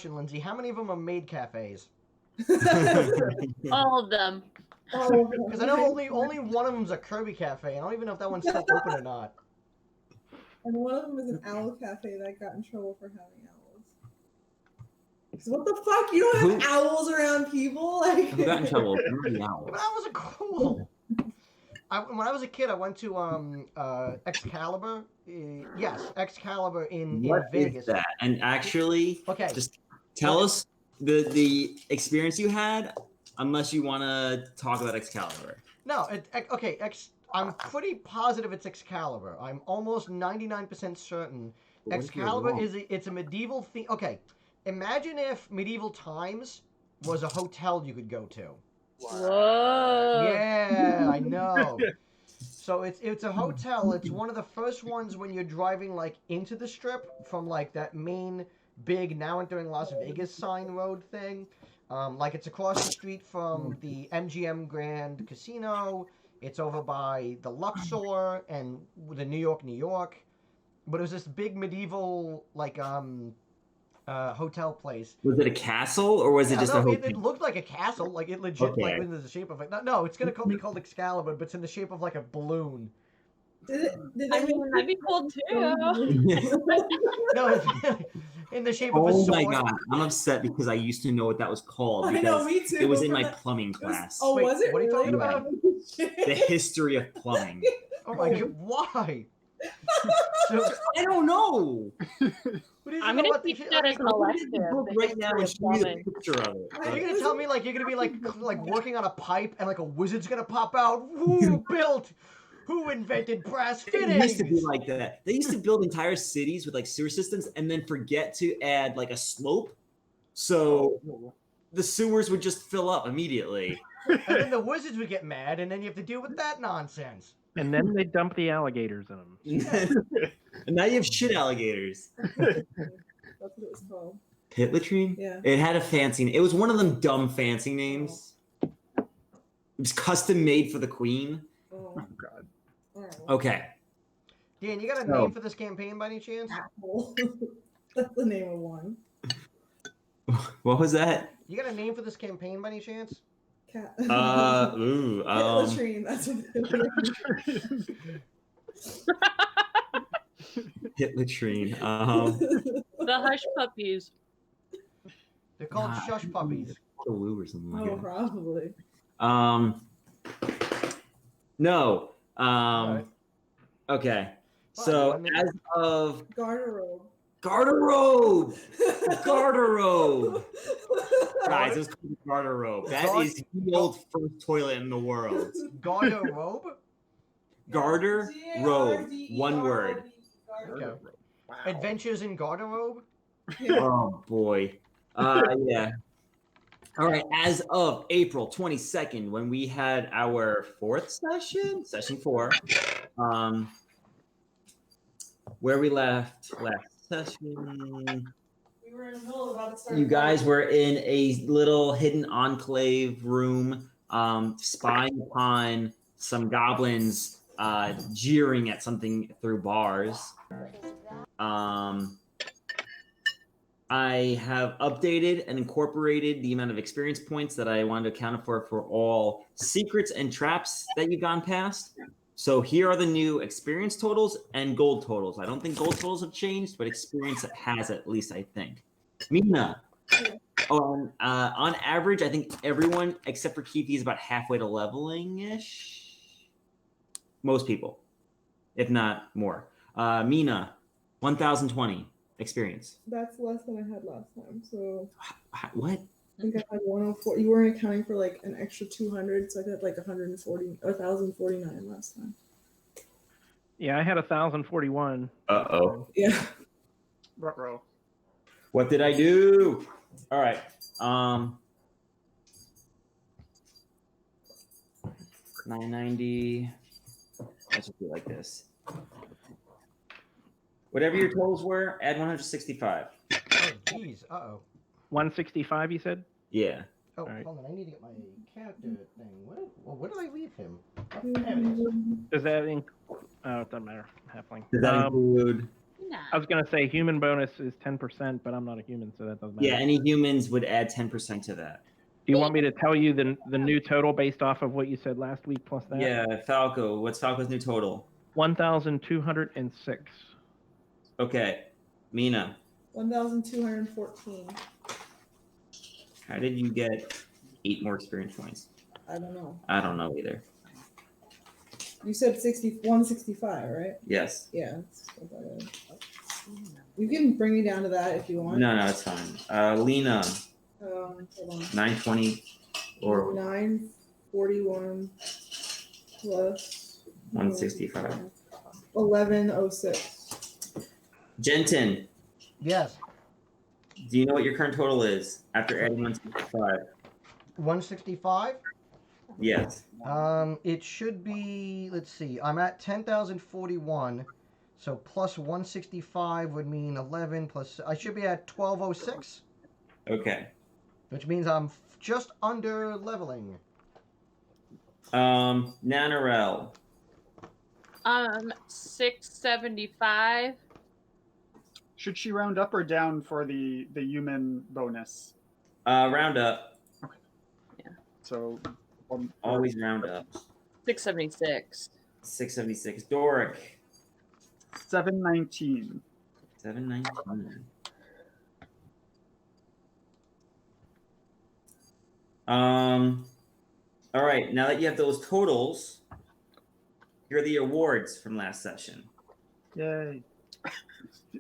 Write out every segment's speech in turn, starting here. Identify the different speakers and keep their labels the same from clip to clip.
Speaker 1: Lindsay. How many of them are maid cafes?
Speaker 2: All of them.
Speaker 1: Because I know only one of them's a Kirby cafe. I don't even know if that one's still open or not.
Speaker 3: And one of them is an owl cafe that got in trouble for having owls. So what the fuck? You don't have owls around people? Like,
Speaker 4: Who got in trouble?
Speaker 1: But owls are cool. When I was a kid, I went to Excalibur. Yes, Excalibur in Vegas.
Speaker 4: Is that? And actually,
Speaker 1: okay,
Speaker 4: just tell us the experience you had, unless you want to talk about Excalibur.
Speaker 1: No, okay. I'm pretty positive it's Excalibur. I'm almost 99% certain. Excalibur it's a medieval theme. Okay, imagine if medieval times was a hotel you could go to.
Speaker 2: Whoa.
Speaker 1: Yeah, I know. So it's a hotel. It's one of the first ones when you're driving like into the strip from like that main big now entering Las Vegas sign road thing. Like it's across the street from the MGM Grand Casino. It's over by the Luxor and the New York. But it was this big medieval like hotel place.
Speaker 4: Was it a castle or was it just a hotel?
Speaker 1: It looked like a castle. Like it legit like in the shape of it. No, it's gonna be called Excalibur, but it's in the shape of like a balloon.
Speaker 3: Did
Speaker 2: I mean, that'd be cool too.
Speaker 1: No, it's in the shape of a sword.
Speaker 4: Oh my god, I'm upset because I used to know what that was called.
Speaker 3: I know, me too.
Speaker 4: It was in my plumbing class.
Speaker 3: Oh,
Speaker 1: Wait,
Speaker 3: was it?
Speaker 1: What are you talking
Speaker 4: Yeah.
Speaker 1: about?
Speaker 4: The history of plumbing.
Speaker 1: Oh my god, why? So,
Speaker 4: I don't know.
Speaker 2: I'm gonna teach that as an elective.
Speaker 4: Right now, and show you a picture of it.
Speaker 1: You're gonna tell me like you're gonna be like working on a pipe and like a wizard's gonna pop out? Who built? Who invented brass fittings?
Speaker 4: It used to be like that. They used to build entire cities with like sewer systems and then forget to add like a slope, so the sewers would just fill up immediately.
Speaker 1: And then the wizards would get mad, and then you have to deal with that nonsense.
Speaker 5: And then they dump the alligators in them.
Speaker 4: And now you have shit alligators.
Speaker 3: That's what it was called.
Speaker 4: Pit latrine?
Speaker 3: Yeah.
Speaker 4: It had a fancy name. It was one of them dumb fancy names. It was custom made for the queen.
Speaker 3: Oh
Speaker 5: god.
Speaker 4: Okay.
Speaker 1: Dan, you got a name for this campaign by any chance?
Speaker 3: Apple. That's the name of one.
Speaker 4: What was that?
Speaker 1: You got a name for this campaign by any chance?
Speaker 3: Cat. Latrine. That's what it is.
Speaker 4: Pit latrine.
Speaker 2: The hush puppies.
Speaker 1: They're called shush puppies.
Speaker 4: Or something like that.
Speaker 3: Probably.
Speaker 4: No.
Speaker 1: Right.
Speaker 4: Okay. So as of
Speaker 3: Garderrobe.
Speaker 4: Garderrobe. Guys, it's called Garderrobe. That is the old first toilet in the world.
Speaker 1: Garderrobe?
Speaker 4: Garderrobe. One word.
Speaker 1: Okay. Wow. Adventures in Garderrobe?
Speaker 4: Oh boy. Yeah. All right. As of April 22nd, when we had our fourth session 4, where we last session.
Speaker 3: We were in the middle of about to start.
Speaker 4: You guys were in a little hidden enclave room, spying upon some goblins jeering at something through bars. I have updated and incorporated the amount of experience points that I wanted to account for all secrets and traps that you've gone past. So here are the new experience totals and gold totals. I don't think gold totals have changed, but experience has at least, I think. Mina, on average, I think everyone except for Keithy is about halfway to leveling-ish. Most people, if not more. Mina, 1,020 experience.
Speaker 3: That's less than I had last time. So
Speaker 4: what?
Speaker 3: I think I had 104. You weren't accounting for like an extra 200, so I got like 1,049 last time.
Speaker 5: Yeah, I had 1,041.
Speaker 4: Uh-oh.
Speaker 3: Yeah.
Speaker 5: Ruh-roh.
Speaker 4: What did I do? All right. 990. Let's just do it like this. Whatever your totals were, add 165.
Speaker 1: Oh, jeez. Uh-oh.
Speaker 5: 165, you said?
Speaker 4: Yeah.
Speaker 1: Oh,
Speaker 5: right.
Speaker 1: Hold on. I need to get my character thing. Where did I leave him? Oh, there it is.
Speaker 5: Does that include... Oh, it doesn't matter. Halfling.
Speaker 4: Does that include...
Speaker 2: Nah.
Speaker 5: I was gonna say human bonus is 10%, but I'm not a human, so that doesn't matter.
Speaker 4: Yeah, any humans would add 10% to that.
Speaker 5: Do you want me to tell you the new total based off of what you said last week plus that?
Speaker 4: Yeah, Falco. What's Falco's new total?
Speaker 5: 1,206.
Speaker 4: Okay, Mina.
Speaker 3: 1,214.
Speaker 4: How did you get 8 more experience points?
Speaker 3: I don't know.
Speaker 4: I don't know either.
Speaker 3: You said 165, right?
Speaker 4: Yes.
Speaker 3: Yeah. You can bring me down to that if you want.
Speaker 4: No, it's fine. Lena,
Speaker 3: Hold on.
Speaker 4: 920 or
Speaker 3: 941 plus
Speaker 4: 165.
Speaker 3: 1106.
Speaker 4: Jensen,
Speaker 1: Yes.
Speaker 4: do you know what your current total is after adding 165?
Speaker 1: 165.
Speaker 4: Yes.
Speaker 1: It should be. Let's see. I'm at 10,041. So plus 165 would mean 11 plus. I should be at 1206,
Speaker 4: Okay.
Speaker 1: which means I'm just under leveling.
Speaker 4: Nanarel,
Speaker 2: 675.
Speaker 6: Should she round up or down for the human bonus?
Speaker 4: round up.
Speaker 6: So
Speaker 4: Always round up.
Speaker 2: 676.
Speaker 4: 676. Doric,
Speaker 6: 719.
Speaker 4: 719. All right. Now that you have those totals, here are the awards from last session.
Speaker 6: Yay.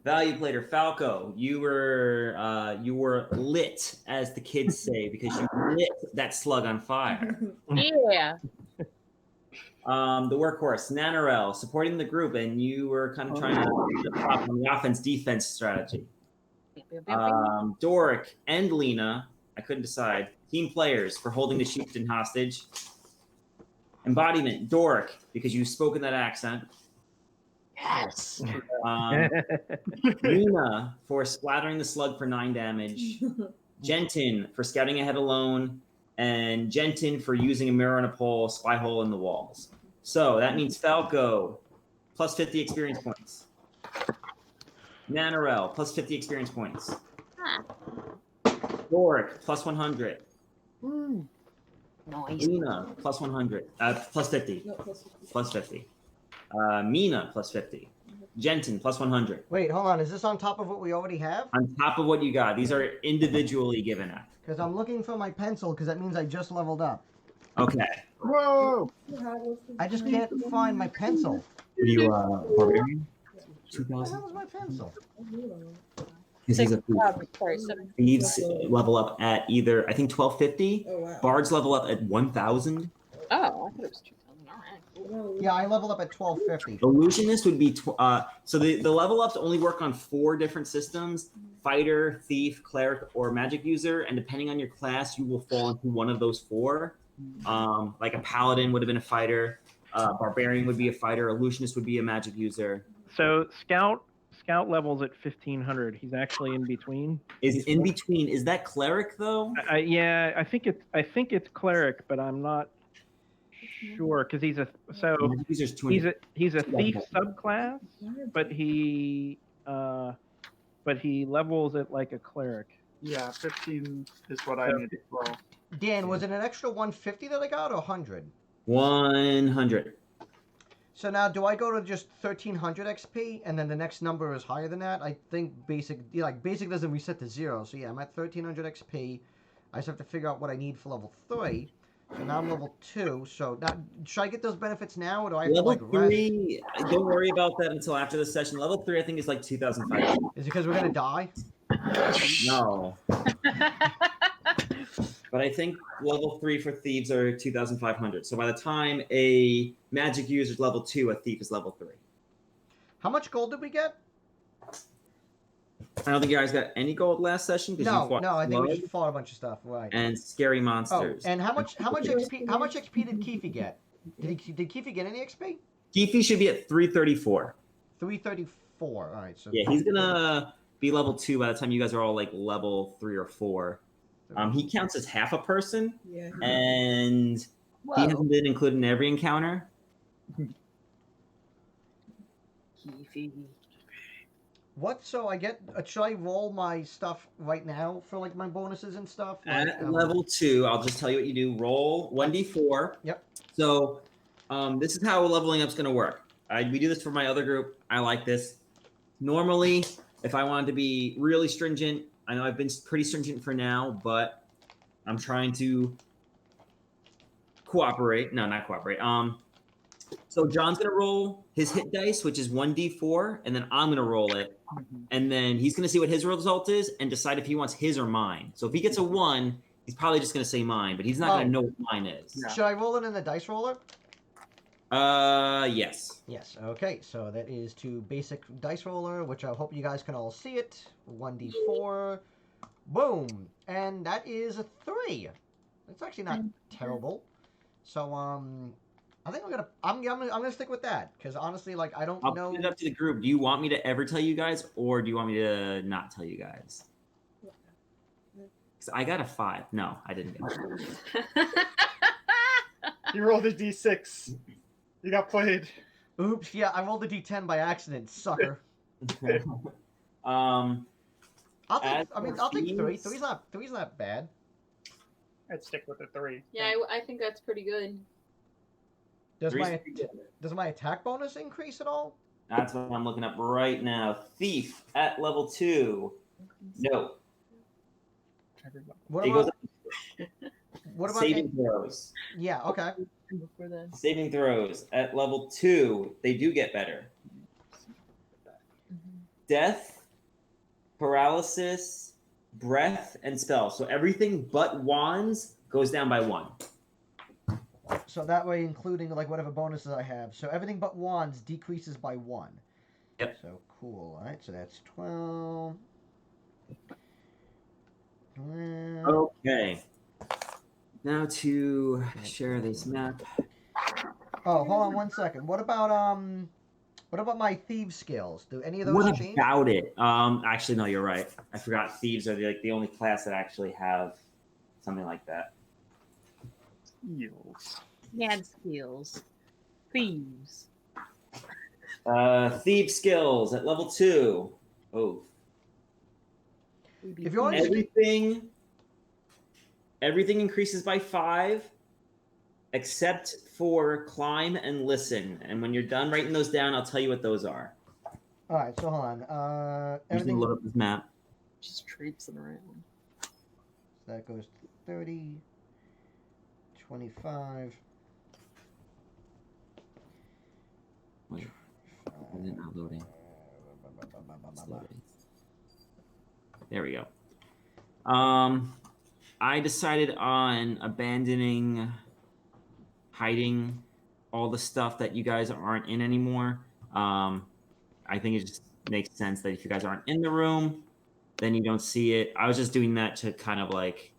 Speaker 4: Value plater Falco, you were lit, as the kids say, because you lit that slug on fire.
Speaker 2: Yeah.
Speaker 4: The workhorse Nanarel, supporting the group, and you were kind of trying to flip on the offense-defense strategy. Doric and Lena, I couldn't decide. Team players for holding the chieftain hostage. Embodiment Doric, because you spoke in that accent.
Speaker 2: Yes.
Speaker 4: Lena for splattering the slug for 9 damage. Jentin for scouting ahead alone. And Jentin for using a mirror on a pole, spy hole in the walls. So that means Falco, plus 50 experience points. Nanarel, plus 50 experience points. Doric, plus 100.
Speaker 2: Nice.
Speaker 4: Lena, plus 100. Plus 50.
Speaker 3: No, plus 50.
Speaker 4: Plus 50. Mina, plus 50. Jentin, plus 100.
Speaker 1: Wait, hold on. Is this on top of what we already have?
Speaker 4: On top of what you got. These are individually given out.
Speaker 1: Because I'm looking for my pencil, because that means I just leveled up.
Speaker 4: Okay.
Speaker 6: Whoa!
Speaker 1: I just can't find my pencil.
Speaker 4: Are you barbarian?
Speaker 1: What the
Speaker 4: 2,000.
Speaker 1: hell is my pencil?
Speaker 4: Because he's a thief.
Speaker 2: Sorry, 7.
Speaker 4: Thieves level up at either, I think, 1250.
Speaker 3: Oh, wow.
Speaker 4: Bards level up at 1,000.
Speaker 2: Oh, I thought it was 2,000. All right. Cool.
Speaker 1: Yeah, I leveled up at 1250.
Speaker 4: Illusionist would be so the level ups only work on 4 different systems: fighter, thief, cleric, or magic user. And depending on your class, you will fall into one of those 4. Like a paladin would have been a fighter, barbarian would be a fighter, illusionist would be a magic user.
Speaker 5: So scout levels at 1,500. He's actually in between.
Speaker 4: Is in between? Is that cleric though?
Speaker 5: Yeah, I think it's cleric, but I'm not sure because he's a
Speaker 4: Magic user's 20.
Speaker 5: he's a thief subclass, but he levels it like a cleric.
Speaker 6: Yeah, 15 is what I need as well.
Speaker 1: Dan, was it an extra 150 that I got or 100?
Speaker 4: 100.
Speaker 1: So now, do I go to just 1300 XP and then the next number is higher than that? I think basic doesn't reset to 0. So yeah, I'm at 1300 XP. I just have to figure out what I need for level 3. So now I'm level 2. So now, should I get those benefits now, or do I have
Speaker 4: Level
Speaker 1: to like rest?
Speaker 4: 3, don't worry about that until after the session. Level 3, I think, is like 2,500.
Speaker 1: Is it because we're gonna die?
Speaker 4: No. But I think level 3 for thieves are 2,500. So by the time a magic user is level 2, a thief is level 3.
Speaker 1: How much gold did we get?
Speaker 4: I don't think you guys got any gold last session because you fought
Speaker 1: No, I think we
Speaker 4: Flood
Speaker 1: just fought a bunch of stuff, right?
Speaker 4: and scary
Speaker 1: Oh,
Speaker 4: monsters.
Speaker 1: and how much XP did Keefe get? Did Keefe get any XP?
Speaker 4: Keefe should be at 334.
Speaker 1: 334. All right, so
Speaker 4: Yeah, he's gonna be level 2 by the time you guys are all like level 3 or 4. He counts as half a person,
Speaker 3: Yeah.
Speaker 4: and he hasn't been included in every encounter.
Speaker 1: What? So I get? Should I roll my stuff right now for like my bonuses and stuff? Like,
Speaker 4: At level 2, I'll just tell you what you do. Roll 1d4.
Speaker 1: Yep.
Speaker 4: So this is how leveling up's going to work. We do this for my other group. I like this. Normally, if I wanted to be really stringent, I know I've been pretty stringent for now, but I'm trying to cooperate. No, not cooperate. So John's going to roll his hit dice, which is 1d4, and then I'm going to roll it. And then he's going to see what his result is and decide if he wants his or mine. So if he gets a 1, he's probably just going to say mine, but he's not going to know what mine is.
Speaker 6: Yeah.
Speaker 1: should I roll it in the dice roller?
Speaker 4: Yes.
Speaker 1: Yes. Okay. So that is to basic dice roller, which I hope you guys can all see it. 1d4. Boom. And that is a 3. That's actually not terrible. So I think I'm gonna stick with that because honestly, like I don't
Speaker 4: I'll
Speaker 1: know.
Speaker 4: put it up to the group. Do you want me to ever tell you guys, or do you want me to not tell you guys? Because I got a 5. No, I didn't get it.
Speaker 6: You rolled a d6. You got played.
Speaker 1: Oops. Yeah, I rolled a d10 by accident, sucker.
Speaker 4: um,
Speaker 1: I'll take.
Speaker 4: As
Speaker 1: I mean,
Speaker 4: for
Speaker 1: I'll take 3.
Speaker 4: fees-
Speaker 1: 3's not bad.
Speaker 6: I'd stick with the 3.
Speaker 2: Yeah, I think that's pretty good.
Speaker 1: Does
Speaker 4: three's
Speaker 1: my
Speaker 4: pretty good.
Speaker 1: does my attack bonus increase at all?
Speaker 4: That's what I'm looking up right now. Thief at level 2. No.
Speaker 1: What
Speaker 4: It goes
Speaker 1: about
Speaker 4: up
Speaker 1: what about?
Speaker 4: saving throws.
Speaker 1: Yeah. Okay.
Speaker 2: Before that.
Speaker 4: Saving throws at level 2, they do get better. Death, paralysis, breath, and spell. So everything but wands goes down by 1.
Speaker 1: So that way, including like whatever bonuses I have. So everything but wands decreases by 1.
Speaker 4: Yep.
Speaker 1: So cool. All right. So that's 12.
Speaker 4: Okay. Now to share this map.
Speaker 1: Oh, hold on 1 second. What about my thieves skills? Do any of those
Speaker 4: What
Speaker 1: change?
Speaker 4: about it? Actually, no, you're right. I forgot. Thieves are the only class that actually have something like that.
Speaker 6: Eels.
Speaker 2: Mad skills. Thieves.
Speaker 4: Thief skills at level 2. Oh,
Speaker 1: If you want to
Speaker 4: everything increases by 5, except for climb and listen. And when you're done writing those down, I'll tell you what those are.
Speaker 1: All right. So hold on.
Speaker 4: I'm just
Speaker 1: Everything.
Speaker 4: gonna load up this map.
Speaker 2: Just traipsing around.
Speaker 1: That goes to 30, 25.
Speaker 4: Wait, is it not loading? It's loading. There we go. I decided on abandoning, hiding all the stuff that you guys aren't in anymore. I think it just makes sense that if you guys aren't in the room, then you don't see it. I was just doing that to kind of like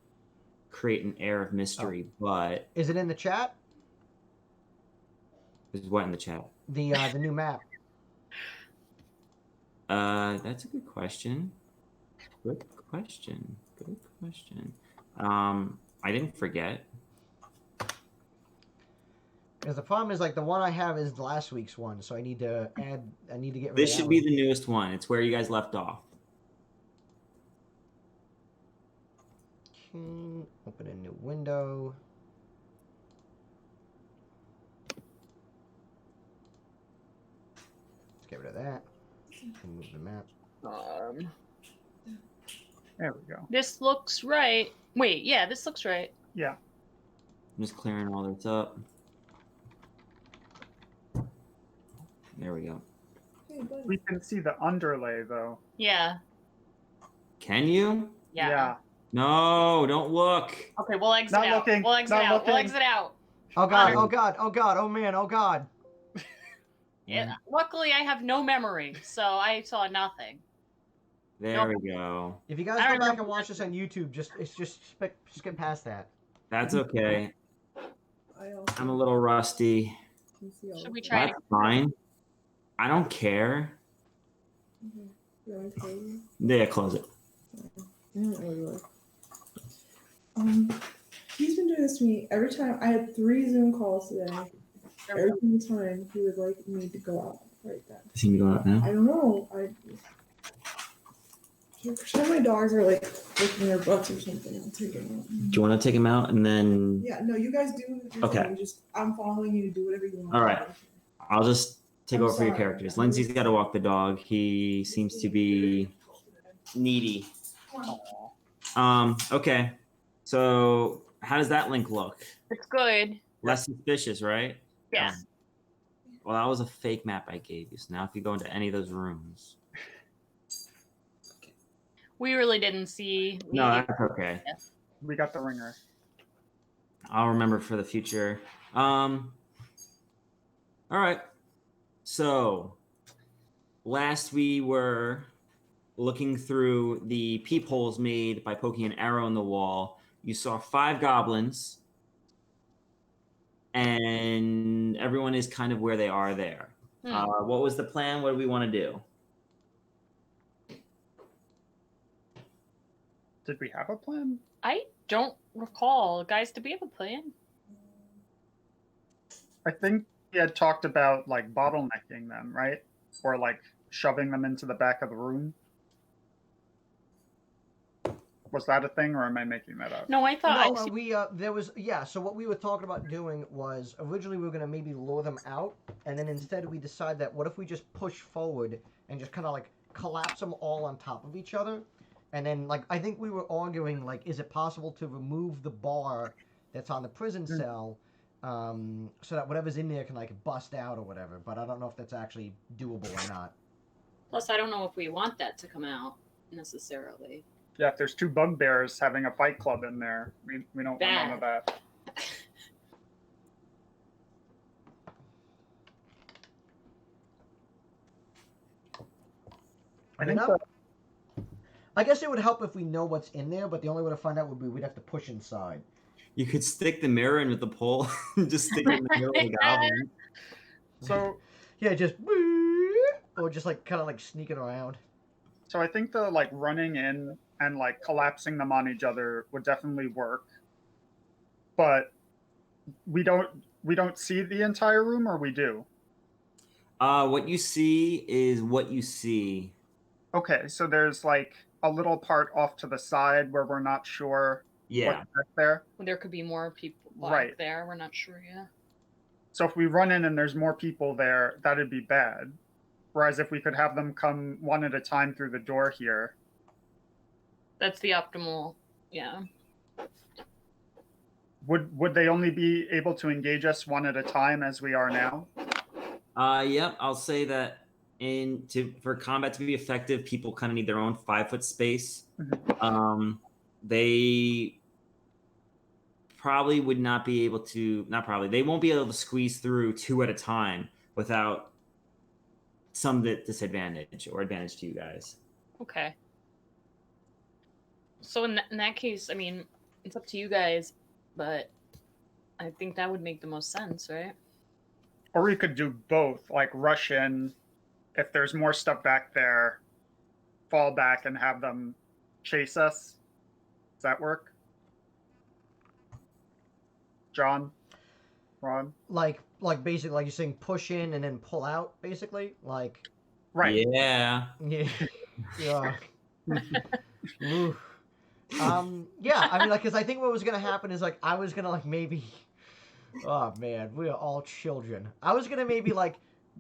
Speaker 4: create an air of mystery, but
Speaker 1: Is it in the chat?
Speaker 4: there's what in the chat?
Speaker 1: The new map.
Speaker 4: That's a good question. Good question. Good question. I didn't forget.
Speaker 1: Because the problem is like the one I have is last week's one, so I need to add. I need to get rid
Speaker 4: This
Speaker 1: of
Speaker 4: should
Speaker 1: that
Speaker 4: be
Speaker 1: one.
Speaker 4: the newest one. It's where you guys left off.
Speaker 1: Okay, open a new window. Let's get rid of that. Move the map.
Speaker 6: There we go.
Speaker 2: This looks right. Wait, yeah, this looks right.
Speaker 6: Yeah.
Speaker 4: I'm just clearing all this up. There we go.
Speaker 3: Hey, buddy.
Speaker 6: We can see the underlay though.
Speaker 2: Yeah.
Speaker 4: Can you?
Speaker 2: Yeah.
Speaker 4: No, don't look.
Speaker 2: Okay, we'll exit
Speaker 6: Not
Speaker 2: out.
Speaker 6: looking,
Speaker 2: We'll exit
Speaker 6: not
Speaker 2: out. We'll
Speaker 6: looking.
Speaker 2: exit out.
Speaker 1: Oh god!
Speaker 2: Honor.
Speaker 1: Oh god! Oh god! Oh man! Oh god!
Speaker 2: Yeah. Luckily, I have no memory, so I saw nothing.
Speaker 4: There we go.
Speaker 1: If you guys
Speaker 2: I
Speaker 1: go
Speaker 2: don't
Speaker 1: back
Speaker 2: know.
Speaker 1: and watch this on YouTube, just skip past that.
Speaker 4: That's okay.
Speaker 3: I also
Speaker 4: I'm a little rusty.
Speaker 3: can see all
Speaker 2: Should we
Speaker 3: of
Speaker 2: try
Speaker 3: that.
Speaker 4: That's fine. I don't care.
Speaker 3: Mhm. You want me to close it?
Speaker 4: Yeah, close it.
Speaker 3: I don't really like. He's been doing this to me every time. I had 3 Zoom calls today. Every single time he would like me to go out right then.
Speaker 4: Seem to go out now.
Speaker 3: I don't know. Pretend my dogs are like licking their butts or something. I'll take it out.
Speaker 4: Do you want to take him out and then?
Speaker 3: Yeah, no, you guys do your
Speaker 4: Okay.
Speaker 3: thing. Just I'm following you. Do whatever you want.
Speaker 4: All right. I'll just take
Speaker 3: I'm
Speaker 4: over for your
Speaker 3: sorry.
Speaker 4: characters. Lindsay's got to walk the dog. He seems to be needy. Okay. So how does that link look?
Speaker 2: It's good.
Speaker 4: Less suspicious, right?
Speaker 2: Yeah.
Speaker 4: Well, that was a fake map I gave you. So now if you go into any of those rooms.
Speaker 2: We really didn't see.
Speaker 4: No, that's okay.
Speaker 6: We got the ringer.
Speaker 4: I'll remember for the future. All right. So last we were looking through the peepholes made by poking an arrow in the wall. You saw 5 goblins, and everyone is kind of where they are there. What was the plan? What do we want to do?
Speaker 6: Did we have a plan?
Speaker 2: I don't recall. Guys, did we have a plan?
Speaker 6: I think we had talked about like bottlenecking them, right? Or like shoving them into the back of the room. Was that a thing, or am I making that up?
Speaker 2: No, I thought
Speaker 1: No, there was so what we were talking about doing was originally we were gonna maybe lure them out, and then instead we decided that what if we just push forward and just kind of like collapse them all on top of each other, and then like I think we were arguing like is it possible to remove the bar that's on the prison cell, so that whatever's in there can like bust out or whatever, but I don't know if that's actually doable or not.
Speaker 2: Plus, I don't know if we want that to come out necessarily.
Speaker 6: Yeah, if there's 2 bugbears having a fight club in there, we don't want none of that.
Speaker 1: I guess it would help if we know what's in there, but the only way to find out would be we'd have to push inside.
Speaker 4: You could stick the mirror in with the pole and just stick it in the middle of the goblin.
Speaker 6: So
Speaker 1: yeah, just or just like kind of like sneaking around.
Speaker 6: So I think the like running in and like collapsing them on each other would definitely work. But we don't see the entire room, or we do?
Speaker 4: What you see is what you see.
Speaker 6: Okay, so there's like a little part off to the side where we're not sure what's back there.
Speaker 2: There could be more people
Speaker 6: Right
Speaker 2: there. We're not sure yet.
Speaker 6: So if we run in and there's more people there, that'd be bad. Whereas if we could have them come one at a time through the door here.
Speaker 2: That's the optimal, yeah.
Speaker 6: Would they only be able to engage us one at a time as we are now?
Speaker 4: Yep, I'll say that for combat to be effective, people kind of need their own 5-foot space.
Speaker 6: Mm-hmm.
Speaker 4: They probably would not be able to, they won't be able to squeeze through 2 at a time without some disadvantage or advantage to you guys.
Speaker 2: Okay. So in that case, I mean, it's up to you guys, but I think that would make the most sense, right?
Speaker 6: Or we could do both, like rush in. If there's more stuff back there, fall back and have them chase us. Does that work? John? Ron?
Speaker 1: Like basically, like you're saying, push in and then pull out, basically, like.
Speaker 6: Right.
Speaker 4: Yeah.
Speaker 1: Yeah. Yeah. Yeah. I mean, like, because I think what was gonna happen is like I was gonna like maybe. Oh man, we are all children. I was gonna maybe like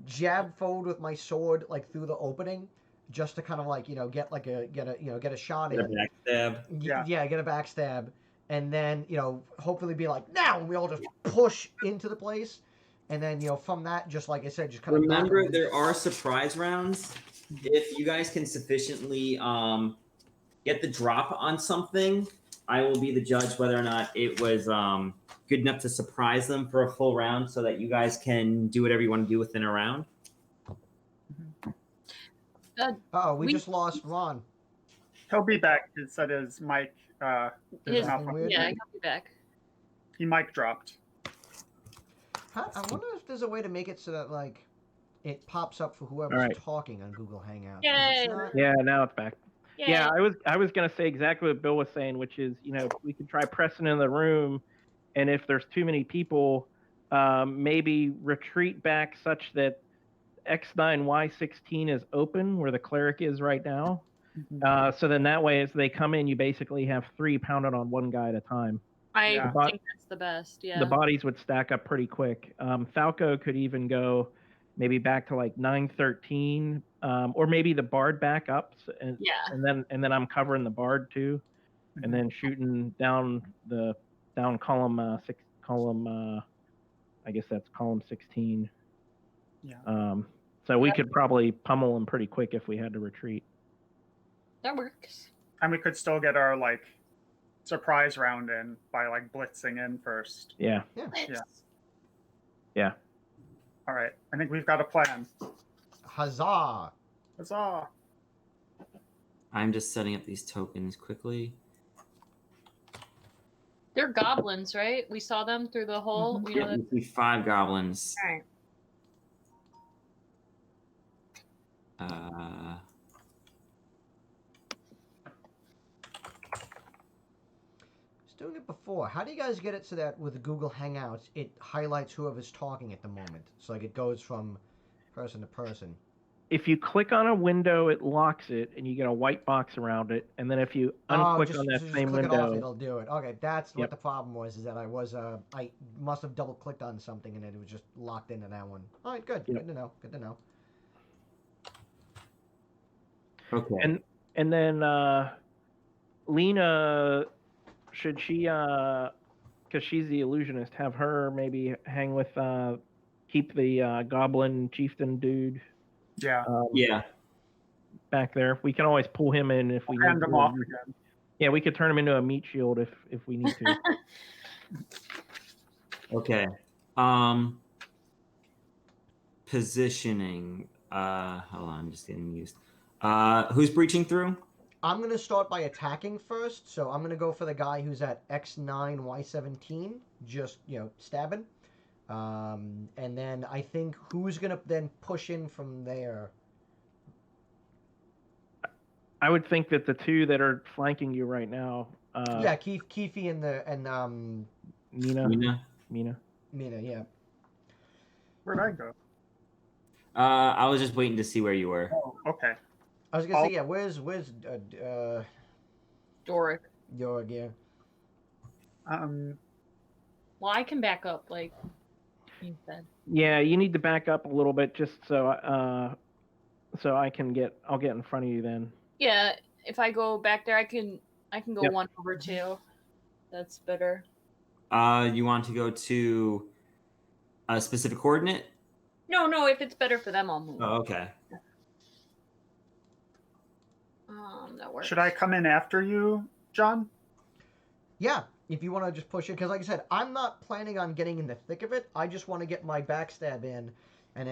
Speaker 1: jab forward with my sword like through the opening, just to kind of like get a shot in.
Speaker 4: Get a backstab.
Speaker 1: Yeah, get a backstab, and then hopefully be like now, and we all just push into the place, and then from that, just like I said, just kind of
Speaker 4: remember there are surprise rounds. If you guys can sufficiently get the drop on something, I will be the judge whether or not it was good enough to surprise them for a full round, so that you guys can do whatever you want to do within a round.
Speaker 1: We just lost Ron.
Speaker 6: He'll be back. It said his mic.
Speaker 2: Yeah, he'll be back.
Speaker 6: He mic dropped.
Speaker 1: I wonder if there's a way to make it so that like it pops up for whoever's talking on Google Hangouts.
Speaker 2: Yay!
Speaker 5: Yeah, now it's back.
Speaker 2: Yay.
Speaker 5: Yeah, I was gonna say exactly what Bill was saying, which is we could try pressing in the room, and if there's too many people, maybe retreat back such that X9Y16 is open where the cleric is right now, So then that way, as they come in, you basically have 3 pounded on one guy at a time.
Speaker 2: I
Speaker 6: Yeah.
Speaker 2: think that's the best. Yeah.
Speaker 5: The bodies would stack up pretty quick. Falco could even go maybe back to like 913, or maybe the bard back up, and then I'm covering the bard too, and then shooting down column I guess that's column 16.
Speaker 6: Yeah.
Speaker 5: So we could probably pummel them pretty quick if we had to retreat.
Speaker 2: That works.
Speaker 6: And we could still get our like surprise round in by like blitzing in first.
Speaker 5: Yeah. Yeah.
Speaker 6: All right. I think we've got a plan.
Speaker 1: Huzzah!
Speaker 6: Huzzah!
Speaker 4: I'm just setting up these tokens quickly.
Speaker 2: They're goblins, right? We saw them through the hole. We know
Speaker 4: Yeah,
Speaker 2: that.
Speaker 4: we see 5 goblins.
Speaker 2: All right.
Speaker 1: Doing it before. How do you guys get it so that with Google Hangouts it highlights whoever's talking at the moment? So like it goes from person to person.
Speaker 5: If you click on a window, it locks it, and you get a white box around it. And then if you unclick on that
Speaker 1: just
Speaker 5: same
Speaker 1: click it
Speaker 5: window,
Speaker 1: off, it'll do it. Okay, that's what
Speaker 5: Yep.
Speaker 1: the problem was. Is that I must have double clicked on something and it was just locked into that one. All right, good.
Speaker 5: Yep.
Speaker 1: Good to know. Good to know.
Speaker 4: Okay.
Speaker 5: and then Lena, should she, because she's the illusionist, have her maybe hang with, keep the goblin chieftain dude
Speaker 6: Yeah.
Speaker 4: Yeah.
Speaker 5: back there. We can always pull him in if we need
Speaker 6: Hand them
Speaker 5: to.
Speaker 6: off again.
Speaker 5: Yeah, we could turn him into a meat shield if we need to.
Speaker 4: Okay. Positioning. Hold on, I'm just getting used. Who's breaching through?
Speaker 1: I'm gonna start by attacking first, so I'm gonna go for the guy who's at X9 Y17, just stabbing, and then I think who's gonna then push in from there.
Speaker 5: I would think that the 2 that are flanking you right now,
Speaker 1: Yeah, Keefe and
Speaker 5: Mina.
Speaker 1: Mina, yeah.
Speaker 6: Where'd I go?
Speaker 4: I was just waiting to see where you were.
Speaker 6: Oh, okay.
Speaker 1: I was gonna say, yeah. Where's
Speaker 2: Doric.
Speaker 1: Jorg? Yeah.
Speaker 2: Well, I can back up, like you said.
Speaker 5: Yeah, you need to back up a little bit just so I'll get in front of you then.
Speaker 2: Yeah, if I go back there, I can go
Speaker 5: Yep.
Speaker 2: 1/2. That's better.
Speaker 4: You want to go to a specific coordinate?
Speaker 2: No, if it's better for them, I'll move.
Speaker 4: Oh, okay.
Speaker 2: That works.
Speaker 6: Should I come in after you, John?
Speaker 1: Yeah, if you want to just push it, because like I said, I'm not planning on getting in the thick of it. I just want to get my backstab in, and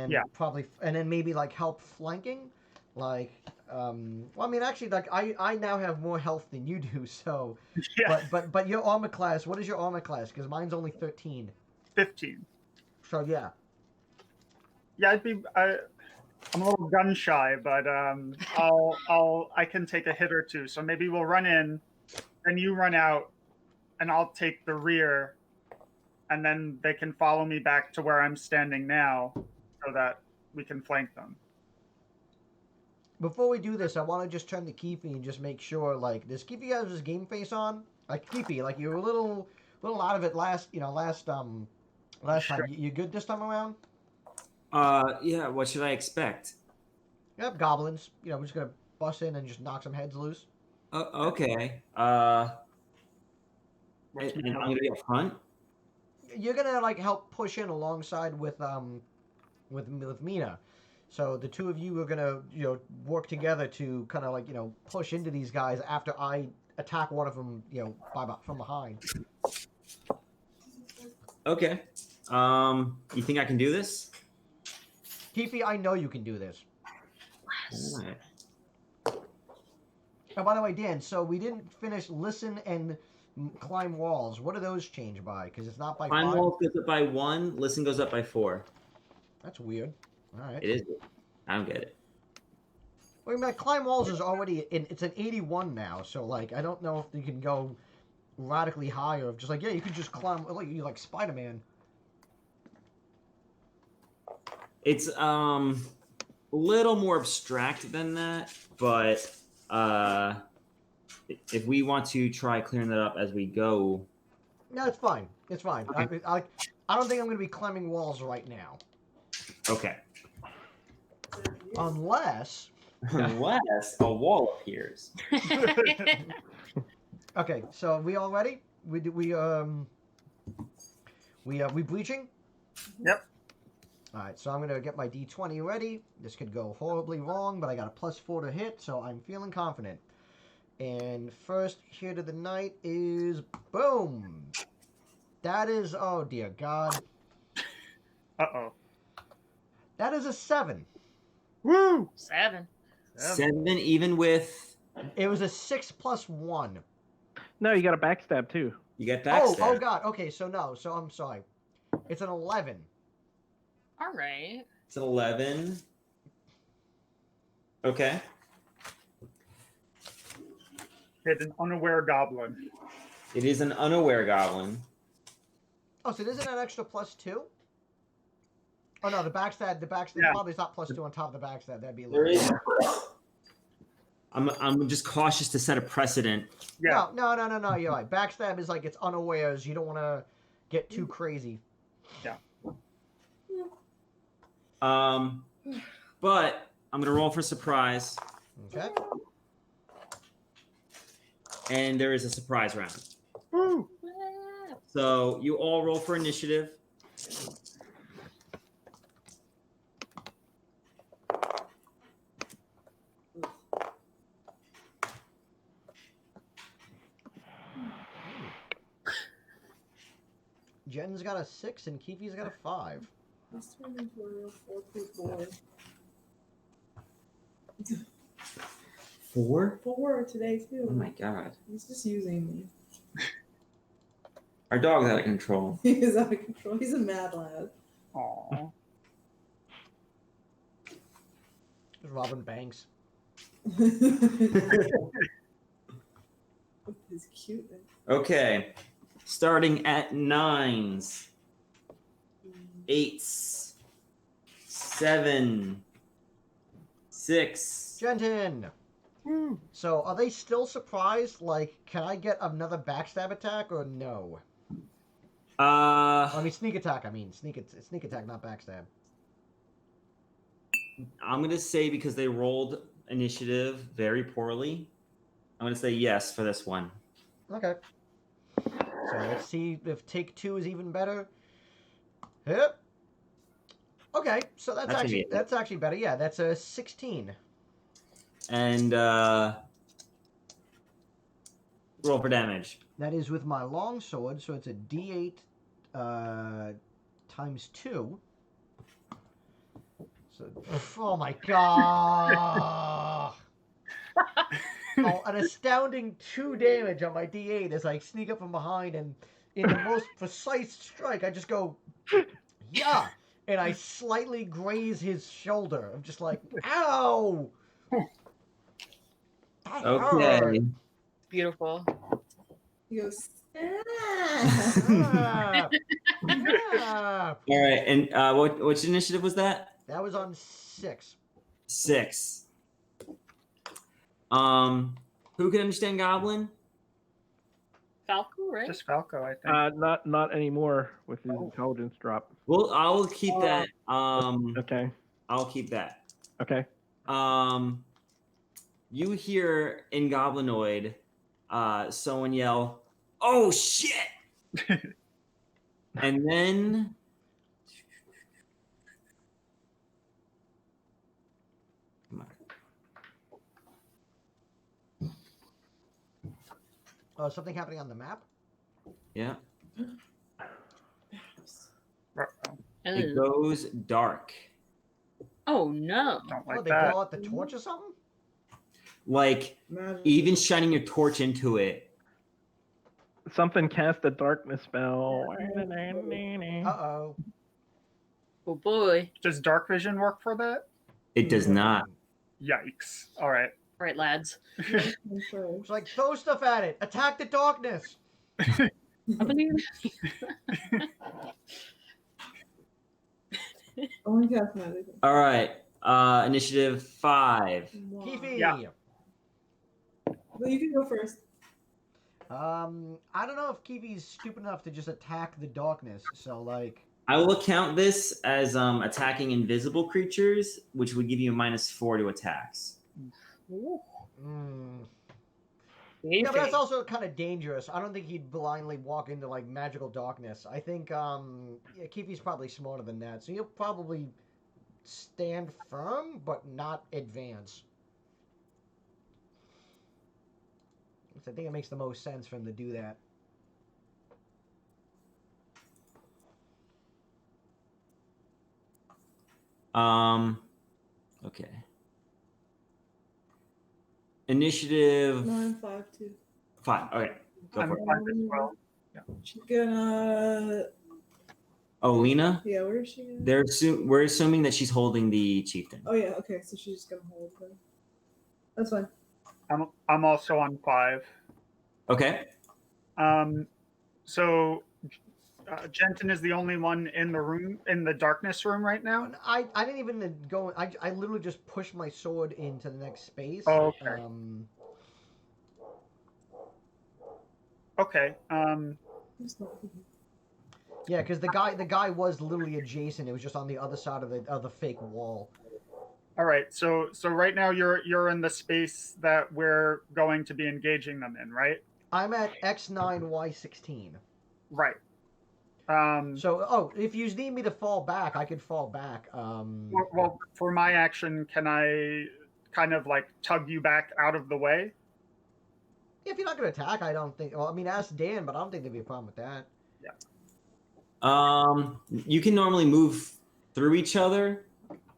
Speaker 1: then maybe like help flanking, like. Well, I mean, actually, like I now have more health than you do, so.
Speaker 6: Yeah.
Speaker 1: But your armor class. What is your armor class? Because mine's only 13.
Speaker 6: 15.
Speaker 1: So yeah.
Speaker 6: Yeah, I'm a little gun shy, but I can take a hit or two. So maybe we'll run in, and you run out, and I'll take the rear, and then they can follow me back to where I'm standing now, so that we can flank them.
Speaker 1: Before we do this, I want to just turn to Keefe and just make sure, like, does Keefe have his game face on? Like Keefe, like you were a little out of it last time. You good this time around?
Speaker 4: Yeah. What should I expect?
Speaker 1: Yep, goblins. We're just gonna bust in and just knock some heads loose.
Speaker 4: Okay.
Speaker 6: What's
Speaker 4: And I'm gonna be up front.
Speaker 1: You're gonna like help push in alongside with Mina. So the 2 of you are gonna work together to kind of like push into these guys after I attack one of them from behind.
Speaker 4: Okay. You think I can do this?
Speaker 1: Keefe, I know you can do this.
Speaker 4: All right.
Speaker 1: Oh, by the way, Dan, so we didn't finish listen and climb walls. What do those change by? Because it's not by
Speaker 4: Climb
Speaker 1: 5.
Speaker 4: wall goes up by 1. Listen goes up by 4.
Speaker 1: That's weird. All right.
Speaker 4: It is. I don't get it.
Speaker 1: Well, I mean, climb walls is already it's an 81 now, so like I don't know if you can go radically higher. Of just like you could just climb like Spider-Man.
Speaker 4: It's a little more abstract than that, but if we want to try clearing that up as we go.
Speaker 1: No, it's fine. It's fine.
Speaker 4: Okay.
Speaker 1: I don't think I'm going to be climbing walls right now.
Speaker 4: Okay.
Speaker 1: Unless...
Speaker 4: Unless a wall appears.
Speaker 1: Okay, so we all ready? We bleaching?
Speaker 6: Yep.
Speaker 1: All right, so I'm gonna get my D20 ready. This could go horribly wrong, but I got a +4 to hit, so I'm feeling confident. And first hit of the night is boom. That is, oh dear God.
Speaker 6: Uh-oh.
Speaker 1: That is a 7.
Speaker 6: Woo!
Speaker 2: 7.
Speaker 4: 7 even with.
Speaker 1: It was a 6 + 1.
Speaker 5: No, you got a backstab too.
Speaker 4: You get backstab.
Speaker 1: Oh God. Okay, so no. So I'm sorry. It's an 11.
Speaker 2: All right.
Speaker 4: It's an 11. Okay.
Speaker 6: It's an unaware goblin.
Speaker 4: It is an unaware goblin.
Speaker 1: Oh, so isn't that extra +2? Oh no, the backstab
Speaker 6: Yeah.
Speaker 1: probably is not +2 on top of the backstab. That'd be a
Speaker 4: There
Speaker 1: little.
Speaker 4: is. I'm just cautious to set a precedent.
Speaker 6: Yeah.
Speaker 1: No. You're right. Backstab is like it's unawares. You don't want to get too crazy.
Speaker 4: But I'm gonna roll for surprise,
Speaker 1: Okay.
Speaker 4: and there is a surprise round.
Speaker 6: Woo!
Speaker 4: So you all roll for initiative.
Speaker 1: Jen's got a 6 and Kifi's got a 5.
Speaker 3: This turned into a real 4-2
Speaker 4: 4?
Speaker 3: 4 today too.
Speaker 4: Oh my god.
Speaker 3: He's just using me.
Speaker 4: Our dog's out of control.
Speaker 3: He is out of control. He's a mad lad.
Speaker 6: Aw.
Speaker 1: Just Robin Banks.
Speaker 3: With his cuteness.
Speaker 4: Okay. Starting at 9s, 8s, 7, 6.
Speaker 1: Jenton. So are they still surprised? Like, can I get another backstab attack or no? I mean sneak attack. Sneak attack, not backstab.
Speaker 4: I'm gonna say because they rolled initiative very poorly, I'm gonna say yes for this one.
Speaker 1: Okay. So let's see if take 2 is even better. Yep. Okay, so that's actually better. Yeah, that's a 16.
Speaker 4: And roll for damage.
Speaker 1: That is with my long sword, so it's a D8 times 2. So, oh my god! Oh, an astounding 2 damage on my D8 as I sneak up from behind, and in the most precise strike, I just go, yeah! And I slightly graze his shoulder. I'm just like, ow! That
Speaker 4: Okay.
Speaker 1: hurt.
Speaker 2: Beautiful.
Speaker 3: He goes,
Speaker 1: Ah. Ah.
Speaker 4: All right, and which initiative was that?
Speaker 1: That was on 6.
Speaker 4: 6. Who can understand Goblin?
Speaker 2: Falco, right?
Speaker 6: Just Falco, I think.
Speaker 5: Not anymore with his intelligence drop.
Speaker 4: Well, I'll keep that.
Speaker 5: Okay.
Speaker 4: I'll keep that.
Speaker 5: Okay.
Speaker 4: You hear in Goblinoid, someone yell, "Oh shit!" And then
Speaker 1: Something happening on the map?
Speaker 4: yeah,
Speaker 6: Uh-oh.
Speaker 4: it goes dark.
Speaker 2: Oh no.
Speaker 6: Don't
Speaker 1: Oh,
Speaker 6: like
Speaker 1: they
Speaker 6: that.
Speaker 1: blow out the torch or something?
Speaker 4: Like
Speaker 3: Magic.
Speaker 4: even shining your torch into it.
Speaker 5: Something cast a darkness spell.
Speaker 1: Uh-oh.
Speaker 2: Oh boy.
Speaker 6: Does dark vision work for that?
Speaker 4: It does not.
Speaker 6: Yikes. All right.
Speaker 2: All right, lads.
Speaker 1: It's like, throw stuff at it. Attack the darkness.
Speaker 2: I believe.
Speaker 3: Only cast magic.
Speaker 4: All right. Initiative 5.
Speaker 1: Kifi.
Speaker 6: Yeah.
Speaker 3: Well, you can go first.
Speaker 1: I don't know if Kiwi's stupid enough to just attack the darkness. So like,
Speaker 4: I will count this as attacking invisible creatures, which would give you a -4 to attacks.
Speaker 2: Ooh.
Speaker 1: Yeah, but that's also kind of dangerous. I don't think he'd blindly walk into like magical darkness. I think yeah, Kiwi's probably smarter than that, so he'll probably stand firm but not advance. So I think it makes the most sense for him to do that.
Speaker 4: Okay. Initiative
Speaker 3: 9, 5, 2.
Speaker 4: 5. Okay, go
Speaker 6: I'm
Speaker 4: for it.
Speaker 6: fine as well.
Speaker 3: She's gonna.
Speaker 4: Oh, Lena?
Speaker 3: Yeah, where is she? Gonna...
Speaker 4: We're assuming that she's holding the chieftain.
Speaker 3: Oh yeah, okay, so she's just gonna hold her. That's fine.
Speaker 6: I'm also on 5.
Speaker 4: Okay.
Speaker 6: So Jensen is the only one in the room, in the darkness room right now.
Speaker 1: I didn't even go. I literally just pushed my sword into the next space.
Speaker 6: Oh, okay. Okay.
Speaker 1: Yeah, because the guy was literally adjacent. It was just on the other side of the fake wall.
Speaker 6: All right. So right now you're in the space that we're going to be engaging them in, right?
Speaker 1: I'm at X9Y16.
Speaker 6: Right.
Speaker 1: So, if you need me to fall back, I could fall back.
Speaker 6: Well, for my action, can I kind of like tug you back out of the way?
Speaker 1: If you're not going to attack, I don't think. Well, I mean, ask Dan, but I don't think there'd be a problem with that.
Speaker 6: Yeah.
Speaker 4: You can normally move through each other.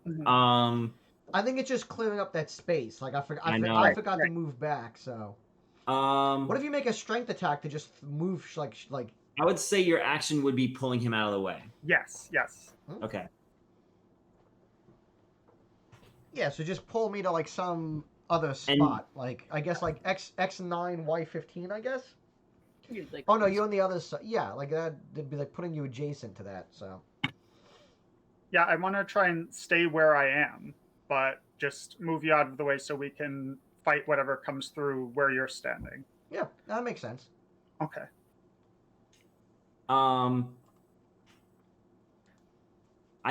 Speaker 6: Mm-hmm.
Speaker 1: I think it's just clearing up that space. Like I forgot to move back. So. What if you make a strength attack to just move like?
Speaker 4: I would say your action would be pulling him out of the way.
Speaker 6: Yes.
Speaker 4: Okay.
Speaker 1: Yeah, so just pull me to like some other spot. Like I guess like X9Y15, I guess.
Speaker 2: Like,
Speaker 1: oh no, you're on the other side. Yeah, like that'd be like putting you adjacent to that. So.
Speaker 6: Yeah, I want to try and stay where I am, but just move you out of the way so we can fight whatever comes through where you're standing.
Speaker 1: Yeah, that makes sense.
Speaker 6: Okay.
Speaker 4: I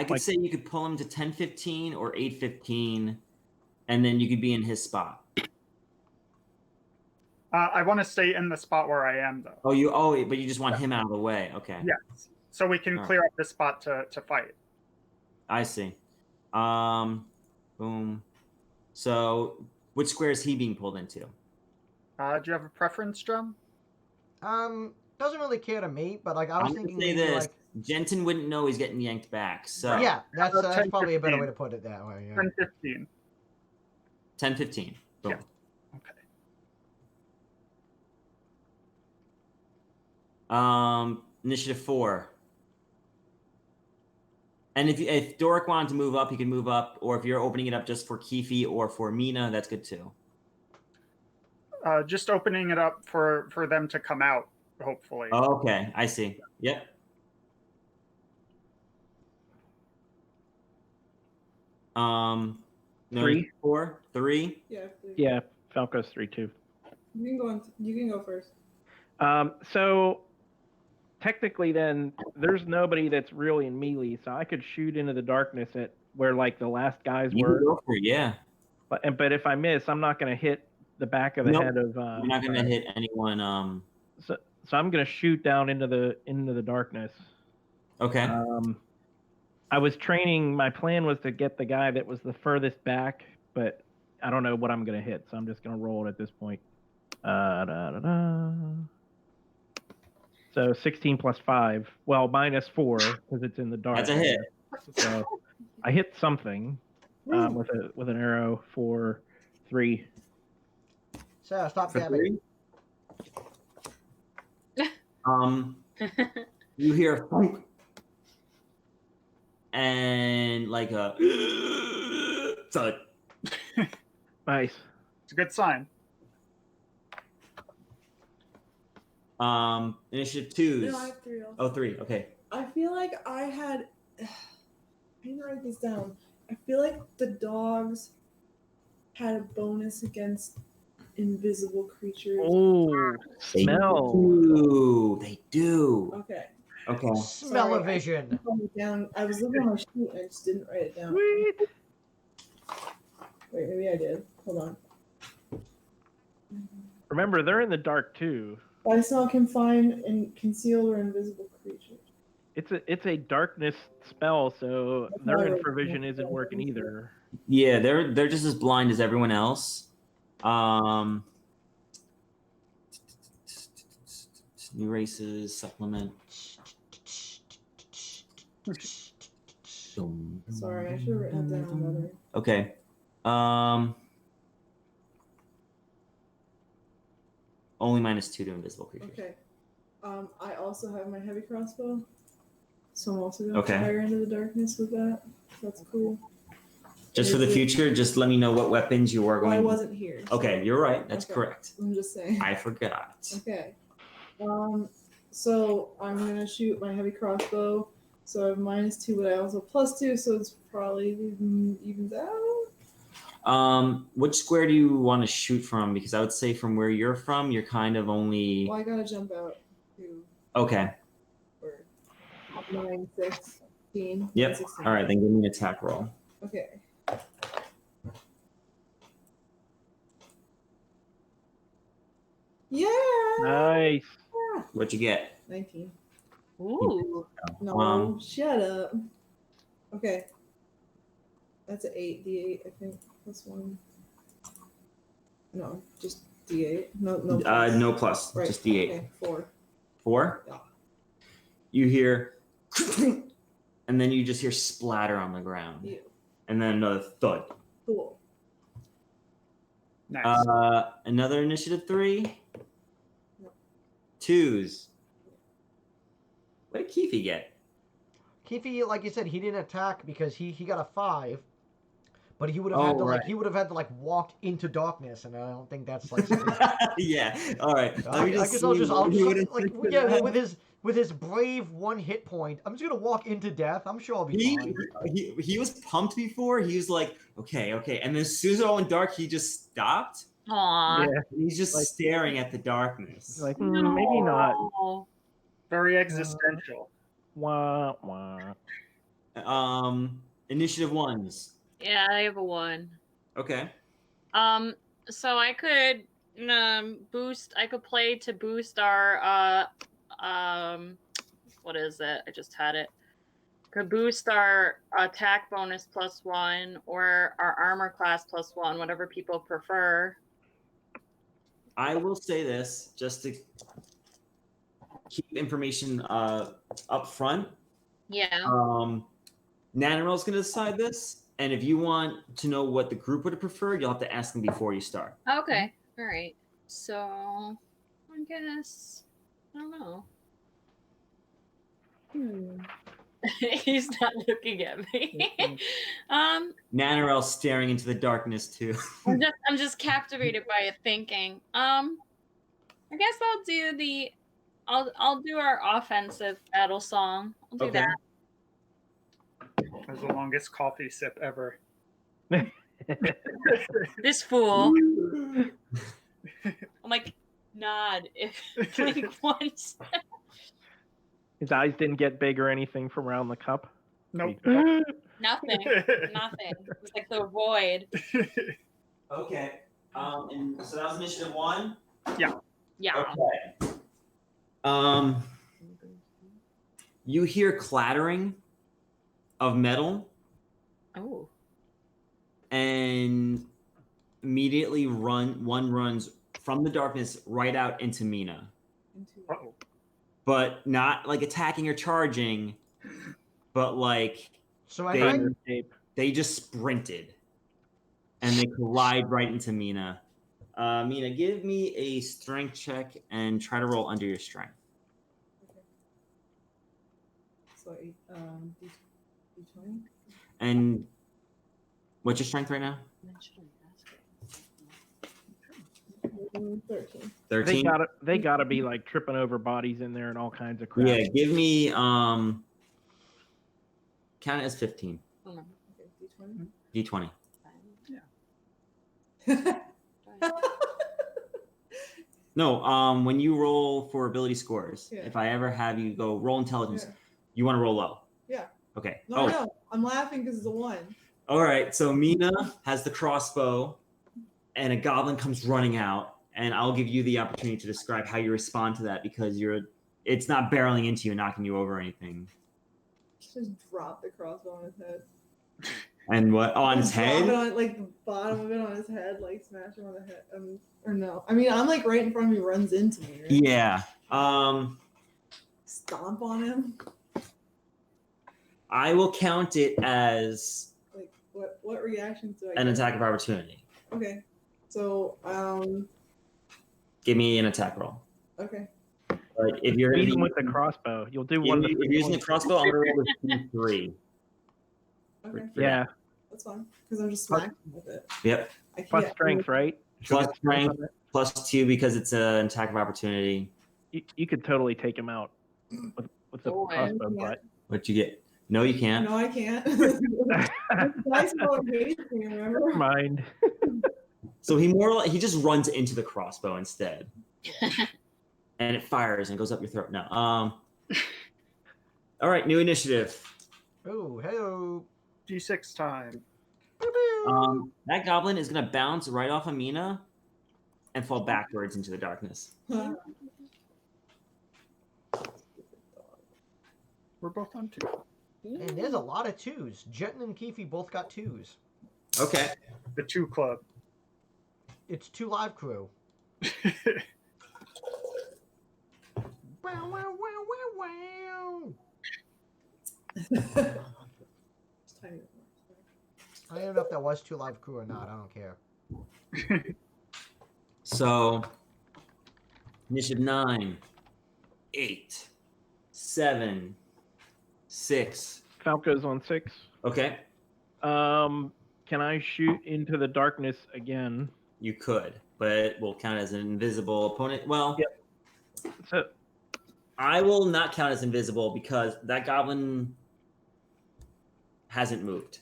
Speaker 4: could say you could pull him to 10-15 or 8-15, and then you could be in his spot.
Speaker 6: I want to stay in the spot where I am, though.
Speaker 4: But you just want him out of the way. Okay.
Speaker 6: Yes. So we can clear up this spot to fight.
Speaker 4: I see. Boom. So, which square is he being pulled into?
Speaker 6: Do you have a preference, Drum?
Speaker 1: Doesn't really care to me, but like I was thinking
Speaker 4: maybe
Speaker 1: this.
Speaker 4: Like Jensen wouldn't know he's getting yanked back. So
Speaker 1: yeah, that's
Speaker 6: 10,
Speaker 1: probably
Speaker 6: 15.
Speaker 1: a better way to put it that way. Yeah.
Speaker 6: 10-15.
Speaker 4: 10-15. Boom.
Speaker 6: Yeah.
Speaker 4: Okay. Initiative 4. And if Doric wanted to move up, he could move up. Or if you're opening it up just for Kifi or for Mina, that's good too.
Speaker 6: Just opening it up for them to come out, hopefully.
Speaker 4: Oh, okay, I see. Yep. No,
Speaker 5: 3.
Speaker 4: 4, 3.
Speaker 3: Yeah. 3.
Speaker 5: Yeah, Falco's 3 too.
Speaker 3: You can go first.
Speaker 5: So technically, then there's nobody that's really in melee, so I could shoot into the darkness at where like the last guys
Speaker 4: You
Speaker 5: were.
Speaker 4: can go for it, yeah.
Speaker 5: But if I miss, I'm not going to hit the back of the head of.
Speaker 4: You're not going to hit anyone.
Speaker 5: So I'm going to shoot down into the darkness.
Speaker 4: Okay.
Speaker 5: I was training. My plan was to get the guy that was the furthest back, but I don't know what I'm going to hit, so I'm just going to roll it at this point. So 16 plus 5. Well, -4 because it's in the dark.
Speaker 4: That's a hit.
Speaker 5: So I hit something with an arrow for 3.
Speaker 1: Sarah, stop dabbing.
Speaker 4: You hear thunk, and like a thud.
Speaker 5: Nice.
Speaker 6: It's a good sign.
Speaker 4: Initiative 2's.
Speaker 3: No, I have 3 also.
Speaker 4: Oh, 3. Okay.
Speaker 3: I feel like I didn't write this down. I feel like the dogs had a bonus against invisible creatures.
Speaker 5: Oh,
Speaker 4: They
Speaker 5: smell.
Speaker 4: do. They do.
Speaker 3: Okay.
Speaker 4: Okay.
Speaker 1: Smell-o-vision.
Speaker 3: Down. I was looking on my sheet and I just didn't write it down.
Speaker 5: Sweet.
Speaker 3: Wait, maybe I did. Hold on.
Speaker 5: Remember, they're in the dark too.
Speaker 3: By smell can find and concealed or invisible creatures.
Speaker 5: It's a darkness spell, so
Speaker 3: That's
Speaker 5: their
Speaker 3: why I wrote
Speaker 5: infravision
Speaker 3: that.
Speaker 5: isn't working either.
Speaker 4: Yeah, they're just as blind as everyone else. New races, supplement.
Speaker 3: Sorry, I should have written that down better.
Speaker 4: Okay. Only -2 to invisible creatures.
Speaker 3: Okay. I also have my heavy crossbow, so I'm also going
Speaker 4: Okay.
Speaker 3: to fire into the darkness with that. That's cool.
Speaker 4: Just for the future, just let me know what weapons you are
Speaker 3: Well,
Speaker 4: going.
Speaker 3: I wasn't here. so
Speaker 4: Okay, you're right. That's
Speaker 3: Okay.
Speaker 4: correct.
Speaker 3: I'm just saying.
Speaker 4: I forgot.
Speaker 3: Okay. So I'm gonna shoot my heavy crossbow. So I have -2, but I also have +2, so it's probably evens out.
Speaker 4: Which square do you want to shoot from? Because I would say from where you're from, you're kind of only.
Speaker 3: Well, I gotta jump out to
Speaker 4: Okay.
Speaker 3: or 9, 16.
Speaker 4: Yep.
Speaker 3: 16.
Speaker 4: All right, then give me an attack roll.
Speaker 3: Okay. Yeah.
Speaker 5: Nice.
Speaker 4: What'd you get?
Speaker 3: 19.
Speaker 2: Ooh.
Speaker 3: No, shut up. Okay. That's an 8d8, I think. +1. No, just d8. No.
Speaker 4: No plus.
Speaker 3: Right.
Speaker 4: Just D8.
Speaker 3: Okay, 4.
Speaker 4: 4.
Speaker 3: Yeah.
Speaker 4: You hear, and then you just hear splatter on the ground,
Speaker 3: Ew.
Speaker 4: and then another thud.
Speaker 3: Cool.
Speaker 6: Nice.
Speaker 4: Another initiative 3.
Speaker 3: No.
Speaker 4: 2s. What did Keefe get?
Speaker 1: Keefe, like you said, he didn't attack because he got a 5, but he would have
Speaker 4: Oh,
Speaker 1: had to
Speaker 4: right.
Speaker 1: walk into darkness, and I don't think that's like something.
Speaker 4: Yeah. All right.
Speaker 1: I guess I'll just
Speaker 4: see
Speaker 1: yeah, with his brave 1 hit point, I'm just gonna walk into death. I'm sure I'll be fine.
Speaker 4: He was pumped before. He was like, okay, and then as soon as it all went dark, he just stopped.
Speaker 2: Aw.
Speaker 5: Yeah.
Speaker 4: He's just
Speaker 5: Like-
Speaker 4: staring at the darkness.
Speaker 5: Like maybe not.
Speaker 2: No.
Speaker 6: Very existential.
Speaker 5: Wah wah.
Speaker 4: Initiative 1s.
Speaker 2: Yeah, I have a 1.
Speaker 4: Okay.
Speaker 2: So I could boost. I could play to boost our what is it? I just had it. Could boost our attack bonus +1 or our armor class +1, whatever people prefer.
Speaker 4: I will say this just to keep information up front.
Speaker 2: Yeah.
Speaker 4: Nanarel's going to decide this, and if you want to know what the group would have preferred, you'll have to ask them before you start.
Speaker 2: Okay. All right. So I guess I don't know. He's not looking at me.
Speaker 4: Nanarel's staring into the darkness too.
Speaker 2: I'm just captivated by it thinking. I guess I'll do our offensive battle song. I'll do
Speaker 4: Okay.
Speaker 2: that.
Speaker 6: That was the longest coffee sip ever.
Speaker 2: This fool. I'm like, nod if like once.
Speaker 5: His eyes didn't get big or anything from around the cup.
Speaker 6: Nope.
Speaker 2: Nothing. Nothing. It was like the void.
Speaker 4: Okay. And so that was initiative 1.
Speaker 2: Yeah.
Speaker 4: Okay. You hear clattering of metal,
Speaker 2: Oh.
Speaker 4: and immediately one runs from the darkness right out into Mina,
Speaker 6: Uh-oh.
Speaker 4: but not like attacking or charging, but like
Speaker 1: So
Speaker 4: they just sprinted, and they collide right into Mina. Mina, give me a strength check and try to roll under your strength.
Speaker 3: Okay. So, D20?
Speaker 4: And what's your strength right now?
Speaker 3: 13.
Speaker 4: 13.
Speaker 5: They gotta be like tripping over bodies in there and all kinds of crap.
Speaker 4: Yeah, give me count it as 15.
Speaker 2: Oh,
Speaker 3: Okay, D20.
Speaker 4: D20. No, when you roll for ability scores,
Speaker 3: Yeah.
Speaker 4: if I ever have you go roll intelligence,
Speaker 3: Yeah.
Speaker 4: you want to roll low.
Speaker 3: Yeah.
Speaker 4: Okay.
Speaker 3: No, I'm laughing because it's a 1.
Speaker 4: All right. So Mina has the crossbow, and a goblin comes running out, and I'll give you the opportunity to describe how you respond to that because it's not barreling into you and knocking you over or anything.
Speaker 3: Just drop the crossbow on his head.
Speaker 4: And what on his
Speaker 3: Drop
Speaker 4: head?
Speaker 3: it on like the bottom of it on his head, like smash him on the head. Or no. I mean, I'm like right in front of me, runs into me. Right?
Speaker 4: Yeah.
Speaker 3: Stomp on him.
Speaker 4: I will count it as
Speaker 3: Like what reactions do I
Speaker 4: an
Speaker 3: get?
Speaker 4: attack of opportunity.
Speaker 3: Okay. So
Speaker 4: Give me an attack roll.
Speaker 3: okay.
Speaker 4: Like if you're
Speaker 5: Beat him with the crossbow. You'll do one.
Speaker 4: if you're using the crossbow, I'm gonna roll with T3.
Speaker 3: Okay.
Speaker 5: Yeah.
Speaker 3: That's fine. Because I'm just smacking with it.
Speaker 4: Yep.
Speaker 3: I
Speaker 5: Plus
Speaker 3: can't-
Speaker 5: strength, right?
Speaker 4: Plus
Speaker 5: Strength
Speaker 4: strength,
Speaker 5: on it.
Speaker 4: +2 because it's an attack of opportunity.
Speaker 5: You could totally take him out with the
Speaker 2: Oh,
Speaker 5: crossbow
Speaker 3: yeah.
Speaker 5: butt.
Speaker 4: What'd you get? No, you can't.
Speaker 3: No, I can't. Dice roll hates me, remember?
Speaker 5: Never mind.
Speaker 4: So he just runs into the crossbow instead, and it fires and goes up your throat. No. All right, new initiative.
Speaker 1: Oh, hello.
Speaker 6: D6 time.
Speaker 4: That goblin is gonna bounce right off Amina and fall backwards into the darkness.
Speaker 6: We're both on 2.
Speaker 1: And there's a lot of 2s. Jetton and Keefe both got 2s.
Speaker 4: Okay.
Speaker 6: The 2 club.
Speaker 1: It's 2 live crew. Wow, wow, wow, wow, wow.
Speaker 3: Just tiny bit more.
Speaker 1: I don't know if that was 2 live crew or not. I don't care.
Speaker 4: So, initiative 9, 8, 7, 6.
Speaker 5: Falco's on 6.
Speaker 4: Okay,
Speaker 5: Can I shoot into the darkness again?
Speaker 4: you could, but it will count as an invisible opponent. Well,
Speaker 5: Yep. So
Speaker 4: I will not count as invisible because that goblin hasn't moved.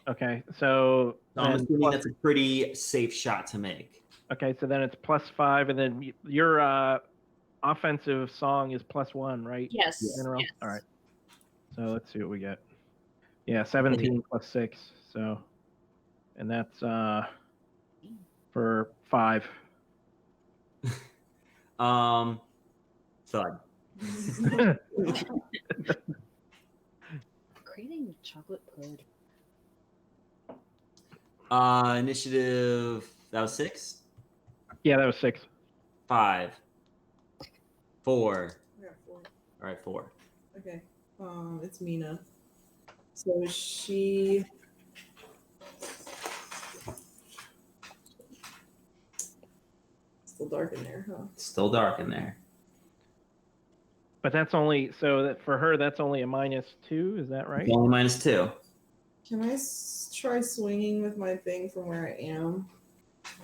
Speaker 5: okay, so
Speaker 4: So I'm
Speaker 5: then
Speaker 4: assuming that's a pretty safe shot to make.
Speaker 5: okay, so then it's +5, and then your offensive song is +1, right?
Speaker 2: Yes.
Speaker 5: General?
Speaker 2: Yes.
Speaker 5: All right. So let's see what we get. Yeah, 17 +6. So, and that's for 5.
Speaker 4: Thud.
Speaker 2: Creating chocolate pud.
Speaker 4: Initiative. That was 6,
Speaker 5: Yeah, that was 6.
Speaker 4: 5, 4.
Speaker 3: I got 4.
Speaker 4: All right, 4.
Speaker 3: Okay. It's Mina. So she. Still dark in there, huh?
Speaker 4: It's still dark in there.
Speaker 5: But that's only so that for her that's only a -2. Is that right?
Speaker 4: It's only -2.
Speaker 3: Can I try swinging with my thing from where I am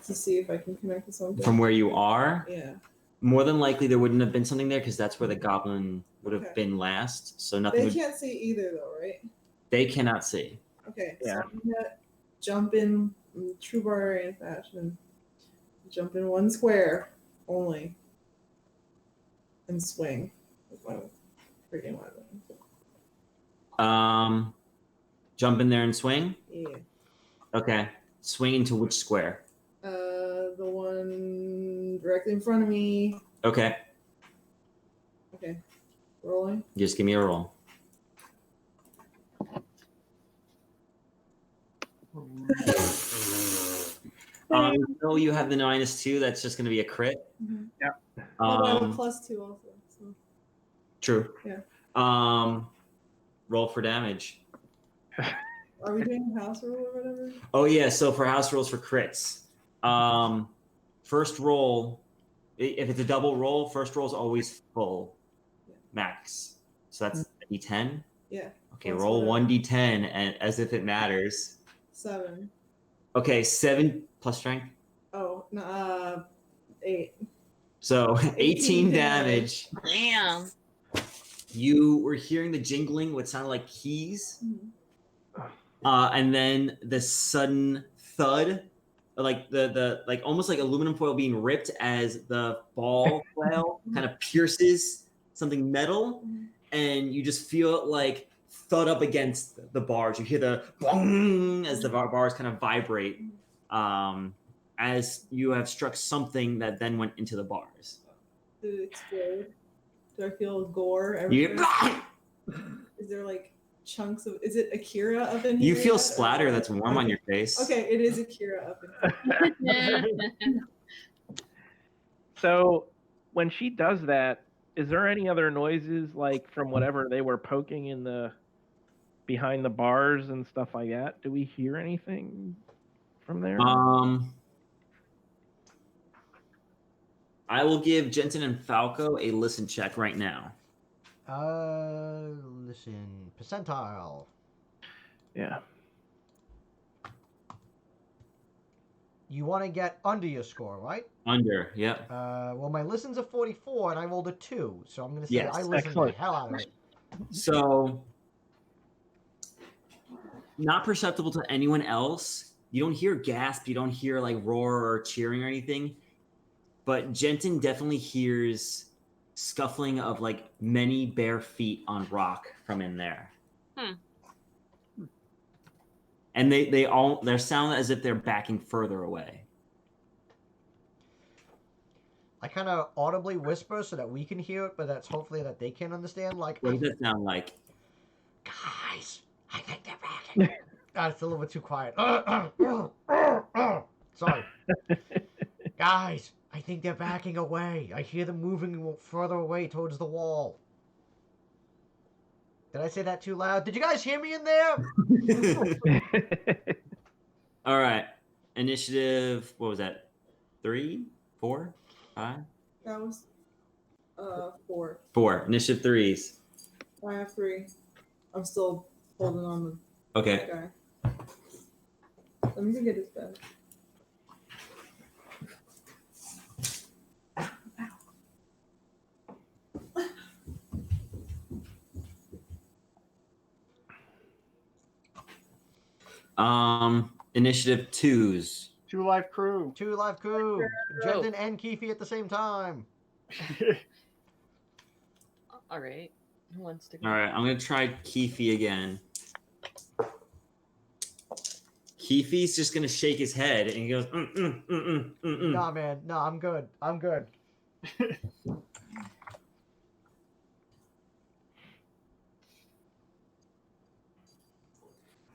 Speaker 3: to see if I can connect with something?
Speaker 4: From where you are,
Speaker 3: Yeah.
Speaker 4: more than likely there wouldn't have been something there because that's where the goblin would have
Speaker 3: Okay.
Speaker 4: been last. So nothing.
Speaker 3: They
Speaker 4: Would,
Speaker 3: can't see either, though, right?
Speaker 4: they cannot see.
Speaker 3: Okay.
Speaker 5: Yeah.
Speaker 3: So I'm gonna jump in true barbarian fashion. Jump in one square only, and swing with my freaking weapon.
Speaker 4: Jump in there and swing.
Speaker 3: Yeah.
Speaker 4: Okay. Swing into which square?
Speaker 3: The one directly in front of me.
Speaker 4: Okay.
Speaker 3: Okay. Rolling.
Speaker 4: Just give me a roll. Until you have the -2, that's just going to be a crit.
Speaker 3: Mm-hmm. I have a +2 also. So.
Speaker 4: True.
Speaker 3: Yeah.
Speaker 4: Roll for damage.
Speaker 3: Are we doing house rule or whatever?
Speaker 4: Oh yeah, so for house rolls for crits, first roll, if it's a double roll, first roll is always full max. So that's a D10.
Speaker 3: Yeah.
Speaker 4: Okay,
Speaker 3: Plus
Speaker 4: roll
Speaker 3: whatever.
Speaker 4: 1D10 and as if it matters.
Speaker 3: 7.
Speaker 4: Okay, 7 plus strength.
Speaker 3: Oh, no, 8.
Speaker 4: So 18
Speaker 3: 18
Speaker 4: damage.
Speaker 2: Damn.
Speaker 4: You were hearing the jingling, what sounded like keys.
Speaker 3: Mhm.
Speaker 4: And then the sudden thud like the like almost like aluminum foil being ripped as the ball flail kind of pierces something metal, and you just feel it like thud up against the bars. You hear the bong as the bars kind of vibrate, as you have struck something that then went into the bars.
Speaker 3: Did it explode? Do I feel gore
Speaker 4: You,
Speaker 3: everywhere? Is there like chunks of? Is it Akira up in here?
Speaker 4: you feel
Speaker 3: yet,
Speaker 4: splatter
Speaker 3: or-
Speaker 4: that's warm on your face.
Speaker 3: Okay, it is Akira up in here.
Speaker 5: So when she does that, is there any other noises like from whatever they were poking in the behind the bars and stuff like that? Do we hear anything from there?
Speaker 4: I will give Jensen and Falco a listen check right now.
Speaker 1: Listen, percentile.
Speaker 5: Yeah.
Speaker 1: You want to get under your score, right?
Speaker 4: Under, yep.
Speaker 1: Well, my listen's a 44, and I rolled a 2, so I'm going to say
Speaker 4: Yes,
Speaker 1: I listened
Speaker 5: excellent.
Speaker 1: the hell out of it.
Speaker 4: So, not perceptible to anyone else. You don't hear gasp, you don't hear like roar or cheering or anything. But Jensen definitely hears scuffling of like many bare feet on rock from in there. And they sound as if they're backing further away.
Speaker 1: I kind of audibly whisper so that we can hear it, but that's hopefully that they can understand. Like,
Speaker 4: What does that sound like?
Speaker 1: guys, I think they're backing. It's a little bit too quiet. Sorry. Guys, I think they're backing away. I hear them moving further away towards the wall. Did I say that too loud? Did you guys hear me in there?
Speaker 4: All right. Initiative, what was that? 3, 4, 5?
Speaker 3: That was 4.
Speaker 4: 4. Initiative 3s.
Speaker 3: I have 3. I'm still holding on to
Speaker 4: Okay.
Speaker 3: that guy. Let me go get his bed.
Speaker 4: Initiative 2s.
Speaker 6: 2 live crew.
Speaker 1: 2 live crew. Jensen and Keefe at the same time.
Speaker 2: All right. Who wants to go?
Speaker 4: All right, I'm gonna try Keefe again. Keefe's just gonna shake his head and he goes,
Speaker 1: Nah, man. No, I'm good. I'm good.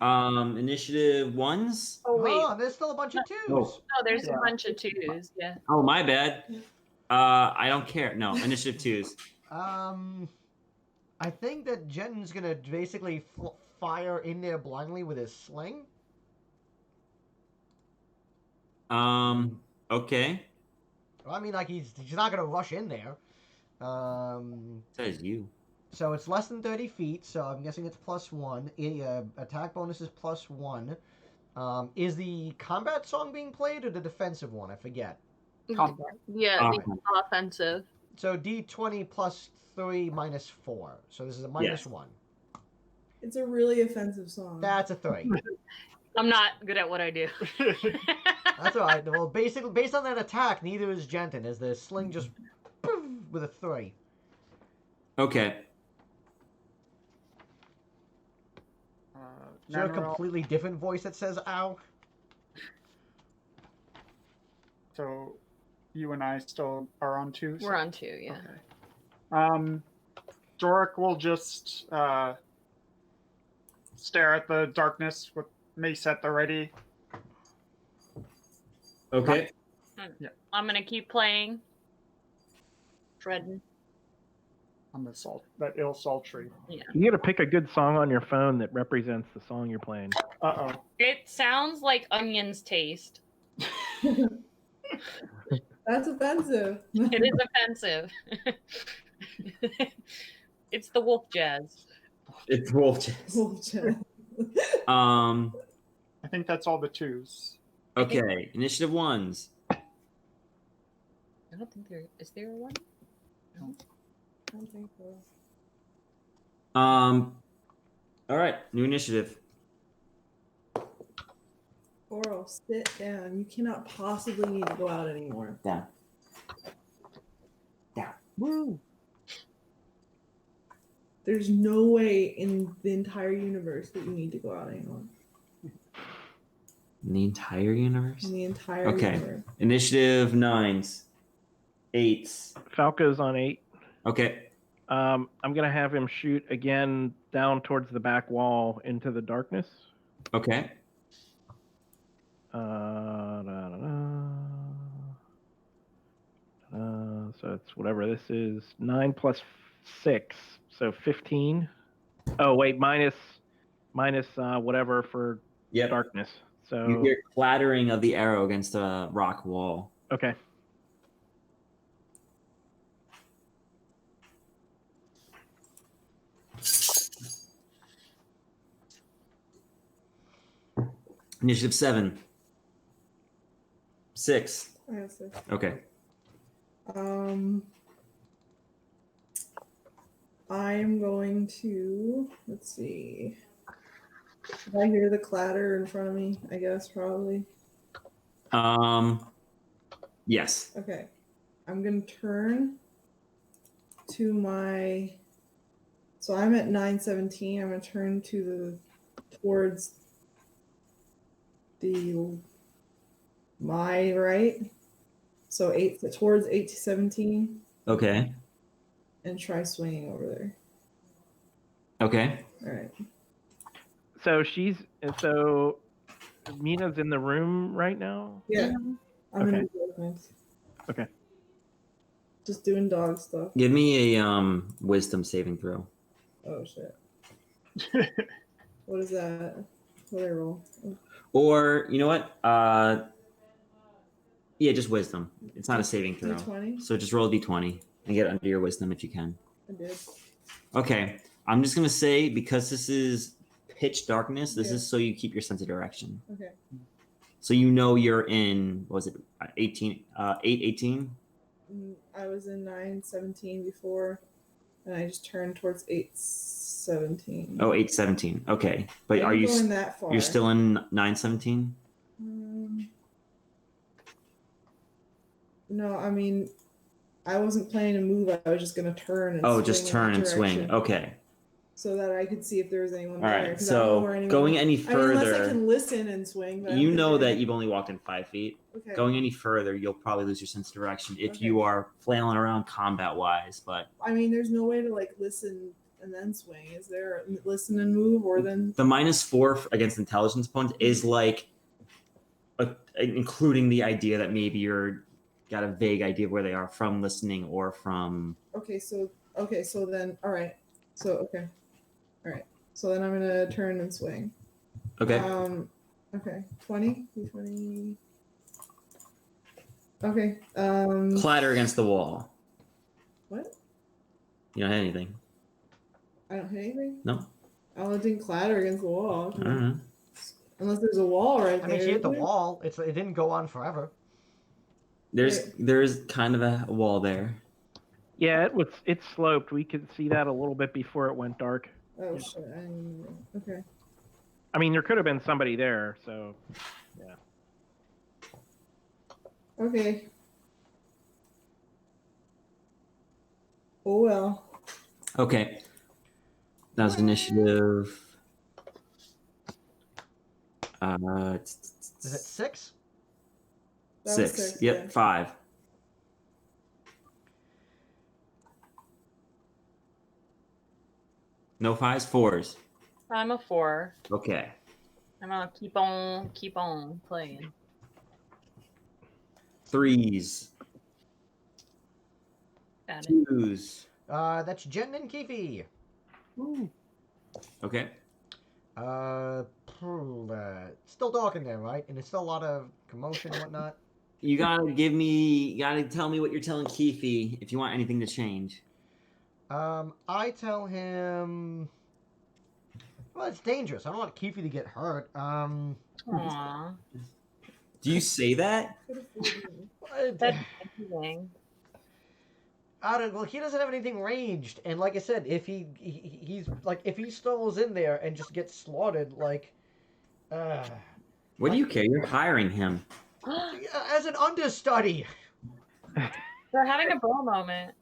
Speaker 4: Initiative 1s.
Speaker 2: Oh wait.
Speaker 1: Oh, there's still a bunch of 2s.
Speaker 4: Oh.
Speaker 2: Oh, there's a bunch of 2s. Yeah.
Speaker 4: Oh, my bad. I don't care. No, initiative 2s.
Speaker 1: I think that Jensen's gonna basically fire in there blindly with his sling.
Speaker 4: Okay.
Speaker 1: Well, I mean, like he's not gonna rush in there.
Speaker 4: Says you.
Speaker 1: So it's less than 30 feet. So I'm guessing it's +1. Attack bonus is +1. Is the combat song being played or the defensive one? I forget.
Speaker 2: Yeah, the offensive.
Speaker 1: So D20 +3 -4. So this is a -1.
Speaker 3: It's a really offensive song.
Speaker 1: That's a 3.
Speaker 2: I'm not good at what I do.
Speaker 1: That's all right. Well, basically, based on that attack, neither is Jensen, as the sling just poof, with a 3.
Speaker 4: Okay.
Speaker 1: Is there a completely different voice that says "ow"?
Speaker 6: So, you and I still are on 2s?
Speaker 2: We're on 2, yeah.
Speaker 6: Okay. Doric will just stare at the darkness with mace at the ready.
Speaker 4: Okay.
Speaker 6: Yeah.
Speaker 2: I'm gonna keep playing. Shredding.
Speaker 6: On that ill sultry.
Speaker 2: Yeah.
Speaker 5: You got to pick a good song on your phone that represents the song you're playing.
Speaker 6: Uh-oh.
Speaker 2: It sounds like onions taste.
Speaker 3: That's offensive.
Speaker 2: It is offensive. It's the wolf jazz.
Speaker 4: It's wolf jazz.
Speaker 6: I think that's all the 2s.
Speaker 4: Okay. Initiative 1s.
Speaker 2: I don't think there is there one.
Speaker 3: I don't think so.
Speaker 4: All right. New initiative.
Speaker 3: Coral, sit down. You cannot possibly need to go out anymore.
Speaker 4: Down.
Speaker 5: Woo!
Speaker 3: There's no way in the entire universe that you need to go out anymore.
Speaker 4: In the entire universe?
Speaker 3: In the entire
Speaker 4: Okay.
Speaker 3: universe.
Speaker 4: Initiative 9s. 8s.
Speaker 5: Falco's on 8.
Speaker 4: Okay.
Speaker 5: I'm gonna have him shoot again down towards the back wall into the darkness.
Speaker 4: Okay.
Speaker 5: So it's whatever this is. 9 plus 6, so 15. Oh wait, minus whatever for
Speaker 4: Yep.
Speaker 5: darkness. So
Speaker 4: You hear clattering of the arrow against a rock wall.
Speaker 5: okay.
Speaker 4: Initiative 7. 6.
Speaker 3: I have 6.
Speaker 4: Okay.
Speaker 3: I'm going to, let's see. Did I hear the clatter in front of me? I guess probably.
Speaker 4: Yes.
Speaker 3: Okay. I'm going to turn to my, so I'm at 917. I'm going to turn towards my right. So towards 8 to 17
Speaker 4: Okay.
Speaker 3: and try swinging over there.
Speaker 4: Okay.
Speaker 3: All right.
Speaker 5: So Mina's in the room right now.
Speaker 3: Yeah. I'm in
Speaker 5: Okay.
Speaker 3: the darkness.
Speaker 5: Okay.
Speaker 3: Just doing dog stuff.
Speaker 4: Give me a wisdom saving throw.
Speaker 3: Oh shit. What is that? What do I roll?
Speaker 4: Or you know what? Yeah, just wisdom. It's not a saving throw.
Speaker 3: D20?
Speaker 4: So just roll a d20 and get under your wisdom if you can.
Speaker 3: I did.
Speaker 4: Okay. I'm just gonna say because this is pitch darkness, this
Speaker 3: Yeah.
Speaker 4: is so you keep your sense of direction.
Speaker 3: Okay.
Speaker 4: So you know you're in what was it 18 818?
Speaker 3: I was in 917 before, and I just turned towards 817.
Speaker 4: Oh, 817. Okay. But
Speaker 3: I
Speaker 4: are
Speaker 3: ain't
Speaker 4: you
Speaker 3: going that far?
Speaker 4: you're still in 917?
Speaker 3: No, I mean, I wasn't planning to move. I was just gonna turn and
Speaker 4: Oh,
Speaker 3: swing
Speaker 4: just
Speaker 3: in that
Speaker 4: turn and swing.
Speaker 3: direction
Speaker 4: Okay.
Speaker 3: So that I could see if there was anyone
Speaker 4: All
Speaker 3: there.
Speaker 4: right.
Speaker 3: 'Cause I don't know
Speaker 4: So
Speaker 3: where anyone
Speaker 4: going
Speaker 3: was.
Speaker 4: any
Speaker 3: I mean, unless I
Speaker 4: further,
Speaker 3: can listen and swing. But I don't
Speaker 4: you
Speaker 3: think
Speaker 4: know
Speaker 3: there-
Speaker 4: that you've only walked in 5 feet.
Speaker 3: Okay.
Speaker 4: Going any further, you'll probably lose your sense of direction if
Speaker 3: Okay.
Speaker 4: you are flailing around combat wise. But
Speaker 3: I mean, there's no way to like listen and then swing. Is there? Listen and move, or then?
Speaker 4: the -4 against intelligence points is like including the idea that maybe you're got a vague idea of where they are from listening or from.
Speaker 3: Okay, so then, all right. So then I'm gonna turn and swing.
Speaker 4: Okay.
Speaker 3: Okay. 20. 20. Okay.
Speaker 4: Clatter against the wall.
Speaker 3: What?
Speaker 4: You don't hit anything.
Speaker 3: I don't hit anything.
Speaker 4: No.
Speaker 3: Oh, it didn't clatter against the wall.
Speaker 4: I don't know.
Speaker 3: Unless there's a wall right
Speaker 1: I
Speaker 3: there.
Speaker 1: mean, she hit the
Speaker 3: isn't there?
Speaker 1: wall. It didn't go on forever.
Speaker 4: There's kind of a wall there.
Speaker 5: Yeah, it's sloped. We could see that a little bit before it went dark.
Speaker 3: Oh shit! I didn't even know. Okay.
Speaker 5: I mean, there could have been somebody there. So yeah.
Speaker 3: Okay. Oh well.
Speaker 4: Okay. That was initiative.
Speaker 1: Is it 6?
Speaker 3: That was
Speaker 4: 6.
Speaker 3: 6,
Speaker 4: Yep.
Speaker 3: yeah.
Speaker 4: 5. No 5s, 4s.
Speaker 2: I'm a 4.
Speaker 4: Okay.
Speaker 2: I'm gonna keep on playing.
Speaker 4: 3s.
Speaker 2: Got it.
Speaker 4: 2s.
Speaker 1: That's Jen and Keefe.
Speaker 4: Okay.
Speaker 1: Still dark in there, right? And there's still a lot of commotion and whatnot.
Speaker 4: You gotta tell me what you're telling Keefe if you want anything to change.
Speaker 1: I tell him, well, it's dangerous. I don't want Keefe to get hurt.
Speaker 2: Aww.
Speaker 4: Do you say that?
Speaker 2: That's amazing.
Speaker 1: Well, he doesn't have anything ranged, and like I said, if he's like, if he stumbles in there and just gets slaughtered, like,
Speaker 4: What do you care? You're hiring him.
Speaker 1: As an understudy.
Speaker 2: They're having a bro moment.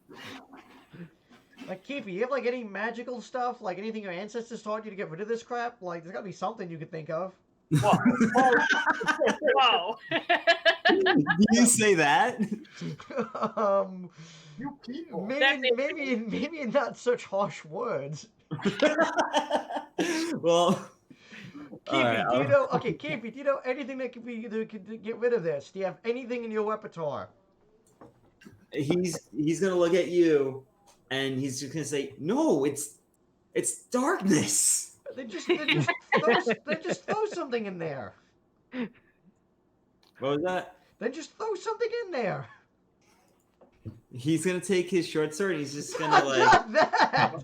Speaker 1: Like, Keefe, you have like any magical stuff? Like anything your ancestors taught you to get rid of this crap? Like, there's gotta be something you could think of.
Speaker 2: Whoa. Whoa.
Speaker 4: Do you say that?
Speaker 6: You people.
Speaker 1: Maybe in not such harsh words.
Speaker 4: Well,
Speaker 1: Keefe, do you know? Okay, Keefe, do you know anything that could get rid of this? Do you have anything in your repertoire?
Speaker 4: he's gonna look at you, and he's just gonna say, "No, it's darkness."
Speaker 1: They just throw something in there.
Speaker 4: What was that?
Speaker 1: Then just throw something in there.
Speaker 4: He's gonna take his short sword, and he's just gonna like.
Speaker 1: Not that.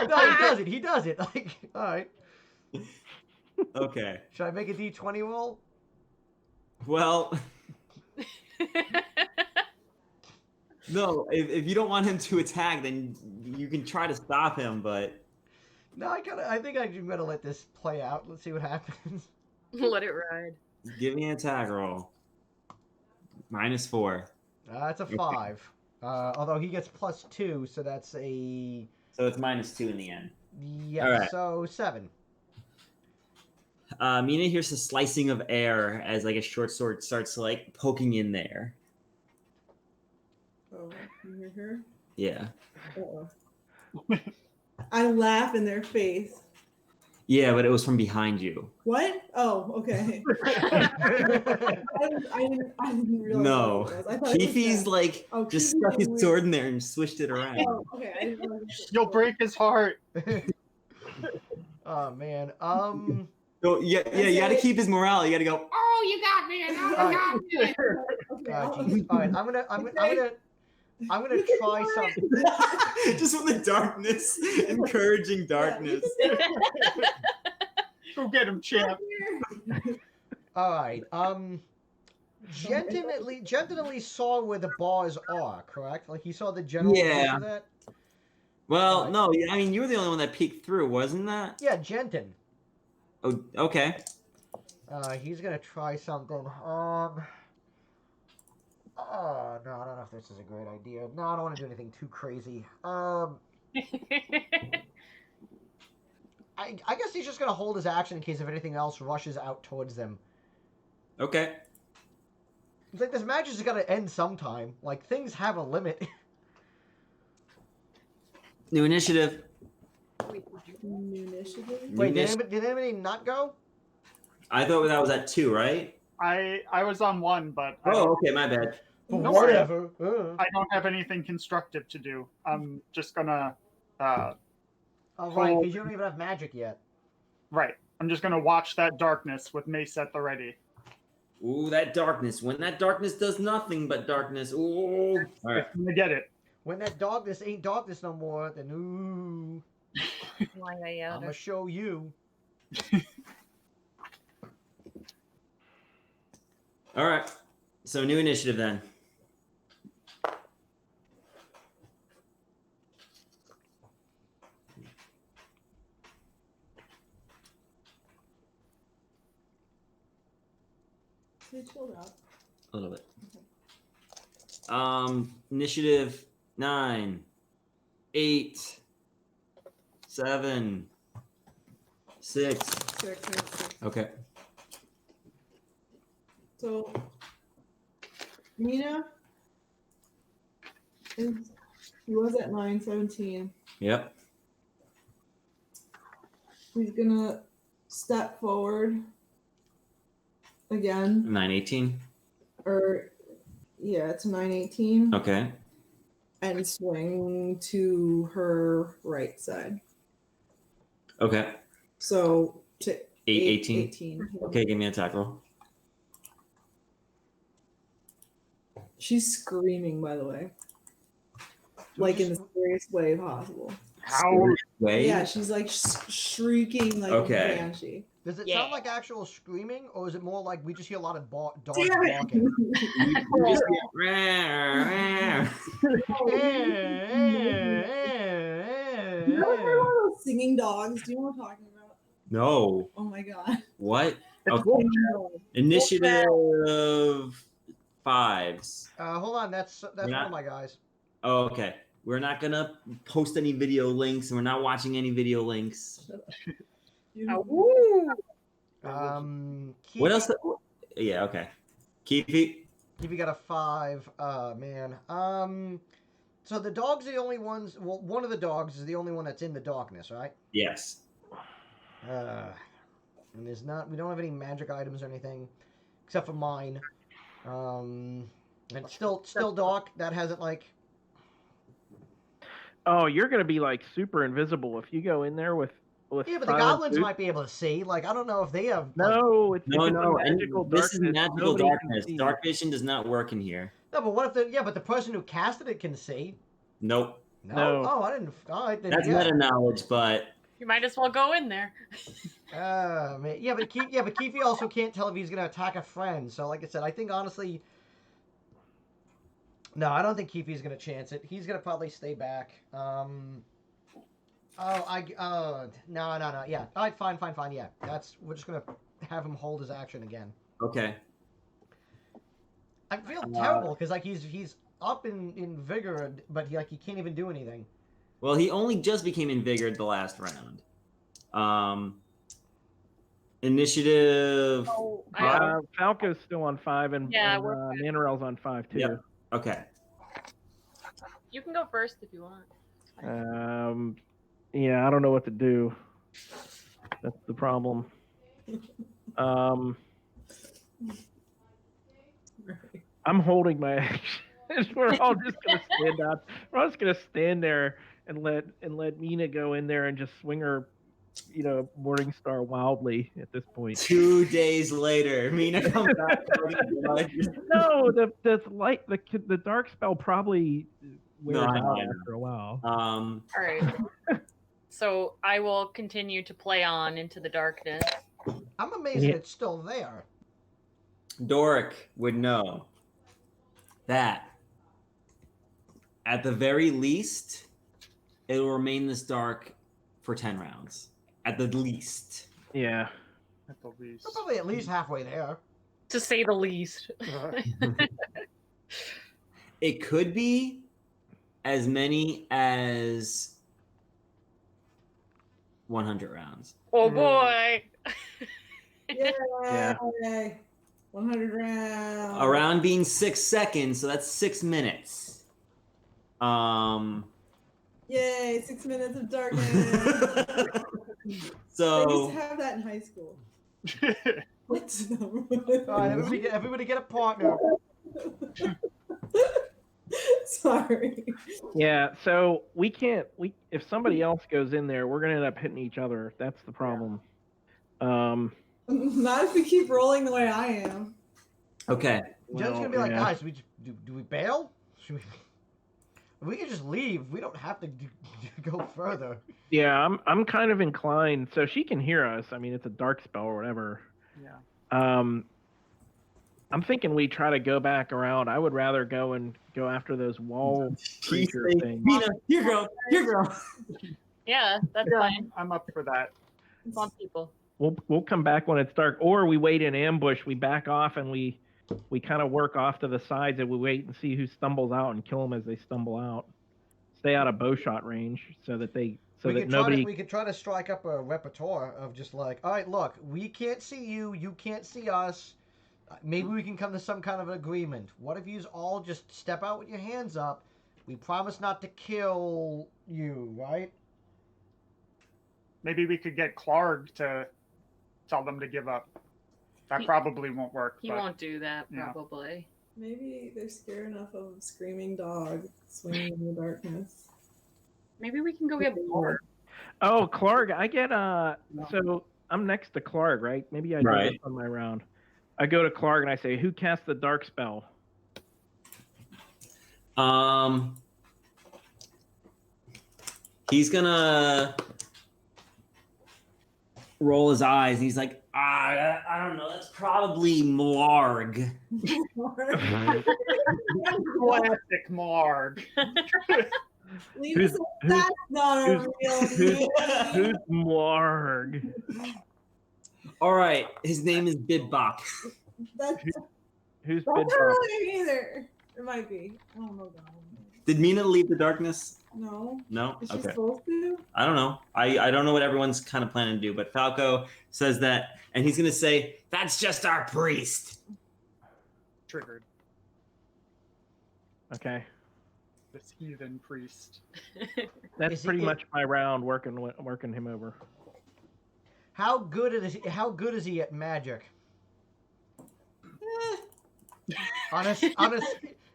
Speaker 1: No, he does it. Like, all right.
Speaker 4: Okay.
Speaker 1: Should I make a D20 roll?
Speaker 4: Well, no. If you don't want him to attack, then you can try to stop him. But
Speaker 1: No, I think I'm gonna let this play out. Let's see what happens.
Speaker 2: Let it ride.
Speaker 4: give me an attack roll. -4.
Speaker 1: That's a 5. Although he gets +2, so that's a
Speaker 4: So it's -2 in the end.
Speaker 1: yeah.
Speaker 4: All right.
Speaker 1: So 7.
Speaker 4: Mina hears the slicing of air as like a short sword starts like poking in there.
Speaker 3: Oh, you hear her?
Speaker 4: Yeah.
Speaker 3: Uh-oh. I laugh in their face.
Speaker 4: Yeah, but it was from behind you.
Speaker 3: What? Oh, okay. I didn't realize.
Speaker 4: No.
Speaker 3: What it was. I thought it was
Speaker 4: Keefe's
Speaker 3: that.
Speaker 4: like
Speaker 3: Oh,
Speaker 4: just
Speaker 3: Keefe's
Speaker 4: stuck his
Speaker 3: weird.
Speaker 4: sword in there and swished it around.
Speaker 3: Oh, okay. I didn't realize it was
Speaker 6: You'll break his heart.
Speaker 1: Oh man.
Speaker 4: So yeah, you got to keep his morale. You got to go.
Speaker 2: Oh, you got me. Oh, you got me.
Speaker 3: Okay,
Speaker 1: Geez. All right. I'm gonna try something.
Speaker 4: Just from the darkness, encouraging darkness.
Speaker 6: Go get him, champ.
Speaker 1: All right. Gently saw where the bars are. Correct. Like he saw the general
Speaker 4: Yeah.
Speaker 1: of that.
Speaker 4: Well, no, I mean you were the only one that peeked through, wasn't that?
Speaker 1: Yeah, Genton.
Speaker 4: Oh, okay.
Speaker 1: He's gonna try something. Oh no, I don't know if this is a great idea. No, I don't want to do anything too crazy. I guess he's just gonna hold his action in case if anything else rushes out towards them.
Speaker 4: Okay.
Speaker 1: It's like this match is gonna end sometime. Like things have a limit.
Speaker 4: New initiative.
Speaker 3: New initiative.
Speaker 1: Wait, did anybody not go?
Speaker 4: I thought that was at 2, right?
Speaker 6: I was on 1, but
Speaker 4: Oh, okay, my bad.
Speaker 1: Whatever.
Speaker 6: I don't have anything constructive to do. I'm just gonna
Speaker 1: Oh right, because you don't even have magic yet.
Speaker 6: right. I'm just gonna watch that darkness with mace at the ready.
Speaker 4: Ooh, that darkness. When that darkness does nothing but darkness. Ooh. All right.
Speaker 6: I'm gonna get it.
Speaker 1: When that darkness ain't darkness no more, then ooh, I'm gonna show you.
Speaker 4: All right. So new initiative then.
Speaker 3: They chilled out.
Speaker 4: A little bit. Initiative 9, 8, 7, 6.
Speaker 3: Six.
Speaker 4: Okay.
Speaker 3: So, Mina he was at 9:17.
Speaker 4: Yep.
Speaker 3: He's gonna step forward again,
Speaker 4: 9:18.
Speaker 3: or yeah, to 9:18,
Speaker 4: Okay.
Speaker 3: and swing to her right side.
Speaker 4: Okay.
Speaker 3: So to
Speaker 4: 8:18.
Speaker 3: 18.
Speaker 4: Okay, give me an attack roll.
Speaker 3: She's screaming, by the way, like in the scariest way possible.
Speaker 6: How?
Speaker 4: Way.
Speaker 3: Yeah, she's like shrieking like
Speaker 4: Okay.
Speaker 3: a banshee.
Speaker 1: Does it
Speaker 2: Yeah.
Speaker 1: sound like actual screaming, or is it more like we just hear a lot of dogs
Speaker 3: Damn it.
Speaker 1: barking?
Speaker 4: You just get, "Rah, rah."
Speaker 3: You know, they're one of those singing dogs. Do you know what I'm talking about?
Speaker 4: No.
Speaker 3: Oh my god.
Speaker 4: What?
Speaker 6: It's
Speaker 4: Okay. Initiative 5s.
Speaker 1: Hold on, that's one of my guys.
Speaker 4: Oh, okay. We're not gonna post any video links, and we're not watching any video links.
Speaker 2: Ooh.
Speaker 4: What
Speaker 1: Kiwi,
Speaker 4: else? Yeah. Okay. Keefy.
Speaker 1: Kiwi got a 5. Man. So the dogs are the only ones. Well, one of the dogs is the only one that's in the darkness, right?
Speaker 4: Yes.
Speaker 1: And there's not. We don't have any magic items or anything, except for mine. And it's still dark. That hasn't like.
Speaker 5: Oh, you're gonna be like super invisible if you go in there with.
Speaker 1: Yeah, but the goblins might be able to see. Like, I don't know if they have.
Speaker 5: No, it's
Speaker 4: No.
Speaker 5: magical
Speaker 4: And
Speaker 5: darkness.
Speaker 4: this is magical
Speaker 5: Nobody can
Speaker 4: darkness.
Speaker 5: see.
Speaker 4: Dark vision does not work in here.
Speaker 1: No, but what if the but the person who casted it can see?
Speaker 4: Nope.
Speaker 5: No.
Speaker 1: Oh, I didn't. All right, then,
Speaker 4: That's meta knowledge, but
Speaker 2: You might as well go in there.
Speaker 1: Man. Yeah, but Keefe also can't tell if he's gonna attack a friend. So, like I said, I think honestly, no, I don't think Keefe's gonna chance it. He's gonna probably stay back. No. Yeah. All right, fine. Yeah, we're just gonna have him hold his action again.
Speaker 4: okay.
Speaker 1: I feel terrible because like he's up in vigor, but he can't even do anything.
Speaker 4: Well, he only just became invigorated the last round. Initiative.
Speaker 2: Oh,
Speaker 5: Falco's still on 5, and Manorel's on 5 too.
Speaker 4: Yep. Okay.
Speaker 2: you can go first if you want.
Speaker 5: Yeah, I don't know what to do. That's the problem. I'm holding my action. We're all just gonna stand up. We're all just gonna stand there and let Mina go in there and just swing her, Morningstar wildly at this point.
Speaker 4: 2 days later, Mina comes back.
Speaker 5: No, the light, the dark spell probably wears out after a while.
Speaker 2: All right. So I will continue to play on into the darkness.
Speaker 1: I'm amazed it's still there.
Speaker 4: Doric would know that at the very least, it will remain this dark for 10 rounds. At the least.
Speaker 5: Yeah.
Speaker 6: At the least.
Speaker 1: We're probably at least halfway there.
Speaker 2: To say the least.
Speaker 4: It could be as many as 100 rounds.
Speaker 2: Oh boy.
Speaker 3: Yeah. 100 rounds.
Speaker 4: A round being 6 seconds, so that's 6 minutes.
Speaker 3: Yay, 6 minutes of darkness.
Speaker 4: So
Speaker 3: They used to have that in high school. What?
Speaker 1: All right, everybody get a partner.
Speaker 3: Sorry.
Speaker 5: Yeah, so if somebody else goes in there, we're gonna end up hitting each other. That's the problem.
Speaker 3: Not if we keep rolling the way I am.
Speaker 4: okay.
Speaker 1: Jen's gonna be like, guys, do we bail? We can just leave. We don't have to go further.
Speaker 5: Yeah, I'm kind of inclined. So she can hear us. I mean, it's a dark spell or whatever.
Speaker 6: Yeah.
Speaker 5: I'm thinking we try to go back around. I would rather go after those wall creature things.
Speaker 4: Mina, here go.
Speaker 2: Yeah, that's fine.
Speaker 6: I'm up for that.
Speaker 2: Come on, people.
Speaker 5: We'll come back when it's dark, or we wait in ambush. We back off and we kind of work off to the sides and we wait and see who stumbles out and kill them as they stumble out. Stay out of bowshot range so that nobody.
Speaker 1: We could try to strike up a repertoire of just like, all right, look, we can't see you, you can't see us. Maybe we can come to some kind of agreement. What if you all just step out with your hands up? We promise not to kill you, right?
Speaker 6: Maybe we could get Clark to tell them to give up. That probably won't work.
Speaker 2: He won't do that, probably.
Speaker 3: Maybe they're scared enough of a screaming dog swinging in the darkness.
Speaker 2: Maybe we can go get Clark.
Speaker 5: Oh, Clark, I get so I'm next to Clark, right? Maybe I do this on my round. I go to Clark and I say, "Who cast the dark spell?"
Speaker 4: He's gonna roll his eyes and he's like, I don't know, that's probably Marg.
Speaker 6: Classic Marg.
Speaker 3: Lena
Speaker 5: Who's-
Speaker 3: said,
Speaker 5: who's-
Speaker 3: that's not a real name.
Speaker 5: Who's Marg?
Speaker 4: All right, his name is Bidbok.
Speaker 3: That's
Speaker 5: Who's
Speaker 3: not
Speaker 5: been
Speaker 3: her name either. It might be. I don't know.
Speaker 4: Did Mina leave the darkness?
Speaker 3: No.
Speaker 4: No.
Speaker 3: Is she
Speaker 4: Okay.
Speaker 3: supposed to?
Speaker 4: I don't know. I don't know what everyone's kind of planning to do, but Falco says that, and he's gonna say, "That's just our priest."
Speaker 6: Triggered.
Speaker 5: Okay,
Speaker 6: This heathen priest.
Speaker 5: that's
Speaker 1: Is he-
Speaker 5: pretty much my round. Working him over.
Speaker 1: How good is he at magic? Honest.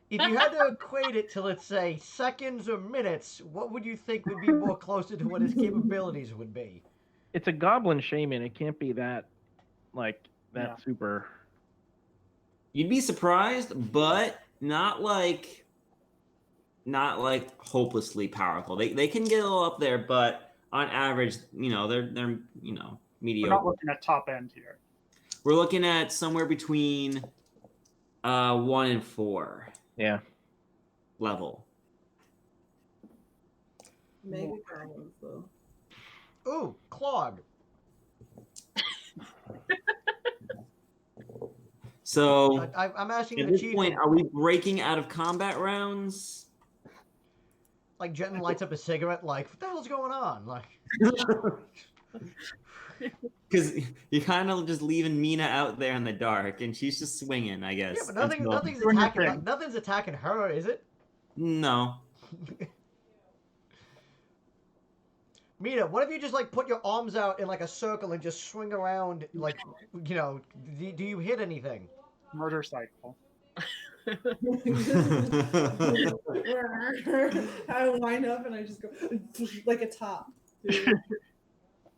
Speaker 1: If you had to equate it to, let's say, seconds or minutes, what would you think would be more closer to what his capabilities would be?
Speaker 5: It's a goblin shaman. It can't be that,
Speaker 6: Yeah.
Speaker 5: super.
Speaker 4: You'd be surprised, but not like hopelessly powerful. They can get a little up there, but on average, they're
Speaker 6: We're not
Speaker 4: mediocre.
Speaker 6: looking at top end here.
Speaker 4: We're looking at somewhere between 1 and 4
Speaker 5: Yeah.
Speaker 4: level.
Speaker 3: Mega goblins, though.
Speaker 1: Ooh, clog.
Speaker 4: So
Speaker 1: I'm asking
Speaker 4: at
Speaker 1: the
Speaker 4: this
Speaker 1: chief.
Speaker 4: point, are we breaking out of combat rounds?
Speaker 1: Like Jen lights up a cigarette. Like, what the hell's going on? Like,
Speaker 4: Because you're kind of just leaving Mina out there in the dark, and she's just swinging, I guess.
Speaker 1: yeah, but
Speaker 4: until-
Speaker 1: nothing's
Speaker 6: Doing your
Speaker 1: attacking.
Speaker 6: thing.
Speaker 1: Nothing's attacking her, is it?
Speaker 4: No.
Speaker 1: Mina, what if you just like put your arms out in like a circle and just swing around? Like, do you hit anything?
Speaker 6: Murder cycle.
Speaker 3: I wind up and I just go like a top, dude.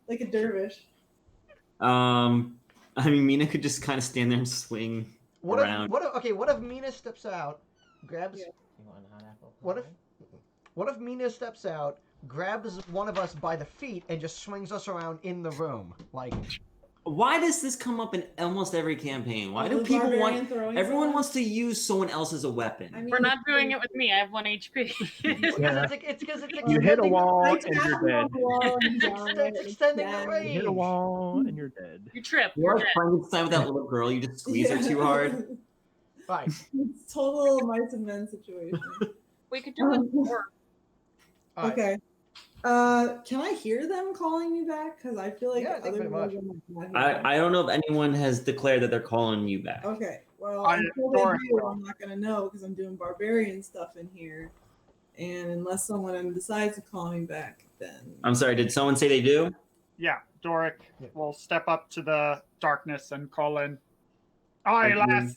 Speaker 3: Like a dervish.
Speaker 4: I mean, Mina could just kind of stand there and swing around.
Speaker 1: What if Mina steps out, grabs?
Speaker 3: Yeah.
Speaker 7: You want an apple
Speaker 1: What
Speaker 7: pie?
Speaker 1: What if Mina steps out, grabs one of us by the feet, and just swings us around in the room? Like,
Speaker 4: Why does this come up in almost every campaign? Why do
Speaker 3: The
Speaker 4: people
Speaker 3: barbarian
Speaker 4: want?
Speaker 3: throwing
Speaker 4: Everyone
Speaker 3: someone?
Speaker 4: wants to use someone else as a weapon.
Speaker 3: I mean,
Speaker 2: We're not doing it with me. I have 1 HP.
Speaker 5: Yeah.
Speaker 1: it's because it's
Speaker 5: You hit a
Speaker 1: extending-
Speaker 5: wall
Speaker 3: I
Speaker 5: and
Speaker 3: tap
Speaker 5: you're
Speaker 3: him on
Speaker 5: dead.
Speaker 3: the wall and
Speaker 1: It's
Speaker 3: down
Speaker 1: it's
Speaker 3: it,
Speaker 1: extending the
Speaker 3: bad.
Speaker 5: You
Speaker 1: range.
Speaker 5: hit a wall and you're dead.
Speaker 2: You trip.
Speaker 4: You're
Speaker 2: You're
Speaker 4: like
Speaker 2: dead.
Speaker 4: Frankenstein with that little girl. You just squeeze her too hard.
Speaker 1: Right.
Speaker 3: It's total mice and men situation.
Speaker 2: We could do it more.
Speaker 1: All right.
Speaker 3: Okay. Can I hear them calling me back? Because I feel like
Speaker 1: Yeah, I think
Speaker 3: other
Speaker 1: pretty much.
Speaker 3: people might not hear them.
Speaker 4: I don't know if anyone has declared that they're calling you back.
Speaker 3: Okay. Well,
Speaker 6: I
Speaker 3: until they
Speaker 6: adore
Speaker 3: do,
Speaker 6: her.
Speaker 3: I'm not gonna know because I'm doing barbarian stuff in here. And unless someone decides to call me back, then
Speaker 4: I'm sorry. Did someone say they do?
Speaker 6: Yeah, Doric
Speaker 1: Yeah.
Speaker 6: will step up to the darkness and call in. Aye,
Speaker 4: Mhm.
Speaker 6: lass.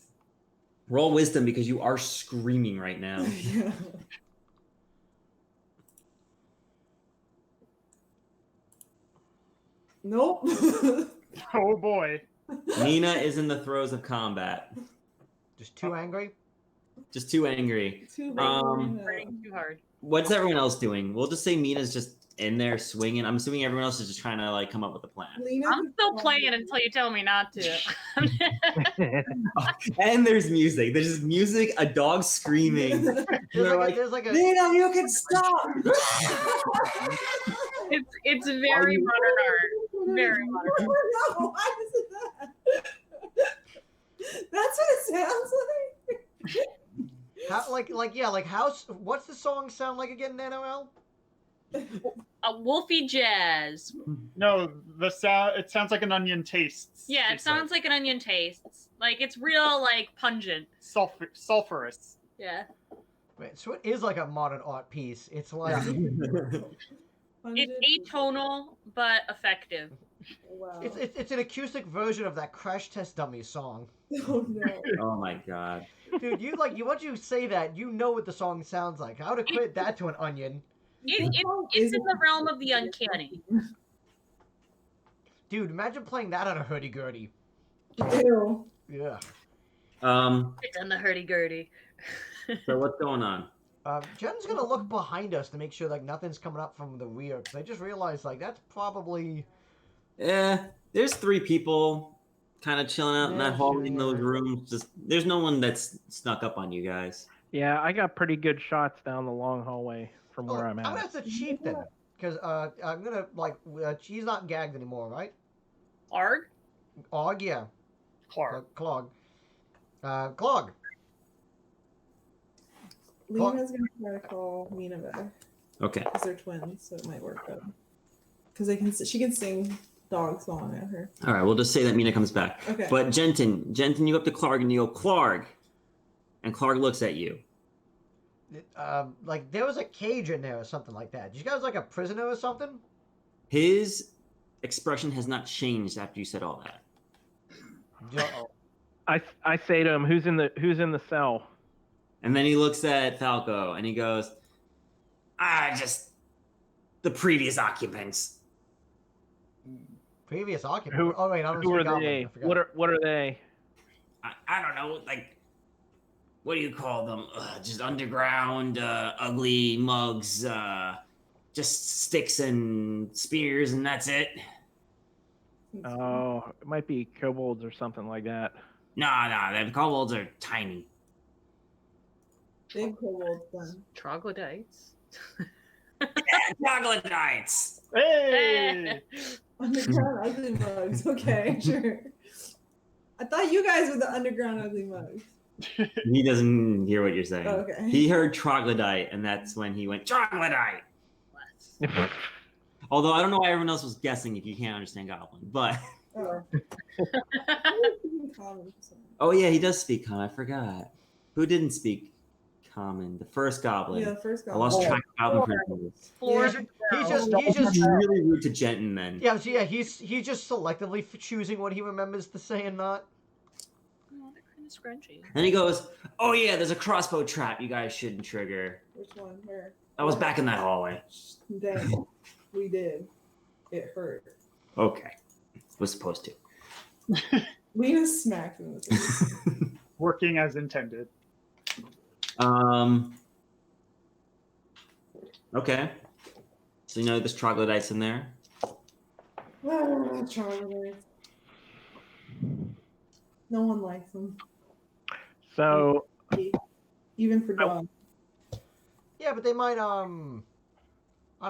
Speaker 4: Roll wisdom because you are screaming right now.
Speaker 3: yeah. Nope.
Speaker 6: Oh boy.
Speaker 4: Nina is in the throes of combat.
Speaker 1: Just too angry.
Speaker 4: Just too angry.
Speaker 3: Too
Speaker 2: Burning too hard.
Speaker 4: What's everyone else doing? We'll just say Mina's just in there swinging. I'm assuming everyone else is just trying to come up with a plan.
Speaker 2: I'm still playing until you tell me not to.
Speaker 4: And there's music. There's just music, a dog screaming.
Speaker 1: There's like a
Speaker 4: Nina, you can stop.
Speaker 2: it's very modern art. Very modern.
Speaker 3: No, why is it that? That's what it sounds like.
Speaker 1: what's the song sound like again, NanoL?
Speaker 2: Wolfie jazz.
Speaker 6: No, the sound. It sounds like an onion tastes.
Speaker 2: Yeah, it sounds like an onion tastes. Like it's real, like pungent.
Speaker 6: Sulfurous.
Speaker 2: Yeah.
Speaker 1: Wait, so it is like a modern art piece. It's like
Speaker 2: It's atonal but effective.
Speaker 3: Wow.
Speaker 1: it's an acoustic version of that Crash Test Dummy song.
Speaker 3: Oh no.
Speaker 4: Oh my god.
Speaker 1: Dude, once you say that, you know what the song sounds like. I would equate that to an onion.
Speaker 2: It's in the realm of the uncanny.
Speaker 1: Dude, imagine playing that on a hurdy-gurdy.
Speaker 3: Ew.
Speaker 1: Yeah.
Speaker 2: It's on the hurdy-gurdy.
Speaker 4: So what's going on?
Speaker 1: Jen's gonna look behind us to make sure like nothing's coming up from the rear. Cause I just realized like that's probably
Speaker 4: There's 3 people kind of chilling out in
Speaker 1: Yeah,
Speaker 4: that hall
Speaker 1: sure,
Speaker 4: in
Speaker 1: yeah.
Speaker 4: those rooms. Just there's no one that's snuck up on you guys.
Speaker 5: Yeah, I got pretty good shots down the long hallway from where I'm
Speaker 1: I'm gonna
Speaker 5: at.
Speaker 1: have to cheat then, because I'm gonna she's not gagged anymore, right?
Speaker 2: Arg?
Speaker 1: Og, yeah.
Speaker 6: Clark.
Speaker 1: Clog. Clog.
Speaker 3: Lena's gonna try to call Mina back
Speaker 4: Okay.
Speaker 3: because they're twins, so it might work out. Because she can sing dog song at her.
Speaker 4: All right. We'll just say that Mina comes back.
Speaker 3: Okay.
Speaker 4: But Jenton, you go up to Clark and you go, Clark, and Clark looks at you.
Speaker 1: Like there was a cage in there or something like that. Did you guys like a prisoner or something?
Speaker 4: His expression has not changed after you said all that.
Speaker 5: I say to him, who's in the cell?
Speaker 4: And then he looks at Falco and he goes, just the previous occupants.
Speaker 1: Previous occupant.
Speaker 5: Who-
Speaker 1: Oh wait, I don't
Speaker 5: Who are
Speaker 1: speak
Speaker 5: they?
Speaker 1: Goblin. I forgot.
Speaker 5: What are they?
Speaker 4: I don't know, like, what do you call them? Just underground, ugly mugs, just sticks and spears, and that's it.
Speaker 5: Oh, it might be kobolds or something like that.
Speaker 4: No, the kobolds are tiny.
Speaker 3: Big kobolds then.
Speaker 2: Troglodytes.
Speaker 4: Troglodytes!
Speaker 6: Hey!
Speaker 3: Underground ugly mugs. Okay, sure. I thought you guys were the underground ugly mugs.
Speaker 4: He doesn't hear what you're saying.
Speaker 3: Oh, okay.
Speaker 4: He heard troglodyte, and that's when he went, troglodyte! Although I don't know why everyone else was guessing if you can't understand Goblin, but...
Speaker 3: Oh.
Speaker 4: Oh yeah, he does speak Common, I forgot. Who didn't speak Common? The first Goblin.
Speaker 3: Yeah, the first
Speaker 4: I
Speaker 3: Goblin.
Speaker 4: lost track of Goblin prisoners.
Speaker 2: Floors
Speaker 3: Yeah.
Speaker 1: He's just
Speaker 4: really rude to Jenton then.
Speaker 1: yeah. So yeah, he's just selectively choosing what he remembers to say and not.
Speaker 2: Oh, they're kind of scrunchy.
Speaker 4: And he goes, oh yeah, there's a crossbow trap you guys shouldn't trigger.
Speaker 3: Which one? Where?
Speaker 4: I was back in that hallway.
Speaker 3: Dang. We did. It hurt.
Speaker 4: Okay. Was supposed to.
Speaker 3: Lena smacked him in the face.
Speaker 6: Working as intended.
Speaker 4: Okay. So you know there's troglodytes in there?
Speaker 3: Troglodytes. No one likes them.
Speaker 5: So
Speaker 3: Even for dogs.
Speaker 1: Yeah, but they might I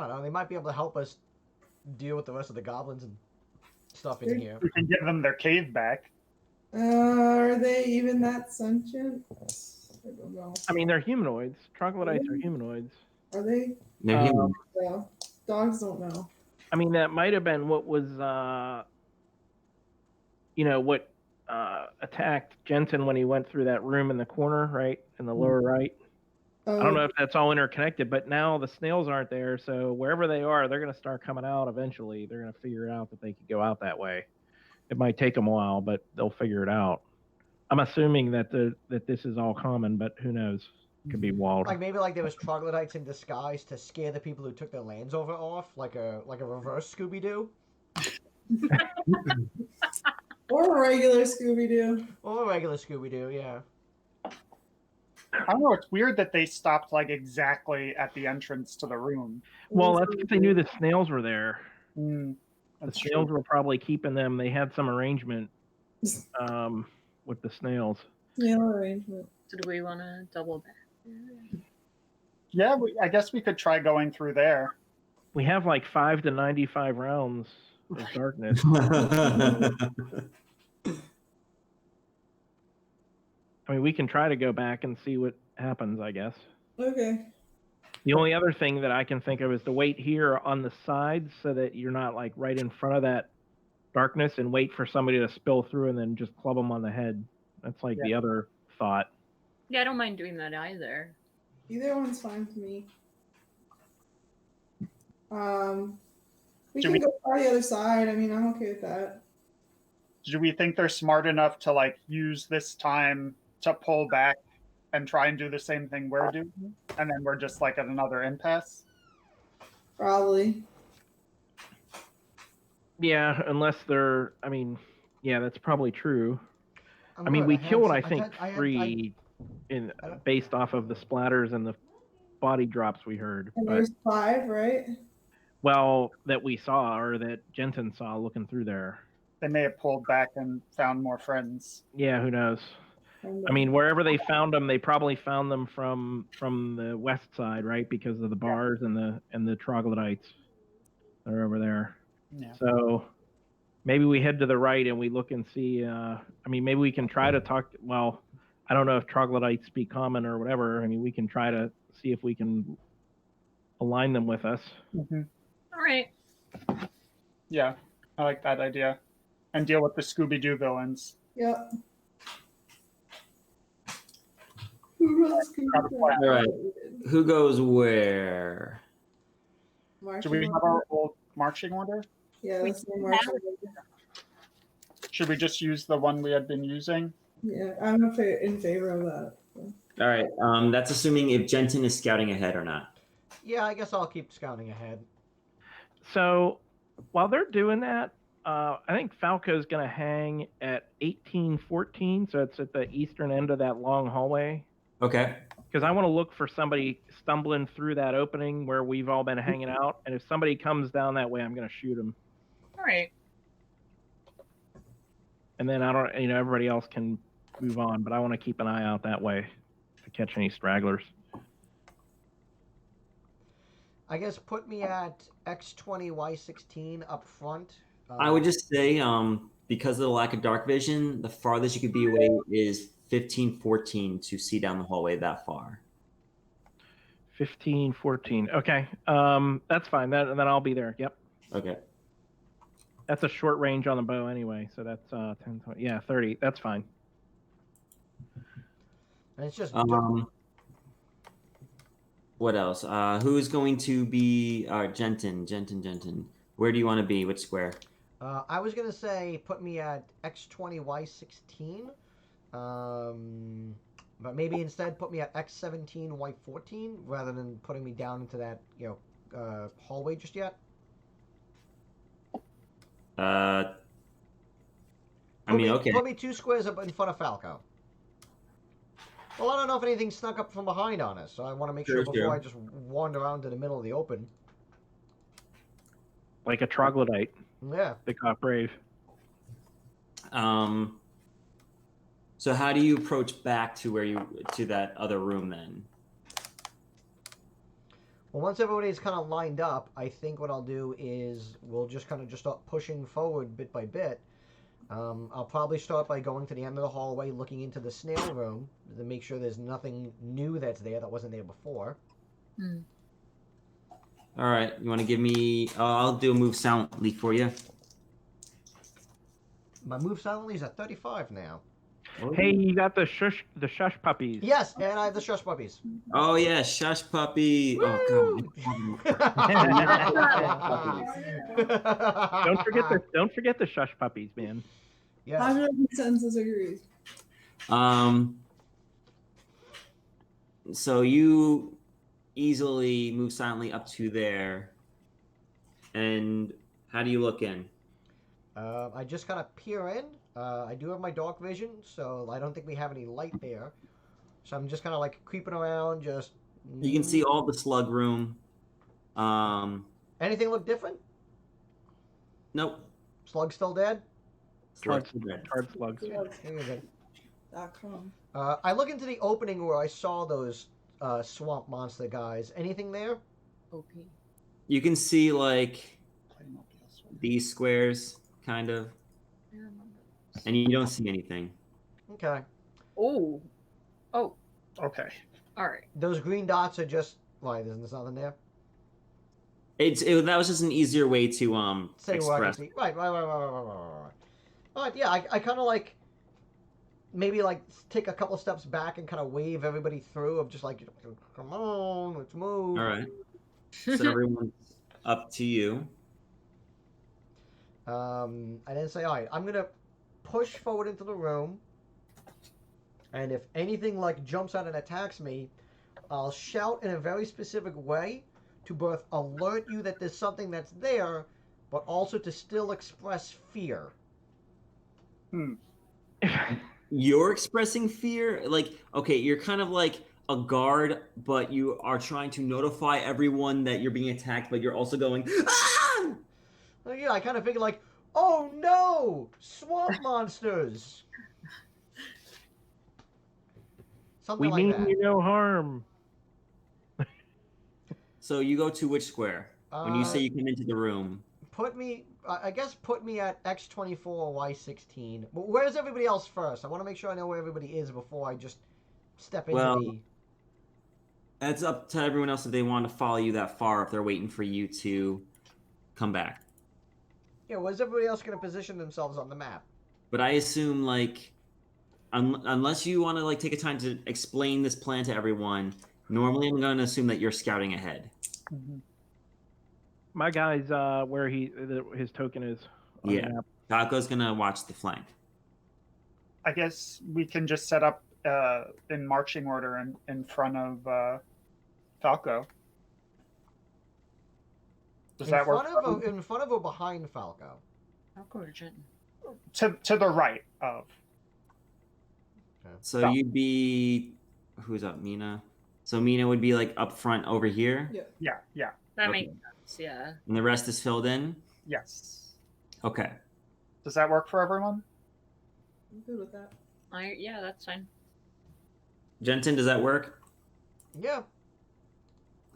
Speaker 1: don't know. They might be able to help us deal with the rest of the goblins and stuff in here.
Speaker 6: We can give them their cave back.
Speaker 3: Are they even that sentient? I don't know.
Speaker 5: I mean, they're humanoids. Troglodytes are humanoids.
Speaker 3: Are they?
Speaker 4: They're human.
Speaker 3: Yeah. Dogs don't know.
Speaker 5: I mean, that might have been what was, what attacked Jensen when he went through that room in the corner, right, in the lower right. I don't know if that's all interconnected, but now the snails aren't there, so wherever they are, they're going to start coming out eventually. They're going to figure out that they could go out that way. It might take them a while, but they'll figure it out. I'm assuming that that this is all common, but who knows? It could be wild.
Speaker 1: Like maybe there was troglodytes in disguise to scare the people who took their lands over off, like a reverse Scooby Doo.
Speaker 3: Or a regular Scooby Doo.
Speaker 1: Or a regular Scooby Doo, yeah.
Speaker 6: I don't know. It's weird that they stopped exactly at the entrance to the room.
Speaker 5: Well, that's because they knew the snails were there.
Speaker 6: Mm,
Speaker 5: The
Speaker 6: that's
Speaker 5: snails
Speaker 6: true.
Speaker 5: were probably keeping them. They had some arrangement with the snails.
Speaker 3: Snail arrangement.
Speaker 2: So do we want to double back?
Speaker 6: Yeah, I guess we could try going through there.
Speaker 5: We have 5 to 95 rounds of darkness. I mean, we can try to go back and see what happens, I guess.
Speaker 3: Okay.
Speaker 5: The only other thing that I can think of is to wait here on the sides so that you're not right in front of that darkness and wait for somebody to spill through and then just club them on the head. That's the other thought.
Speaker 2: Yeah, I don't mind doing that either.
Speaker 3: Either one's fine for me. We
Speaker 6: Should
Speaker 3: can
Speaker 6: we-
Speaker 3: go try the other side. I mean, I'm okay with that.
Speaker 6: Do we think they're smart enough to use this time to pull back and try and do the same thing we're doing, and then we're just at another impasse?
Speaker 3: Probably.
Speaker 5: Yeah, unless they're. I mean, yeah, that's probably true.
Speaker 1: I'm
Speaker 5: I mean,
Speaker 1: good.
Speaker 5: we
Speaker 1: had
Speaker 5: killed,
Speaker 1: some-
Speaker 5: I think,
Speaker 1: had-
Speaker 5: 3 based off of the splatters and the body drops we heard.
Speaker 3: And
Speaker 5: But,
Speaker 3: there's 5, right?
Speaker 5: well, that we saw or that Jensen saw looking through there.
Speaker 6: They may have pulled back and found more friends.
Speaker 5: Yeah, who knows? I mean, wherever they found them, they probably found them from the west side, right? Because of the bars and the troglodytes that are over there.
Speaker 6: Yeah.
Speaker 5: So maybe we head to the right and we look and see. I mean, maybe we can try to talk. Well, I don't know if troglodytes speak common or whatever. I mean, we can try to see if we can align them with us.
Speaker 6: Mm-hmm.
Speaker 2: All right.
Speaker 6: Yeah, I like that idea. And deal with the Scooby-Doo villains.
Speaker 3: Yep. Who runs
Speaker 6: All
Speaker 4: right. Who goes where?
Speaker 6: Do we have our old marching order?
Speaker 3: Yeah,
Speaker 2: We
Speaker 3: that's the marching order.
Speaker 6: Should we just use the one we had been using?
Speaker 3: Yeah, I'm in favor of that. So.
Speaker 4: All right. That's assuming if Jensen is scouting ahead or not.
Speaker 1: Yeah, I guess I'll keep scouting ahead.
Speaker 5: So while they're doing that, I think Falco's going to hang at 1814. So it's at the eastern end of that long hallway.
Speaker 4: Okay.
Speaker 5: Because I want to look for somebody stumbling through that opening where we've all been hanging out. And if somebody comes down that way, I'm going to shoot them.
Speaker 2: All right.
Speaker 5: And then everybody else can move on. But I want to keep an eye out that way to catch any stragglers.
Speaker 1: I guess put me at X20, Y16 up front.
Speaker 4: I would just say, because of the lack of dark vision, the farthest you could be away is 1514 to see down the hallway that far.
Speaker 5: 1514. Okay. That's fine. Then I'll be there. Yep.
Speaker 4: Okay.
Speaker 5: That's a short range on the bow anyway. So that's 10, 20. Yeah, 30. That's fine.
Speaker 1: And it's just.
Speaker 4: What else? Who's going to be Jensen? Where do you want to be? Which square?
Speaker 1: I was gonna say put me at X20, Y16. But maybe instead put me at X17, Y14 rather than putting me down into that hallway just yet.
Speaker 4: I mean, okay.
Speaker 1: Put me 2 squares up in front of Falco. Well, I don't know if anything snuck up from behind on us, so I want to make sure before I just wander around to the middle of the open.
Speaker 5: Like a troglodyte.
Speaker 1: Yeah.
Speaker 5: The cop brave.
Speaker 4: So how do you approach back to to that other room then?
Speaker 1: Well, once everybody's kind of lined up, I think what I'll do is we'll just start pushing forward bit by bit. I'll probably start by going to the end of the hallway, looking into the snail room to make sure there's nothing new that's there that wasn't there before.
Speaker 2: Hmm.
Speaker 4: All right, you want to give me? I'll do a move silently for you.
Speaker 1: My move silently is at 35 now.
Speaker 5: Hey, you got the shush puppies.
Speaker 1: Yes, and I have the shush puppies.
Speaker 4: Oh yeah, shush puppy.
Speaker 1: Woo!
Speaker 4: Oh god.
Speaker 5: Don't forget the shush puppies, man.
Speaker 1: Yes.
Speaker 3: 100% agrees.
Speaker 4: So you easily move silently up to there, and how do you look in?
Speaker 1: I just kind of peer in. I do have my dark vision, so I don't think we have any light there. So I'm just kind of like creeping around, just.
Speaker 4: You can see all the slug room.
Speaker 1: Anything look different?
Speaker 4: Nope.
Speaker 1: Slug still dead?
Speaker 5: Hard slugs.
Speaker 3: .com.
Speaker 1: I look into the opening where I saw those swamp monster guys. Anything there?
Speaker 2: OP.
Speaker 4: You can see like these squares, kind of, and you don't see anything.
Speaker 1: Okay.
Speaker 2: Oh.
Speaker 6: Okay.
Speaker 2: All right.
Speaker 1: Those green dots are just. Why? There's nothing there.
Speaker 4: That was just an easier way to
Speaker 1: Say where I can
Speaker 4: express.
Speaker 1: see. Right. Alright, yeah, I kind of like. Maybe like take a couple steps back and kind of wave everybody through of just like, come on, let's move.
Speaker 4: All right. So everyone's up to you.
Speaker 1: I then say, all right, I'm gonna push forward into the room, and if anything like jumps out and attacks me, I'll shout in a very specific way to both alert you that there's something that's there, but also to still express fear.
Speaker 4: You're expressing fear? Like, okay, you're kind of like a guard, but you are trying to notify everyone that you're being attacked, but you're also going, ah!
Speaker 1: Well, yeah, I kind of figured like, oh no, swamp monsters. Something
Speaker 5: We
Speaker 1: like
Speaker 5: mean
Speaker 1: that.
Speaker 5: you no harm.
Speaker 4: So you go to which square? When you say you come into the room.
Speaker 1: Put me, I guess, put me at X24 or Y16. But where's everybody else first? I want to make sure I know where everybody is before I just step into
Speaker 4: Well,
Speaker 1: the.
Speaker 4: It's up to everyone else if they want to follow you that far, if they're waiting for you to come back.
Speaker 1: Yeah, where's everybody else going to position themselves on the map?
Speaker 4: But I assume, like, unless you want to like take a time to explain this plan to everyone, normally I'm going to assume that you're scouting ahead.
Speaker 6: Mhm.
Speaker 5: My guy's where his token is. On
Speaker 4: Yeah.
Speaker 5: The map.
Speaker 4: Taco's going to watch the flank.
Speaker 6: I guess we can just set up in marching order in front of Falco. Does that work?
Speaker 1: In front of or behind Falco?
Speaker 2: Falco or Jin?
Speaker 6: To the right of.
Speaker 4: So you'd be who's up, Mina? So Mina would be like up front over here.
Speaker 6: Yeah.
Speaker 2: That
Speaker 4: Okay.
Speaker 2: makes sense. Yeah.
Speaker 4: And the rest is filled in.
Speaker 6: Yes.
Speaker 4: Okay.
Speaker 6: Does that work for everyone?
Speaker 3: I'm good with that.
Speaker 2: Yeah, that's fine.
Speaker 4: Jensen, does that work?
Speaker 1: Yeah,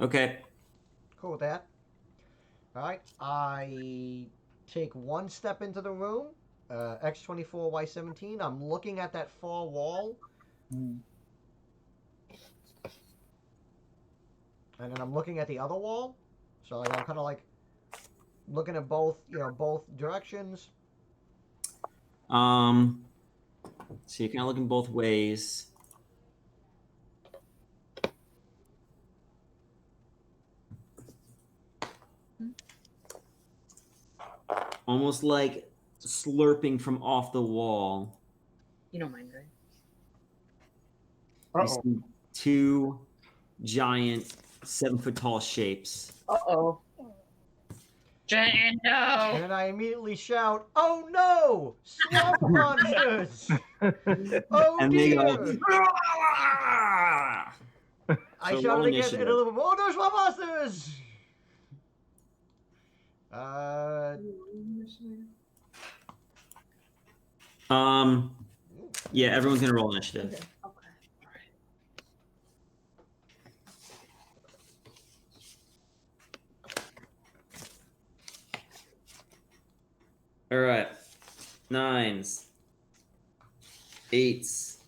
Speaker 4: Okay.
Speaker 1: cool with that. All right, I take one step into the room. X24, Y17. I'm looking at that far wall.
Speaker 6: Mm.
Speaker 1: And then I'm looking at the other wall. So I'm kind of like looking at both, both directions.
Speaker 4: So you're kind of looking both ways. Almost like slurping from off the wall.
Speaker 2: You don't mind, right?
Speaker 4: You see two giant 7-foot tall shapes.
Speaker 2: Uh-oh. Jen, no!
Speaker 1: And then I immediately shout, "Oh no! Swamp monsters! Oh
Speaker 4: And
Speaker 1: dear!"
Speaker 4: they go, "Ah!"
Speaker 1: I
Speaker 4: So roll
Speaker 1: shouted again
Speaker 4: initiative.
Speaker 1: and a little bit more. "Oh no, swamp monsters!"
Speaker 4: Yeah, everyone's gonna roll initiative.
Speaker 3: Okay.
Speaker 4: All right, 9s, 8s,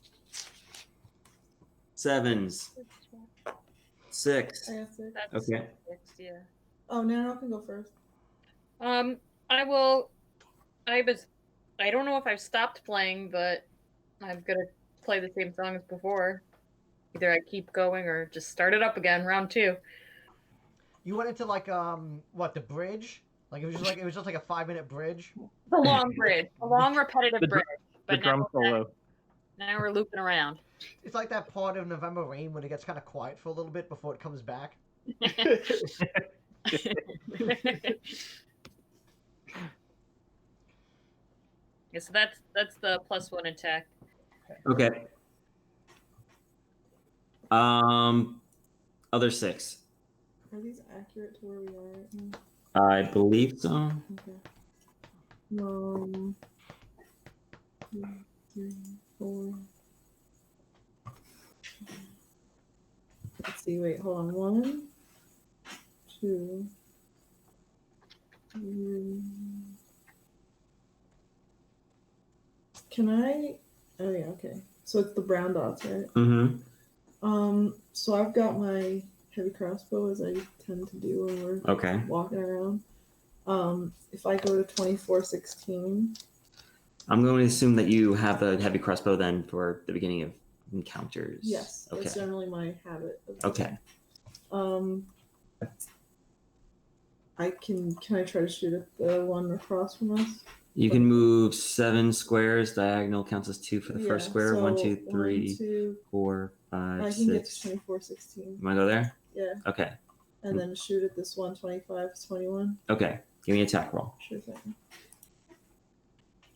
Speaker 4: 7s, 6.
Speaker 3: I have to.
Speaker 2: That's
Speaker 4: Okay.
Speaker 2: 6, yeah.
Speaker 3: Oh, Nano can go first.
Speaker 2: I will. I don't know if I've stopped playing, but I'm gonna play the same song as before. Either I keep going or just start it up again, round 2.
Speaker 1: You went into like the bridge? Like it was just like a 5-minute bridge.
Speaker 2: The long bridge, a long repetitive
Speaker 5: The
Speaker 2: bridge.
Speaker 5: The drum solo.
Speaker 2: Now we're looping around.
Speaker 1: It's like that part of November Rain when it gets kind of quiet for a little bit before it comes back.
Speaker 2: Yeah, so that's the +1 attack.
Speaker 4: Okay. Other 6.
Speaker 3: Are these accurate to where we are right now?
Speaker 4: I believe so.
Speaker 3: Okay. 2, 3, 4. Let's see. Wait, hold on. 1, 2, 3. Can I? Oh yeah. Okay. So it's the brown dots, right?
Speaker 4: Mm-hmm.
Speaker 3: So I've got my heavy crossbow as I tend to do when we're
Speaker 4: Okay.
Speaker 3: walking around. If I go to 2416.
Speaker 4: I'm going to assume that you have the heavy crossbow then for the beginning of encounters.
Speaker 3: Yes,
Speaker 4: Okay.
Speaker 3: that's generally my habit.
Speaker 4: Okay.
Speaker 3: Can I try to shoot at the one across from us?
Speaker 4: You can move 7 squares. Diagonal counts as 2 for the first
Speaker 3: Yeah,
Speaker 4: square.
Speaker 3: so
Speaker 4: 1, 2,
Speaker 3: 1,
Speaker 4: 3,
Speaker 3: 2,
Speaker 4: 4, 5,
Speaker 3: I can get
Speaker 4: 6.
Speaker 3: to 2416.
Speaker 4: You want to go there?
Speaker 3: Yeah,
Speaker 4: Okay.
Speaker 3: and then shoot at this one 25, 21.
Speaker 4: Okay. Give me an attack roll.
Speaker 3: Sure thing.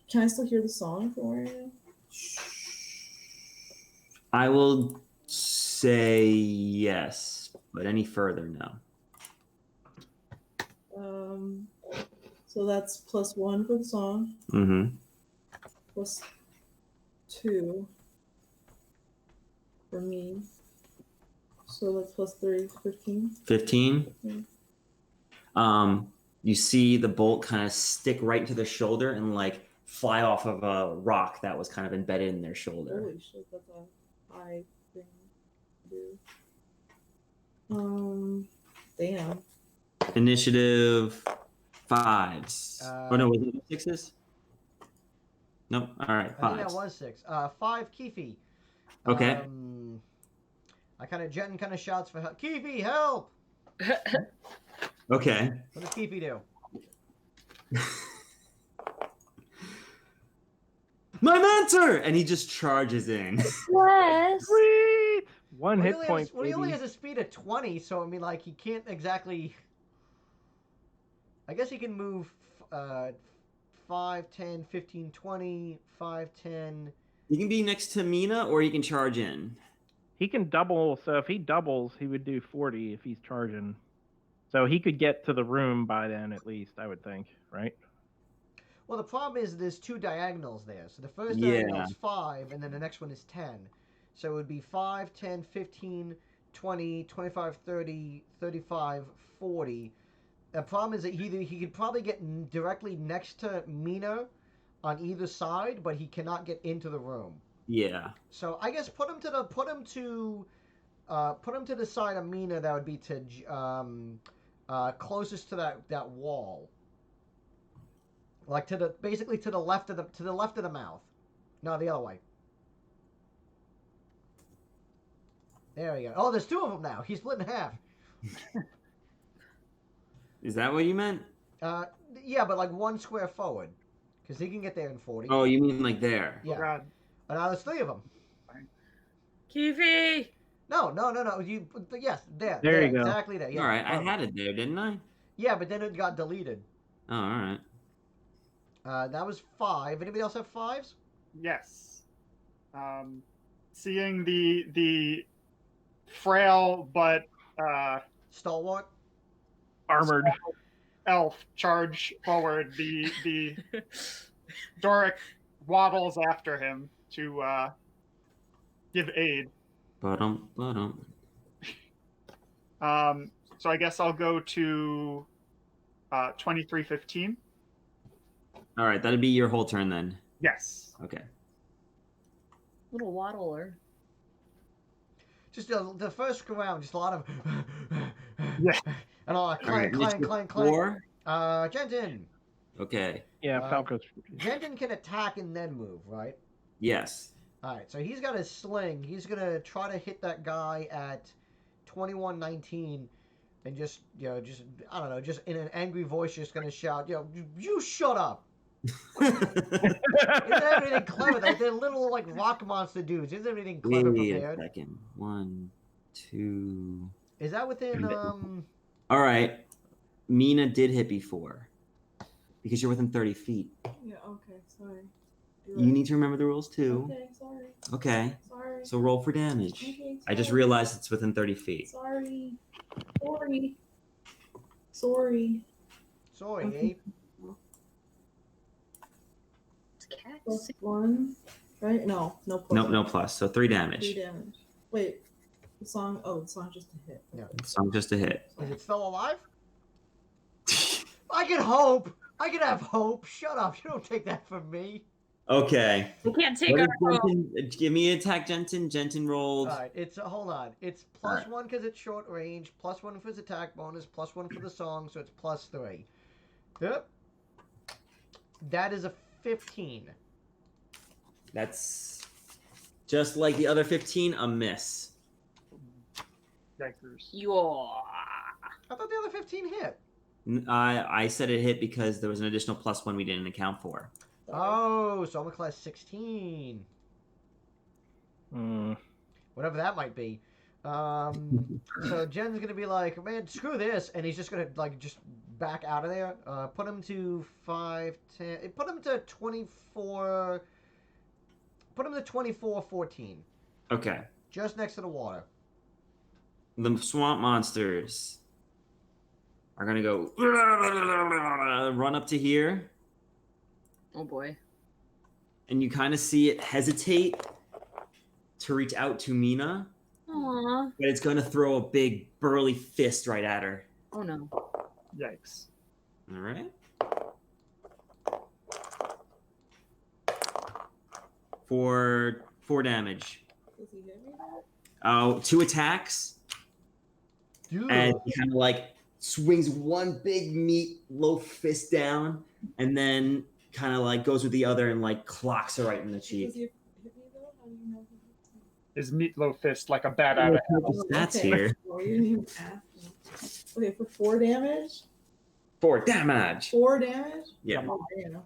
Speaker 3: Can I still hear the song from where I am?
Speaker 4: I will say yes, but any further, no.
Speaker 3: So that's +1 for the song,
Speaker 4: Mm-hmm.
Speaker 3: +2. for me. So that's plus 3, 15.
Speaker 4: 15.
Speaker 3: Yeah.
Speaker 4: You see the bolt kind of stick right into the shoulder and like fly off of a rock that was kind of embedded in their shoulder.
Speaker 3: Holy shit, that's a high thing to do. Damn.
Speaker 4: Initiative 5s. Oh no, was it 6s? Nope. All right,
Speaker 1: I think that
Speaker 4: 5s.
Speaker 1: was 6. 5, Keefe.
Speaker 4: Okay.
Speaker 1: Jen kind of shouts for help. Keefe, help!
Speaker 4: Okay.
Speaker 1: What does Keefe do?
Speaker 4: My mentor! And he just charges in.
Speaker 2: Yes.
Speaker 5: Sweet. One hit point.
Speaker 1: He only has a speed of 20, so I mean, like, he can't exactly. I guess he can move 5, 10, 15, 20, 5, 10.
Speaker 4: He can be next to Mina or he can charge in.
Speaker 5: He can double, so if he doubles, he would do 40 if he's charging. So he could get to the room by then, at least, I would think, right?
Speaker 1: Well, the problem is there's 2 diagonals there. So the first
Speaker 4: Yeah.
Speaker 1: diagonal is 5, and then the next one is 10. So it would be 5, 10, 15, 20, 25, 30, 35, 40. The problem is that he could probably get directly next to Mina on either side, but he cannot get into the room.
Speaker 4: Yeah.
Speaker 1: So I guess put him to the side of Mina. That would be to closest to that wall, like basically to the left of the mouth. No, the other way. There we go. Oh, there's 2 of them now. He's split in half.
Speaker 4: Is that what you meant?
Speaker 1: Yeah, but like 1 square forward, because he can get there in 40.
Speaker 4: Oh, you mean like there?
Speaker 1: Yeah.
Speaker 6: Oh, God.
Speaker 1: And now there's 3 of them.
Speaker 2: Keefe.
Speaker 1: No. Yes, there.
Speaker 5: There you go.
Speaker 1: Exactly there. Yeah.
Speaker 4: All right, I
Speaker 1: perfect.
Speaker 4: had it there, didn't I?
Speaker 1: Yeah, but then it got deleted.
Speaker 4: Oh, all right.
Speaker 1: That was 5. Anybody else have 5s?
Speaker 6: Yes. Seeing the frail but
Speaker 1: Stalwart.
Speaker 5: Armored.
Speaker 6: elf charge forward, the Doric waddles after him to give aid.
Speaker 4: Bottom.
Speaker 6: So I guess I'll go to 2315.
Speaker 4: All right, that'd be your whole turn then.
Speaker 6: Yes.
Speaker 4: Okay.
Speaker 2: Little waddler.
Speaker 1: Just the first round, just a lot of.
Speaker 6: Yeah.
Speaker 1: And all that
Speaker 4: All right,
Speaker 1: clank.
Speaker 4: 4.
Speaker 1: Jensen.
Speaker 4: Okay.
Speaker 5: Yeah, Falco's.
Speaker 1: Jensen can attack and then move, right?
Speaker 4: Yes.
Speaker 1: All right, so he's got his sling. He's gonna try to hit that guy at 2119, and just I don't know, just in an angry voice, just gonna shout, you shut up. Isn't everything clever? Like they're little like rock monster dudes. Isn't everything clever
Speaker 4: Wait
Speaker 1: prepared?
Speaker 4: a second. 1, 2.
Speaker 1: Is that within
Speaker 4: All right. Mina did hit before because you're within 30 feet.
Speaker 3: Yeah, okay, sorry.
Speaker 4: You need to remember the rules too.
Speaker 3: Okay, sorry.
Speaker 4: Okay.
Speaker 3: Sorry.
Speaker 4: So roll for damage.
Speaker 3: Okay,
Speaker 4: I just
Speaker 3: sorry.
Speaker 4: realized it's within 30 feet.
Speaker 3: Sorry. Sorry.
Speaker 1: Sorry,
Speaker 3: Plus 1. Right? No plus.
Speaker 4: Nope, no plus. So 3 damage.
Speaker 3: 3 damage. Wait. The song just a hit.
Speaker 1: Yeah.
Speaker 4: So just a hit.
Speaker 1: Is it still alive? I can hope. I can have hope. Shut up. You don't take that from me.
Speaker 4: Okay.
Speaker 2: We can't take
Speaker 4: What
Speaker 2: our
Speaker 4: is Jensen, give me an attack, Jensen. Jensen rolled.
Speaker 1: All right. Hold on. It's plus 1 because it's short range, plus 1 for his attack bonus, plus 1 for the song, so it's plus 3. Yep. That is a 15.
Speaker 4: That's just like the other 15, a miss.
Speaker 6: Yikers.
Speaker 2: Yeah.
Speaker 1: I thought the other 15 hit.
Speaker 4: I said it hit because there was an additional plus 1 we didn't account for.
Speaker 1: Oh, so I'm a class 16. Whatever that might be. So Jen's gonna be like, man, screw this, and he's just gonna just back out of there. Put him to 5, 10. Put him to 24. Put him to 24, 14.
Speaker 4: Okay.
Speaker 1: Just next to the water.
Speaker 4: The swamp monsters are gonna go run up to here,
Speaker 2: Oh boy.
Speaker 4: and you kind of see it hesitate, to reach out to Mina,
Speaker 2: Aww.
Speaker 4: but it's going to throw a big burly fist right at her.
Speaker 2: Oh no.
Speaker 6: Yikes.
Speaker 4: All right. For 4 damage.
Speaker 3: Does he hit me there?
Speaker 4: Oh, 2 attacks.
Speaker 1: Dude.
Speaker 4: And he kind of like swings one big meat loaf fist down, and then kind of like goes with the other and like clocks her right in the
Speaker 3: Does
Speaker 4: cheek.
Speaker 3: he hit me though? How do you know he hits me?
Speaker 6: Is Meatloaf Fist like a bat out of hell?
Speaker 4: That's
Speaker 3: Okay.
Speaker 4: here.
Speaker 3: Well, you didn't even ask me. Okay, for 4 damage?
Speaker 4: 4 damage.
Speaker 3: 4 damage?
Speaker 4: Yeah.
Speaker 3: Oh, yeah.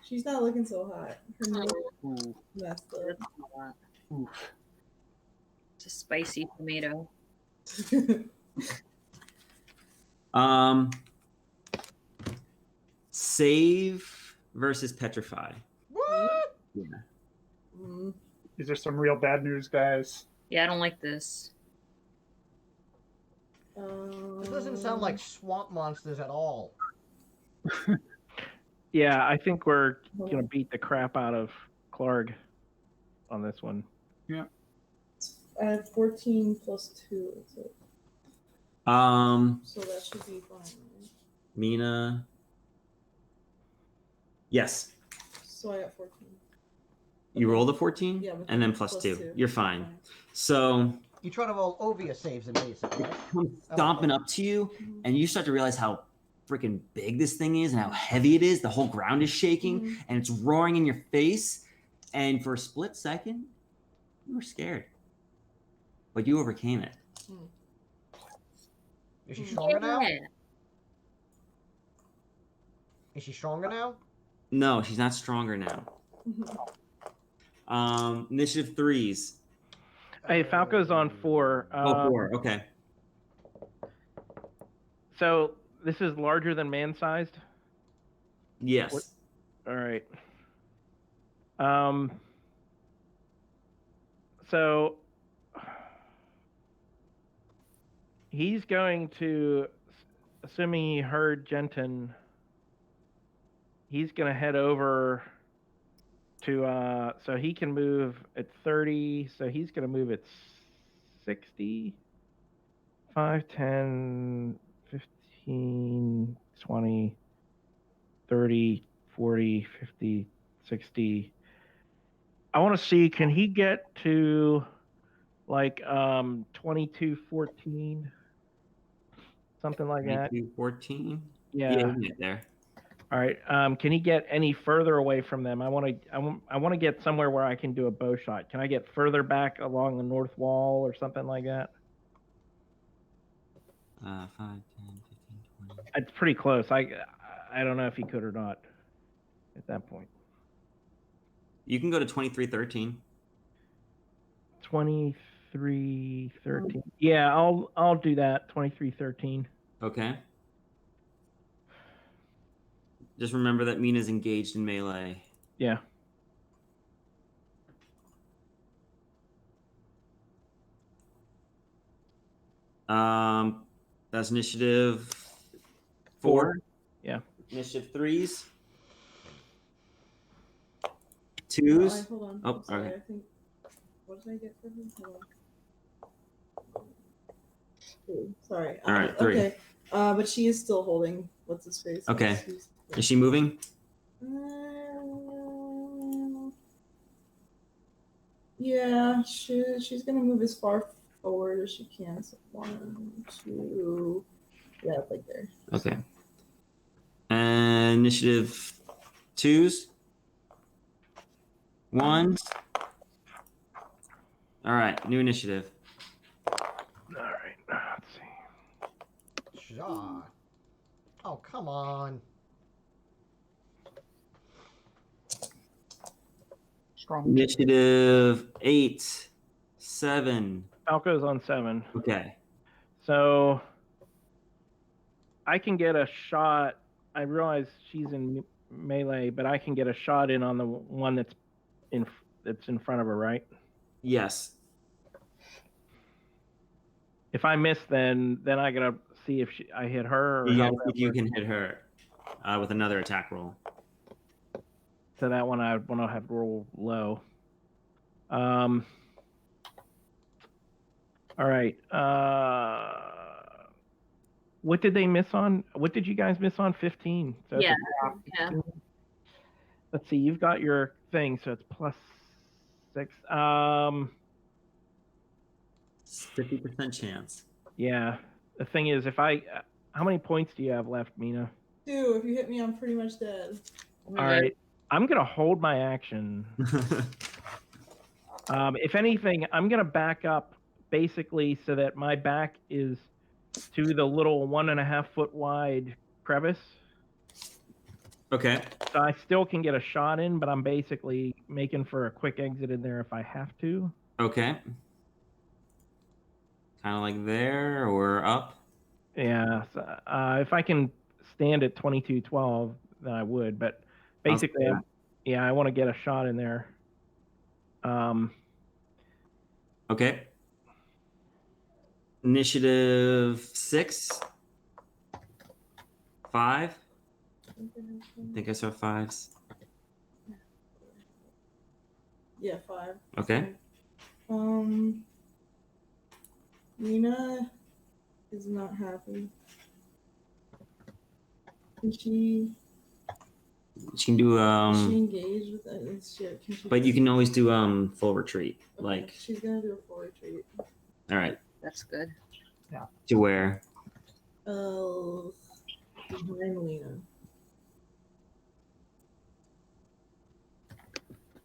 Speaker 3: She's not looking so hot. Her nose
Speaker 6: Ooh,
Speaker 3: messed up.
Speaker 6: oof.
Speaker 2: It's a spicy tomato.
Speaker 4: Save versus petrify.
Speaker 1: What?
Speaker 4: Yeah.
Speaker 3: Mm.
Speaker 6: These are some real bad news, guys.
Speaker 2: Yeah, I don't like this.
Speaker 1: This doesn't sound like swamp monsters at all.
Speaker 5: Yeah, I think we're gonna beat the crap out of Clark on this one.
Speaker 3: I have 14 plus 2. So that should be fine, right?
Speaker 4: Mina. Yes.
Speaker 3: So I got 14.
Speaker 4: You rolled a 14?
Speaker 3: Yeah,
Speaker 4: and then plus 2. You're fine. So
Speaker 1: You try to roll over your saves and basic,
Speaker 4: it
Speaker 1: right?
Speaker 4: comes stomping up to you, and you start to realize how freaking big this thing is and how heavy it is. The whole ground is shaking, and it's roaring in your face. And for a split second, you were scared. But you overcame it.
Speaker 1: Is she stronger now?
Speaker 2: Yeah.
Speaker 1: Is she stronger now?
Speaker 4: No, she's not stronger now. Initiative 3s.
Speaker 5: Hey, Falco's on 4.
Speaker 4: 4. Okay.
Speaker 5: So this is larger than man-sized.
Speaker 4: Yes.
Speaker 5: What? All right. So he's going to, assuming he heard Jenton, he's going to head over to, so he can move at 30, so he's going to move at 60, 5, 10, 15, 20, 30, 40, 50, 60. I want to see, can he get to like 2214, something like that?
Speaker 4: 14.
Speaker 5: Yeah.
Speaker 4: Yeah, you get there.
Speaker 5: All right. Can he get any further away from them? I want to get somewhere where I can do a bow shot. Can I get further back along the north wall or something like that?
Speaker 4: 5, 10, 15, 20.
Speaker 5: It's pretty close. I don't know if he could or not at that point.
Speaker 4: You can go to 2313.
Speaker 5: 2313. Yeah, I'll do that. 2313.
Speaker 4: Okay. Just remember that Mina's engaged in melee.
Speaker 5: Yeah.
Speaker 4: That's initiative 4.
Speaker 5: Yeah.
Speaker 4: Initiative 3s.
Speaker 3: Oh,
Speaker 4: 2s.
Speaker 3: hold on.
Speaker 4: Oh,
Speaker 3: I'm sorry.
Speaker 4: okay.
Speaker 3: I think. What did I get for him? Hold on. Ooh, sorry.
Speaker 4: All right, 3.
Speaker 3: Okay. But she is still holding. What's his face?
Speaker 4: Okay.
Speaker 3: She's-
Speaker 4: Is she moving?
Speaker 3: Yeah, she's gonna move as far forward as she can. So 1, 2. Yeah, like there.
Speaker 4: Okay. And initiative 2s. 1s. All right, new initiative.
Speaker 5: All right. Let's see.
Speaker 1: Shaw. Oh, come on.
Speaker 6: Strong.
Speaker 4: Initiative 8, 7.
Speaker 5: Falco's on 7.
Speaker 4: Okay.
Speaker 5: So I can get a shot. I realize she's in melee, but I can get a shot in on the one that's in front of her, right?
Speaker 4: Yes.
Speaker 5: If I miss, then I gotta see if I hit her. Or
Speaker 4: You,
Speaker 5: how
Speaker 4: if
Speaker 5: that
Speaker 4: you
Speaker 5: works.
Speaker 4: can hit her with another attack roll.
Speaker 5: So that one I want to have roll low. All right. What did they miss on? What did you guys miss on? 15. So that's
Speaker 2: Yeah.
Speaker 5: a
Speaker 2: Yeah.
Speaker 5: 16. Let's see. You've got your thing, so it's +6.
Speaker 4: 50% chance.
Speaker 5: Yeah. The thing is, how many points do you have left, Mina?
Speaker 3: 2. If you hit me, I'm pretty much dead.
Speaker 5: All right. I'm gonna hold my action. If anything, I'm gonna back up basically so that my back is to the little 1.5 foot wide crevice.
Speaker 4: Okay.
Speaker 5: So I still can get a shot in, but I'm basically making for a quick exit in there if I have to.
Speaker 4: Okay. Kind of like there or up.
Speaker 5: Yeah. So, if I can stand at 22-12, then I would. But basically, I want to get a shot in there.
Speaker 4: Okay. Initiative 6. 5. I think I saw 5s.
Speaker 3: Yeah, 5.
Speaker 4: Okay.
Speaker 3: Nina is not happy. Can she
Speaker 4: She can do
Speaker 3: she engage with that shit?
Speaker 4: but you can always do full retreat.
Speaker 3: Okay,
Speaker 4: Like
Speaker 3: she's gonna do a full retreat.
Speaker 4: all right.
Speaker 2: That's good.
Speaker 4: To where?
Speaker 3: Oh, behind Lena.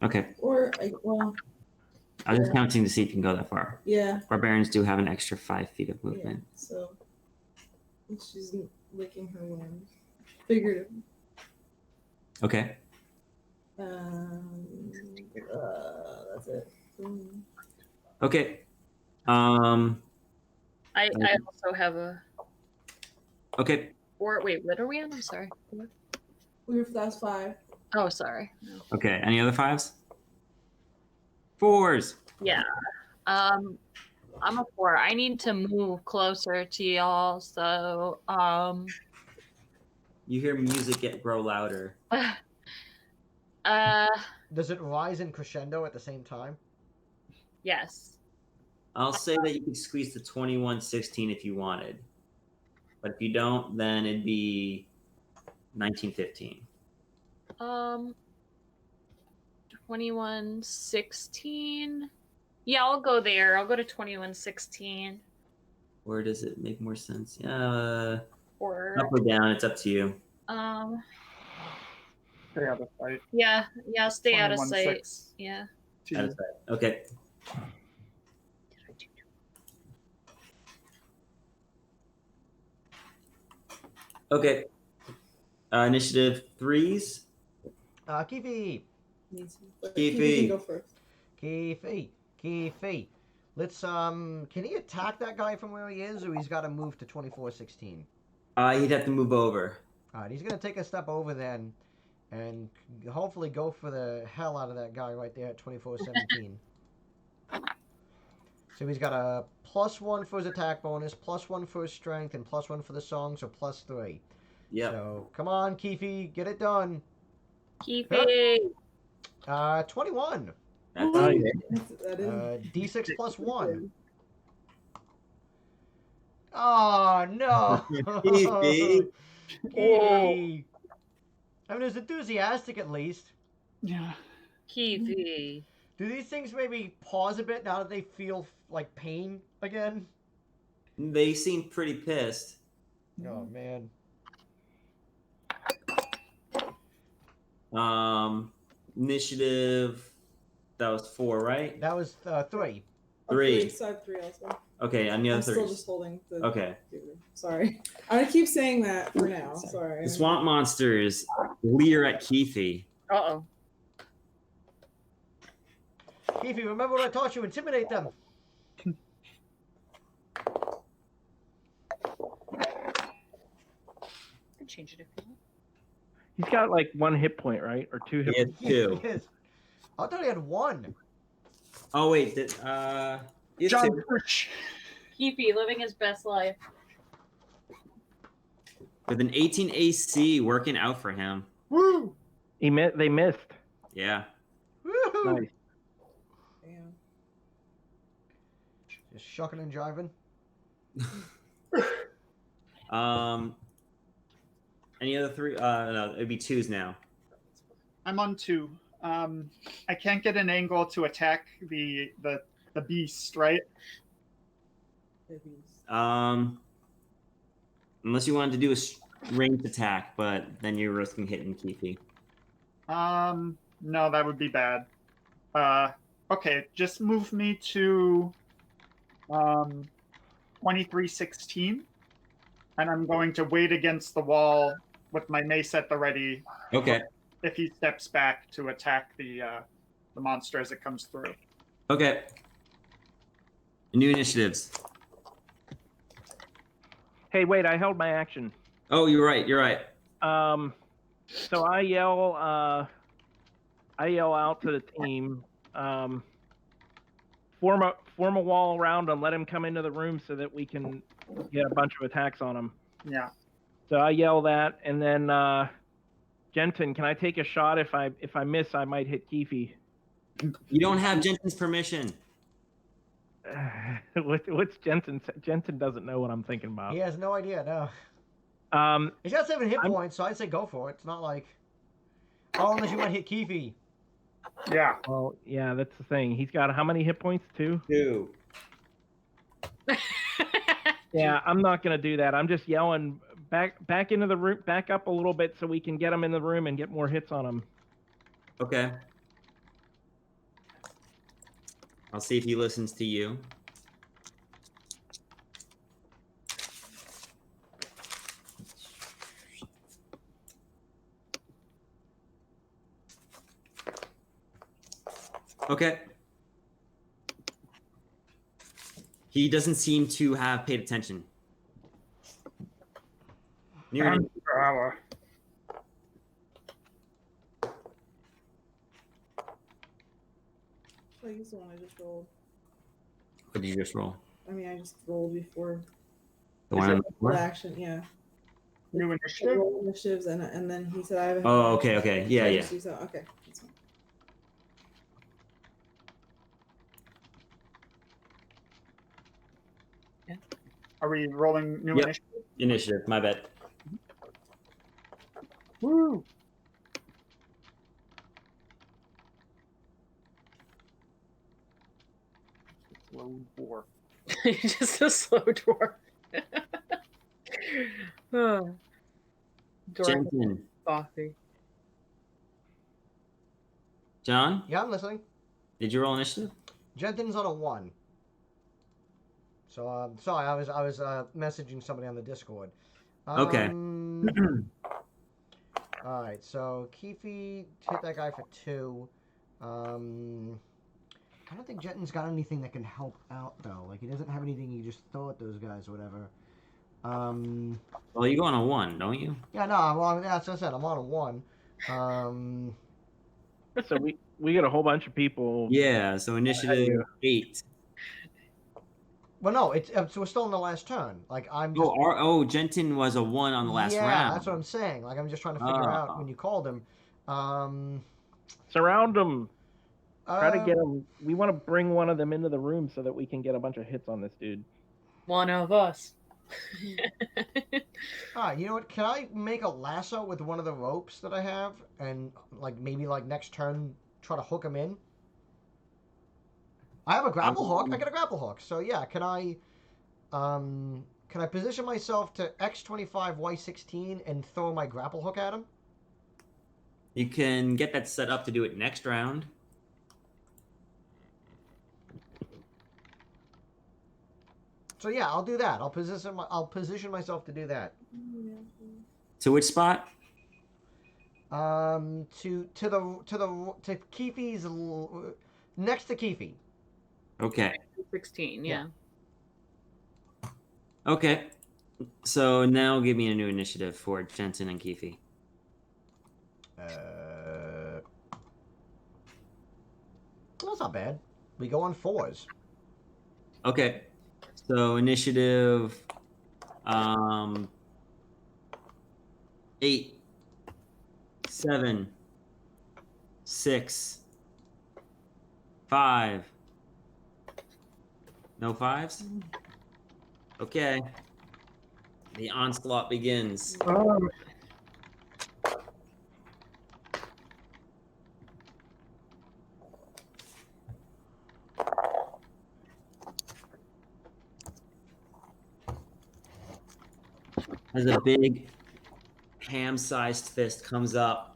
Speaker 4: Okay.
Speaker 3: Or
Speaker 4: I was just counting to see if you can go that far.
Speaker 3: yeah.
Speaker 4: Barbarians do have an extra 5 feet of
Speaker 3: Yeah.
Speaker 4: movement.
Speaker 3: So she's licking her wound. Figurative.
Speaker 4: Okay.
Speaker 3: That's it.
Speaker 4: Okay.
Speaker 2: I also have a.
Speaker 4: Okay.
Speaker 2: Or wait, what are we on? I'm sorry.
Speaker 3: That's 5.
Speaker 2: Oh, sorry. No.
Speaker 4: Okay. Any other 5s? 4s.
Speaker 2: Yeah. I'm a 4. I need to move closer to y'all, so
Speaker 4: You hear music grow louder.
Speaker 1: Does it rise in crescendo at the same time?
Speaker 2: Yes.
Speaker 4: I'll say that you could squeeze to 21:16 if you wanted. But if you don't, then it'd be 19:15.
Speaker 2: 21:16. Yeah, I'll go there. I'll go to 21:16.
Speaker 4: Or does it make more sense?
Speaker 2: Or
Speaker 4: Up or down, it's up to you.
Speaker 6: Stay out of sight.
Speaker 2: Yeah, stay out of sight.
Speaker 6: 21:6.
Speaker 2: Yeah.
Speaker 4: Out of sight. Okay. Okay. Initiative 3s.
Speaker 1: Kifi.
Speaker 3: Kifi can go first.
Speaker 1: Kifi. Let's can he attack that guy from where he is, or he's got to move to 24:16?
Speaker 4: He'd have to move over.
Speaker 1: All right, he's gonna take a step over then, and hopefully go for the hell out of that guy right there at 24:17. So he's got a +1 for his attack bonus, +1 for his strength, and +1 for the song, so +3.
Speaker 4: Yeah.
Speaker 1: So come on, Kifi, get it done.
Speaker 2: Kifi.
Speaker 1: 21.
Speaker 4: That's
Speaker 5: Nice.
Speaker 3: That is
Speaker 1: D6 +1. Oh no!
Speaker 4: Kifi.
Speaker 1: Kifi. I mean, it was enthusiastic at least.
Speaker 6: Yeah.
Speaker 2: Kifi.
Speaker 1: Do these things maybe pause a bit now that they feel like pain again?
Speaker 4: They seem pretty pissed.
Speaker 1: Oh man.
Speaker 4: Initiative. That was 4, right?
Speaker 1: That was 3.
Speaker 4: 3.
Speaker 3: Side 3 also.
Speaker 4: Okay, on the other
Speaker 3: I'm still
Speaker 4: 3s.
Speaker 3: just holding the.
Speaker 4: Okay.
Speaker 3: Sorry. I'm gonna keep saying that for now. Sorry.
Speaker 4: The swamp monsters leer at Keefe.
Speaker 2: Uh-oh.
Speaker 1: Kifi, remember what I taught you? Intimidate them.
Speaker 2: Can change it if you want.
Speaker 5: He's got like 1 hit point, right? Or 2 hit points.
Speaker 4: He had 2.
Speaker 1: Yes. I thought he had 1.
Speaker 4: Oh wait, he had
Speaker 6: John
Speaker 4: 2.
Speaker 6: Perch.
Speaker 2: Kifi living his best life.
Speaker 4: With an 18 AC working out for him.
Speaker 6: Woo!
Speaker 5: They missed.
Speaker 4: Yeah.
Speaker 1: Woohoo!
Speaker 5: Nice.
Speaker 3: Damn.
Speaker 1: Just shucking and jiving.
Speaker 4: Any other three? No, it'd be twos now.
Speaker 6: I'm on 2. I can't get an angle to attack the beast, right?
Speaker 4: Unless you wanted to do a ranged attack, but then you're risking hitting Keefe.
Speaker 6: No, that would be bad. Okay, just move me to 2316, and I'm going to wait against the wall with my mace at the ready.
Speaker 4: Okay.
Speaker 6: If he steps back to attack the monster as it comes through.
Speaker 4: Okay. New initiatives.
Speaker 5: Hey, wait! I held my action.
Speaker 4: Oh, you're right. You're right.
Speaker 5: So I yell out to the team, form a wall around and let him come into the room so that we can get a bunch of attacks on him.
Speaker 6: Yeah.
Speaker 5: So I yell that, and then Jensen, can I take a shot? If I miss, I might hit Keefe.
Speaker 4: You don't have Jensen's permission.
Speaker 5: What's Jensen? Jensen doesn't know what I'm thinking about.
Speaker 1: He has no idea. No. He's got 7 hit points, so I'd say go for it. It's not like, oh, unless you might hit Keefe.
Speaker 6: Yeah.
Speaker 5: Well, yeah, that's the thing. He's got how many hit points? 2.
Speaker 4: 2.
Speaker 5: Yeah, I'm not gonna do that. I'm just yelling back into the room, back up a little bit so we can get him in the room and get more hits on him.
Speaker 4: Okay. I'll see if he listens to you. Okay. He doesn't seem to have paid attention. Near an-
Speaker 6: Per hour.
Speaker 3: I use the one I just rolled.
Speaker 4: What did you just roll?
Speaker 3: I mean, I just rolled before.
Speaker 4: The one on the
Speaker 3: Full
Speaker 4: floor?
Speaker 3: action, yeah.
Speaker 6: New initiative?
Speaker 3: Roll initiatives, and then he said I have.
Speaker 4: Oh, okay, okay. Yeah, yeah.
Speaker 3: So, okay, that's fine.
Speaker 6: Are we rolling new
Speaker 4: Yep.
Speaker 6: initiative?
Speaker 4: Initiative, my bad.
Speaker 6: Woo! Slow dwarf.
Speaker 2: Just a slow dwarf. Oh. Dwarf
Speaker 4: Jensen.
Speaker 2: coffee.
Speaker 4: John,
Speaker 1: Yeah, I'm listening.
Speaker 4: did you roll initiative?
Speaker 1: Jensen's on a 1. So, sorry, I was messaging somebody on the Discord.
Speaker 4: Okay.
Speaker 1: All right, so Keefe hit that guy for 2. I don't think Jensen's got anything that can help out though. Like he doesn't have anything you just throw at those guys or whatever.
Speaker 4: Well, you go on a 1, don't you?
Speaker 1: Yeah, no, well, that's what I said. I'm on a 1.
Speaker 5: So we got a whole bunch of people.
Speaker 4: Yeah, so initiative 8.
Speaker 1: Well, no, it's so we're still in the last turn. Like I'm just.
Speaker 4: Jensen was a 1 on the last round.
Speaker 1: Yeah, that's what I'm saying. Like I'm just trying to figure out when you called him.
Speaker 5: Surround them. Try to get them. We want to bring one of them into the room so that we can get a bunch of hits on this dude.
Speaker 2: One of us.
Speaker 1: You know what? Can I make a lasso with one of the ropes that I have, and like maybe like next turn try to hook him in? I have a grapple hook. I got a grapple hook. So yeah, can I position myself to X25 Y16 and throw my grapple hook at him?
Speaker 4: You can get that set up to do it next round.
Speaker 1: So yeah, I'll do that. I'll position myself to do that.
Speaker 4: To which spot?
Speaker 1: To Keefe's next to Keefe.
Speaker 4: Okay.
Speaker 2: 16, yeah.
Speaker 4: Okay. So now give me a new initiative for Jensen and Keefe.
Speaker 1: That's not bad. We go on 4s.
Speaker 4: Okay. So initiative 8, 7, 6, 5. No fives? Okay. The onslaught begins.
Speaker 5: Oh,
Speaker 4: As a big ham-sized fist comes up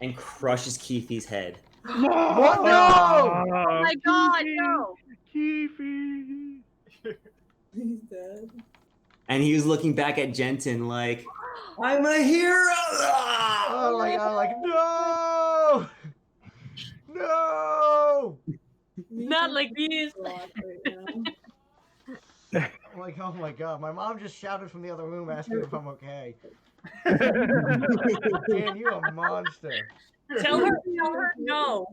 Speaker 4: and crushes Keithy's head.
Speaker 5: no!
Speaker 1: What? No!
Speaker 2: Oh my god, no!
Speaker 5: Keefy.
Speaker 3: He's dead.
Speaker 4: And he was looking back at Jensen like, I'm a hero!
Speaker 1: Oh my god, like, no! No!
Speaker 2: Not like these.
Speaker 3: Rock right now.
Speaker 1: Like, oh my god, my mom just shouted from the other room asking if I'm okay. Dan, you're a monster.
Speaker 2: Tell her no.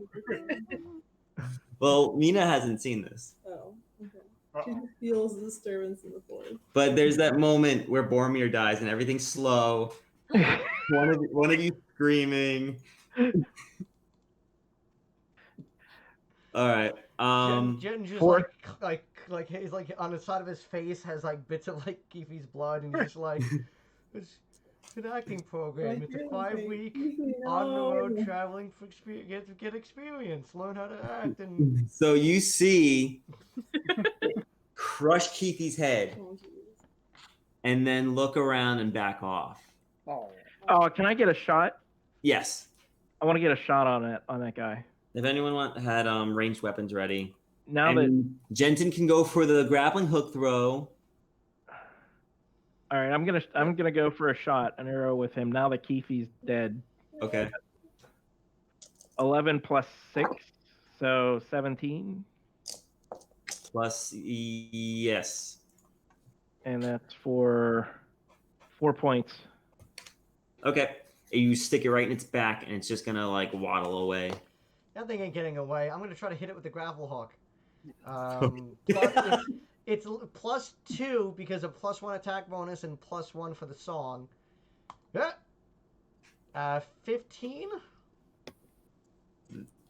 Speaker 4: Well, Mina hasn't seen this.
Speaker 3: Oh, okay. She feels the disturbance in the forest.
Speaker 4: But there's that moment where Boromir dies and everything's slow. One of you screaming. All right.
Speaker 1: Jen just
Speaker 5: Fourth.
Speaker 1: like he's like on the side of his face has like bits of like Keefy's blood, and he's just like, it's an acting program. It's a 5-week on the road traveling for experience, get experience, learn how to act, and
Speaker 4: So you see crush Keithy's head
Speaker 3: Oh, geez.
Speaker 4: and then look around and back off.
Speaker 6: Oh.
Speaker 5: Oh, can I get a shot?
Speaker 4: Yes.
Speaker 5: I want to get a shot on that guy.
Speaker 4: If anyone had ranged weapons ready.
Speaker 5: Now that
Speaker 4: And Jensen can go for the grappling hook throw.
Speaker 5: all right, I'm gonna go for a shot, an arrow with him. Now that Keefy's dead.
Speaker 4: Okay.
Speaker 5: 11 plus 6, so 17,
Speaker 4: Plus, yes.
Speaker 5: and that's for 4 points.
Speaker 4: Okay. You stick it right in its back, and it's just gonna like waddle away.
Speaker 1: that thing ain't getting away. I'm gonna try to hit it with the gravel hook. It's +2 because of +1 attack bonus and +1 for the song. Yeah. 15.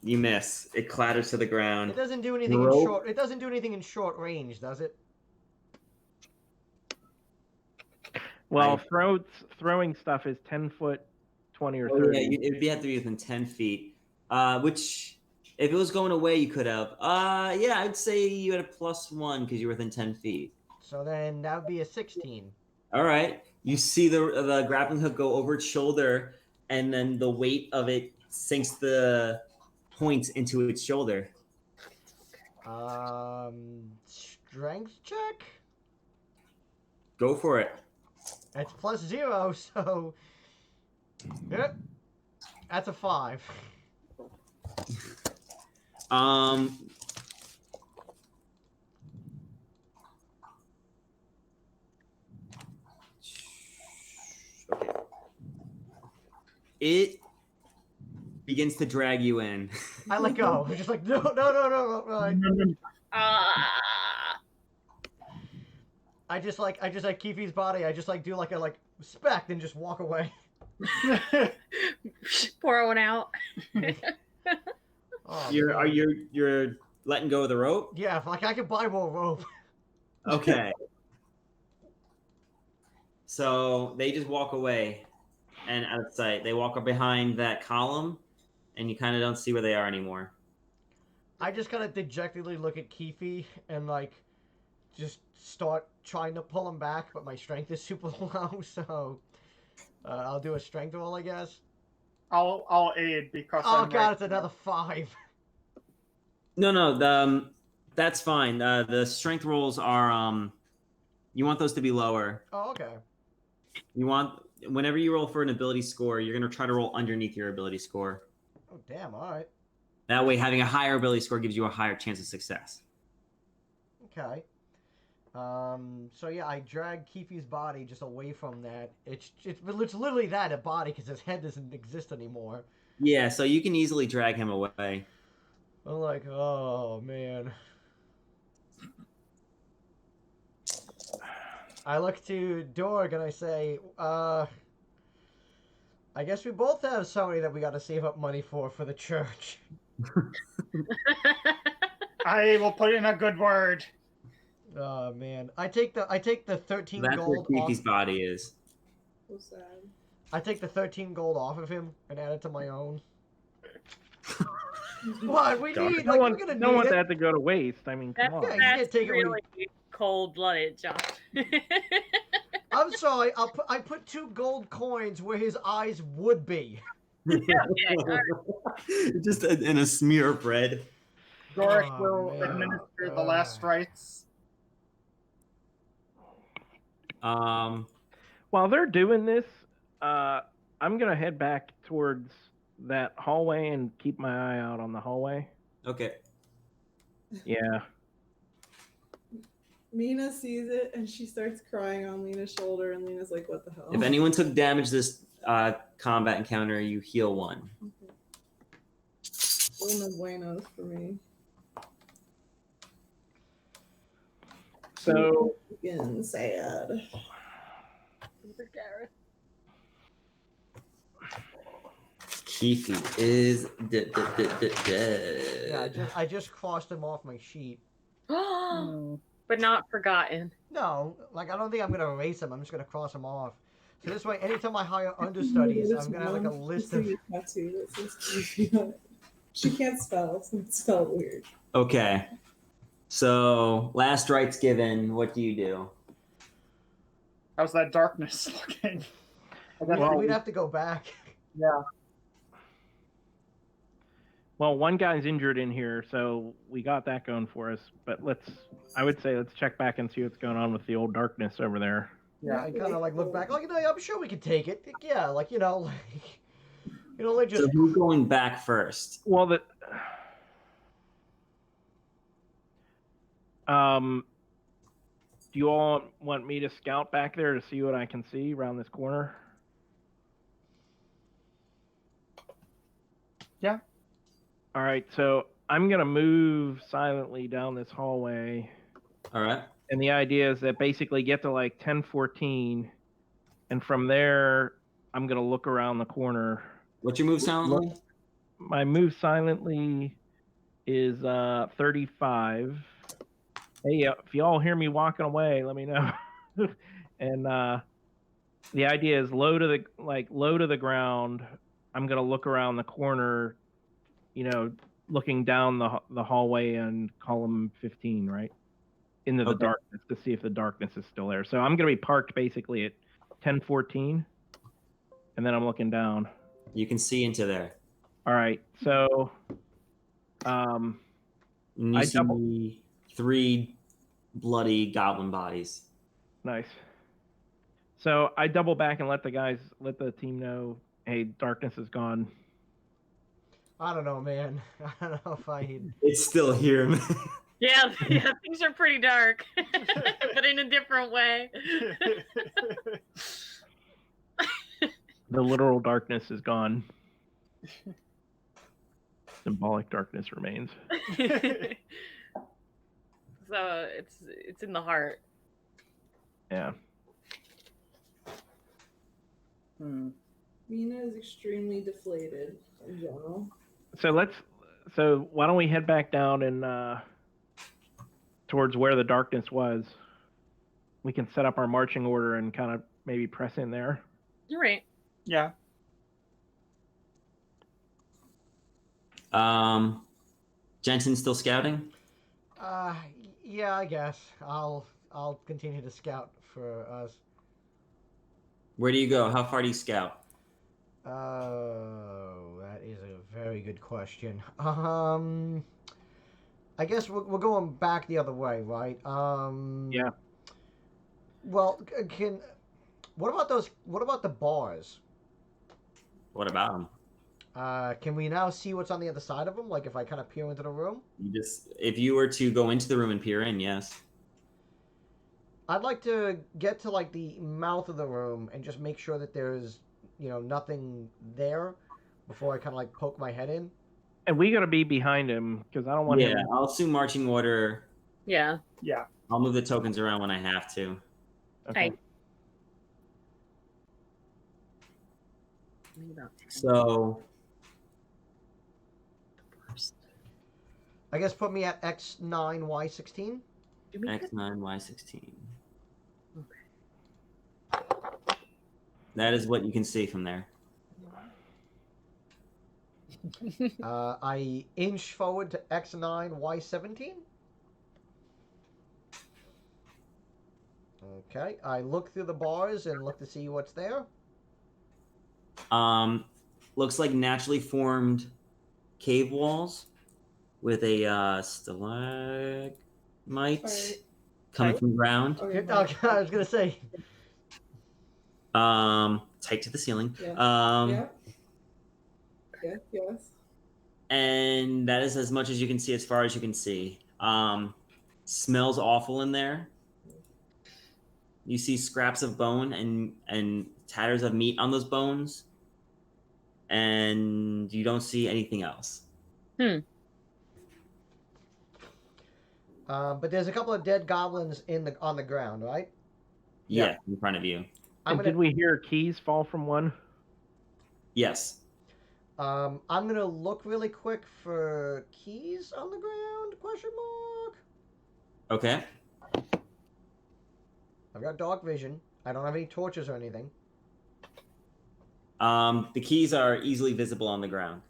Speaker 4: You miss. It clatters to the ground.
Speaker 1: It doesn't do anything in
Speaker 4: Nope.
Speaker 1: short. It doesn't do anything in short range, does it?
Speaker 5: Well, throwing stuff is 10 foot, 20 or 30.
Speaker 4: Oh, yeah, it'd have to be within 10 feet. Which, if it was going away, you could have. Yeah, I'd say you had a +1 because you're within 10 feet.
Speaker 1: So then that would be a 16.
Speaker 4: All right. You see the grappling hook go over its shoulder, and then the weight of it sinks the points into its shoulder.
Speaker 1: Strength check.
Speaker 4: Go for it.
Speaker 1: It's +0, so yep. That's a 5.
Speaker 4: Okay. It begins to drag you in.
Speaker 1: I let go. I'm just like no. I just like Keefy's body. I just like do like a spec and just walk away.
Speaker 2: Pour one out.
Speaker 1: Oh,
Speaker 4: You're letting go of the rope?
Speaker 1: yeah, like I could buy more rope.
Speaker 4: Okay. So they just walk away and out of sight. They walk up behind that column, and you kind of don't see where they are anymore.
Speaker 1: I just kind of dejectedly look at Keefy and like just start trying to pull him back, but my strength is super low, so I'll do a strength roll, I guess.
Speaker 6: I'll aid because.
Speaker 1: Oh
Speaker 6: I'm
Speaker 1: god,
Speaker 6: right
Speaker 1: it's another 5.
Speaker 4: No, that's fine. The strength rolls are you want those to be lower.
Speaker 1: Oh, okay.
Speaker 4: You want whenever you roll for an ability score, you're gonna try to roll underneath your ability score.
Speaker 1: Oh damn, alright.
Speaker 4: That way, having a higher ability score gives you a higher chance of success.
Speaker 1: Okay. So yeah, I drag Keefy's body just away from that. It's literally that, a body, because his head doesn't exist anymore.
Speaker 4: Yeah, so you can easily drag him away.
Speaker 1: I'm like, oh man. I look to Dorg and I say, I guess we both have somebody that we gotta save up money for the church.
Speaker 6: I will put in a good word.
Speaker 1: Oh man, I take the 13
Speaker 4: That's where
Speaker 1: gold off.
Speaker 4: Creepy's body is.
Speaker 3: So sad.
Speaker 1: I take the 13 gold off of him and add it to my own. What we
Speaker 4: God.
Speaker 1: need?
Speaker 5: No
Speaker 1: Like
Speaker 5: one,
Speaker 1: we're gonna
Speaker 5: no
Speaker 1: need
Speaker 5: want
Speaker 1: it.
Speaker 5: that to go to waste. I mean, come
Speaker 2: That's,
Speaker 5: on.
Speaker 1: Yeah, you can't
Speaker 2: that's
Speaker 1: take it when you-
Speaker 2: really cold-blooded, John.
Speaker 1: I'm sorry. I put 2 gold coins where his eyes would be.
Speaker 4: Just in a smear of red.
Speaker 6: Doric
Speaker 1: Oh,
Speaker 6: will
Speaker 1: man.
Speaker 6: administer the last rites.
Speaker 5: While they're doing this, I'm gonna head back towards that hallway and keep my eye out on the hallway.
Speaker 4: Okay.
Speaker 5: Yeah.
Speaker 3: Mina sees it and she starts crying on Lena's shoulder, and Lena's like, "What the hell?"
Speaker 4: If anyone took damage this combat encounter, you heal 1.
Speaker 3: Okay. No buenos for me.
Speaker 5: So
Speaker 3: Again, sad.
Speaker 4: Keefe is dead.
Speaker 1: Yeah, I just crossed him off my sheet.
Speaker 2: But not forgotten.
Speaker 1: No, like I don't think I'm gonna erase him. I'm just gonna cross him off. So this way, anytime I hire understudies, I'm gonna have like a list of.
Speaker 3: Tattoo that says Keefe on it. She can't spell, so it's spelled weird.
Speaker 4: Okay. So, last rites given. What do you do?
Speaker 6: How's that darkness looking?
Speaker 1: We'd have to go back.
Speaker 6: Yeah.
Speaker 5: well, one guy's injured in here, so we got that going for us. But I would say let's check back and see what's going on with the old darkness over there.
Speaker 1: Yeah, I kind of like look back, like I'm sure we could take it. Yeah, like like just.
Speaker 4: So, who's going back first?
Speaker 5: Well, do you all want me to scout back there to see what I can see around this corner?
Speaker 6: Yeah.
Speaker 5: All right, so I'm gonna move silently down this hallway.
Speaker 4: All right.
Speaker 5: And the idea is that basically get to like 1014, and from there, I'm going to look around the corner.
Speaker 4: What's your move silently?
Speaker 5: My move silently is 35. Hey, if y'all hear me walking away, let me know. And the idea is low to the ground. I'm going to look around the corner, looking down the hallway and column 15, right? Into the darkness to see if the darkness is still there. So I'm going to be parked basically at 1014, and then I'm looking down.
Speaker 4: You can see into there.
Speaker 5: All right. So
Speaker 4: You see 3 bloody goblin bodies.
Speaker 5: Nice. So I double back and let the team know, hey, darkness is gone.
Speaker 1: I don't know, man. I don't know if I.
Speaker 4: It's still here, man.
Speaker 2: Yeah, things are pretty dark, but in a different way.
Speaker 5: The literal darkness is gone. Symbolic darkness remains.
Speaker 2: So it's in the heart.
Speaker 5: Yeah.
Speaker 3: Mina is extremely deflated in general.
Speaker 5: So why don't we head back down and towards where the darkness was? We can set up our marching order and kind of maybe press in there.
Speaker 2: You're right.
Speaker 6: Yeah.
Speaker 4: Jensen's still scouting?
Speaker 1: Yeah, I guess I'll continue to scout for us.
Speaker 4: Where do you go? How far do you scout?
Speaker 1: Oh, that is a very good question. I guess we're going back the other way, right?
Speaker 5: Yeah.
Speaker 1: Well, what about the bars?
Speaker 4: What about them?
Speaker 1: Can we now see what's on the other side of them? Like if I kind of peer into the room?
Speaker 4: If you were to go into the room and peer in, yes.
Speaker 1: I'd like to get to like the mouth of the room and just make sure that there's, nothing there before I kind of like poke my head in.
Speaker 5: And we got to be behind him because I don't want him.
Speaker 4: Yeah, I'll assume marching order.
Speaker 2: Yeah.
Speaker 6: Yeah.
Speaker 4: I'll move the tokens around when I have to.
Speaker 5: Okay.
Speaker 4: So
Speaker 1: I guess put me at X9Y16.
Speaker 4: X9Y16. That is what you can see from there.
Speaker 1: I inch forward to X9Y17. Okay, I look through the bars and look to see what's there.
Speaker 4: Looks like naturally formed cave walls with a stalagmite coming from the ground.
Speaker 3: Okay,
Speaker 1: I was gonna say.
Speaker 4: Tight to the ceiling.
Speaker 3: Yeah. Yes.
Speaker 4: And that is as much as you can see, as far as you can see. Smells awful in there. You see scraps of bone and tatters of meat on those bones, and you don't see anything else.
Speaker 1: But there's a couple of dead goblins on the ground, right?
Speaker 4: Yeah, in front of you.
Speaker 5: Did we hear keys fall from one?
Speaker 4: Yes.
Speaker 1: I'm gonna look really quick for keys on the ground? Question mark.
Speaker 4: Okay.
Speaker 1: I've got dark vision. I don't have any torches or anything.
Speaker 4: The keys are easily visible on the ground.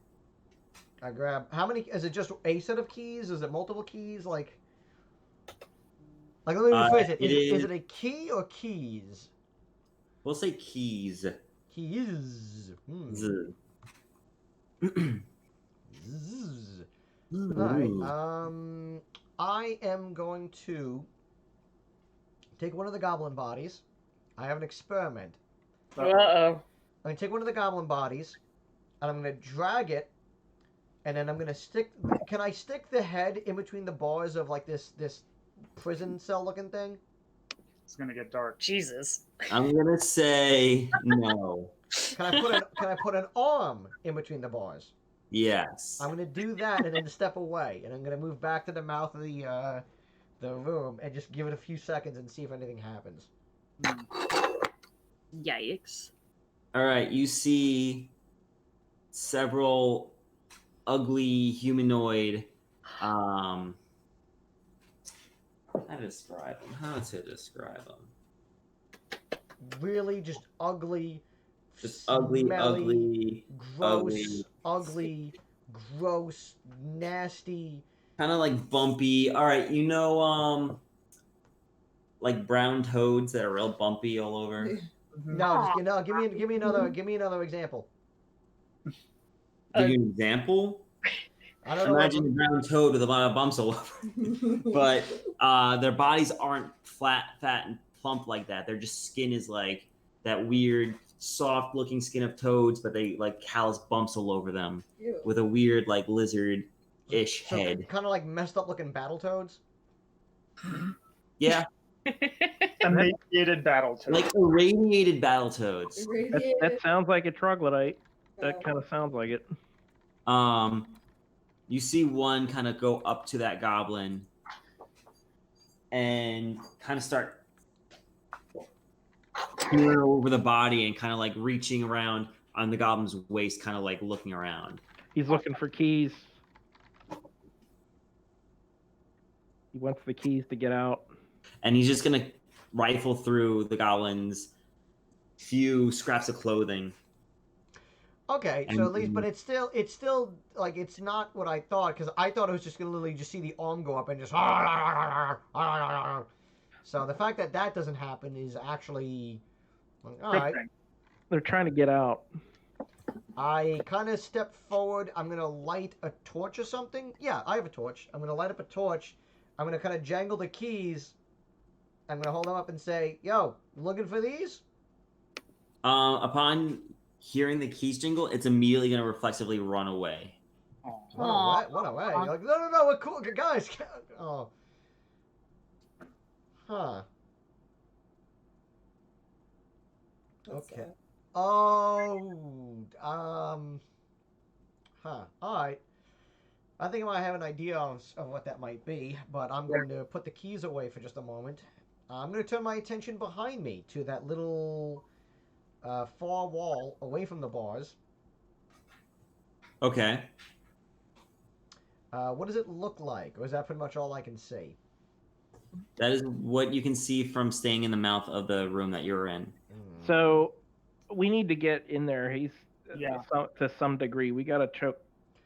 Speaker 1: I grab. How many? Is it just a set of keys? Is it multiple keys? Like let me rephrase it. Is it a key or keys?
Speaker 4: We'll say keys.
Speaker 1: Keys.
Speaker 4: Z.
Speaker 1: Alright, I am going to take one of the goblin bodies. I have an experiment.
Speaker 2: Uh-oh.
Speaker 1: I'm going to take one of the goblin bodies, and I'm going to drag it, and then I'm going to stick... Can I stick the head in between the bars of, like, this prison cell-looking thing?
Speaker 6: It's gonna get dark.
Speaker 2: Jesus.
Speaker 4: I'm gonna say no.
Speaker 1: Can I put an arm in between the bars?
Speaker 4: Yes.
Speaker 1: I'm gonna do that and then step away, and I'm gonna move back to the mouth of the room and just give it a few seconds and see if anything happens.
Speaker 2: Yikes.
Speaker 4: All right. You see several ugly humanoid. How to describe them?
Speaker 1: Really, just ugly.
Speaker 4: Just
Speaker 1: smelly,
Speaker 4: ugly,
Speaker 1: ugly, gross, nasty.
Speaker 4: kind of like bumpy. All right, like brown toads that are real bumpy all over.
Speaker 1: No, just give me another example.
Speaker 4: Give you an example.
Speaker 1: I don't know.
Speaker 4: Imagine a brown toad with a lot of bumps all over, but their bodies aren't flat, fat, and plump like that. Their just skin is like that weird, soft-looking skin of toads, but they like callous bumps all over them with a weird, like lizard-ish head.
Speaker 1: Kind of like messed up looking battle toads.
Speaker 4: Yeah.
Speaker 6: Emaciated battle toads.
Speaker 4: Like irradiated battle toads.
Speaker 5: That sounds like a troglodyte. That kind of sounds like it.
Speaker 4: You see one kind of go up to that goblin and kind of start peering over the body and kind of like reaching around on the goblin's waist, kind of like looking around.
Speaker 5: He's looking for keys. He wants the keys to get out.
Speaker 4: And he's just going to rifle through the goblin's few scraps of clothing.
Speaker 1: Okay, so at least, but it's still like it's not what I thought, because I thought it was just gonna literally just see the arm go up and just. So the fact that that doesn't happen is actually, all right.
Speaker 5: They're trying to get out.
Speaker 1: I kind of step forward. I'm gonna light a torch or something. Yeah, I have a torch. I'm gonna light up a torch. I'm gonna kind of jangle the keys. I'm gonna hold them up and say, "Yo, looking for these?"
Speaker 4: Upon hearing the keys jingle, it's immediately going to reflexively run away.
Speaker 1: Run away. You're like, no, we're cool, guys. Oh. Huh. Okay. Oh. Huh. All right. I think I might have an idea of what that might be, but I'm going to put the keys away for just a moment. I'm going to turn my attention behind me to that little far wall away from the bars.
Speaker 4: Okay.
Speaker 1: What does it look like, or is that pretty much all I can see?
Speaker 4: That is what you can see from staying in the mouth of the room that you're in.
Speaker 5: So we need to get in there. He's
Speaker 6: Yeah.
Speaker 5: to some degree. We gotta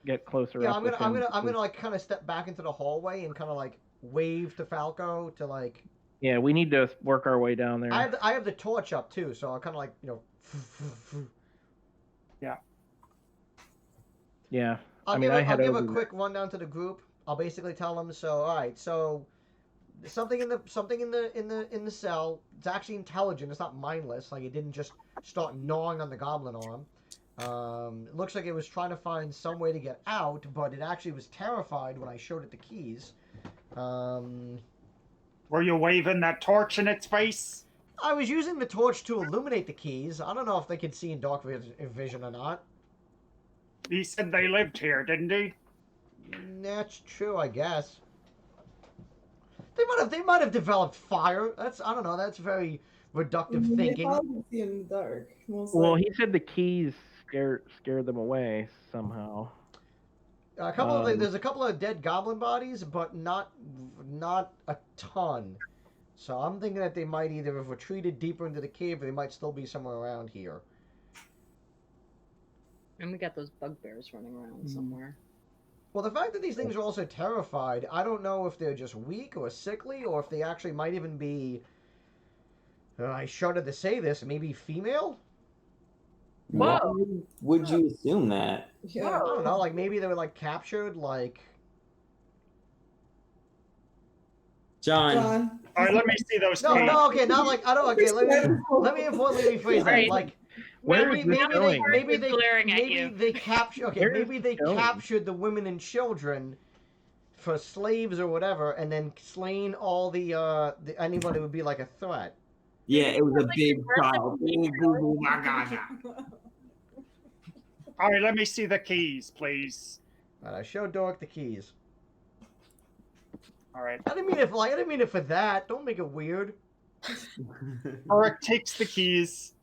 Speaker 5: get closer.
Speaker 1: Yeah,
Speaker 5: up with him
Speaker 1: I'm
Speaker 5: because-
Speaker 1: gonna like kind of step back into the hallway and kind of like wave to Falco to like.
Speaker 5: Yeah, we need to work our way down there.
Speaker 1: I have the torch up too, so I kind of like
Speaker 5: Yeah.
Speaker 1: I'll give a quick rundown to the group. I'll basically tell them. So all right, so something in the cell. It's actually intelligent. It's not mindless. Like it didn't just start gnawing on the goblin arm. It looks like it was trying to find some way to get out, but it actually was terrified when I showed it the keys.
Speaker 6: Were you waving that torch in its face?
Speaker 1: I was using the torch to illuminate the keys. I don't know if they could see in dark vision or not.
Speaker 6: He said they lived here, didn't he?
Speaker 1: That's true, I guess. They might have developed fire. I don't know. That's very reductive
Speaker 3: They
Speaker 1: thinking.
Speaker 3: probably see in the dark.
Speaker 5: Well, he said the keys scared them away somehow.
Speaker 1: There's a couple of dead goblin bodies, but not a ton. So I'm thinking that they might either have retreated deeper into the cave, or they might still be somewhere around here.
Speaker 2: And we got those bugbears running around somewhere.
Speaker 1: Well, the fact that these things are also terrified, I don't know if they're just weak or sickly, or if they actually might even be. I shudder to say this, maybe female.
Speaker 4: Why would you assume that?
Speaker 3: Yeah.
Speaker 1: I don't know. Like maybe they were like captured, like.
Speaker 3: John.
Speaker 6: All right, let me see those.
Speaker 1: No,
Speaker 6: keys.
Speaker 1: no, okay, not like I don't. Okay, let me importantly rephrase that.
Speaker 2: Right.
Speaker 1: Like
Speaker 5: Where is this going?
Speaker 1: maybe
Speaker 2: glaring at you.
Speaker 1: they capture. Okay,
Speaker 5: Where is
Speaker 1: maybe they
Speaker 5: this going?
Speaker 1: captured the women and children for slaves or whatever, and then slain all the anyone who would be like a threat.
Speaker 4: Yeah, it was a
Speaker 2: Like
Speaker 4: big
Speaker 2: the
Speaker 4: child. Ooh, boo, boo, ma, ga, ga.
Speaker 6: All right, let me see the keys, please.
Speaker 1: All right, I showed Dork the keys.
Speaker 6: All right.
Speaker 1: I didn't mean it for that. Don't make it weird.
Speaker 6: Eric takes the keys.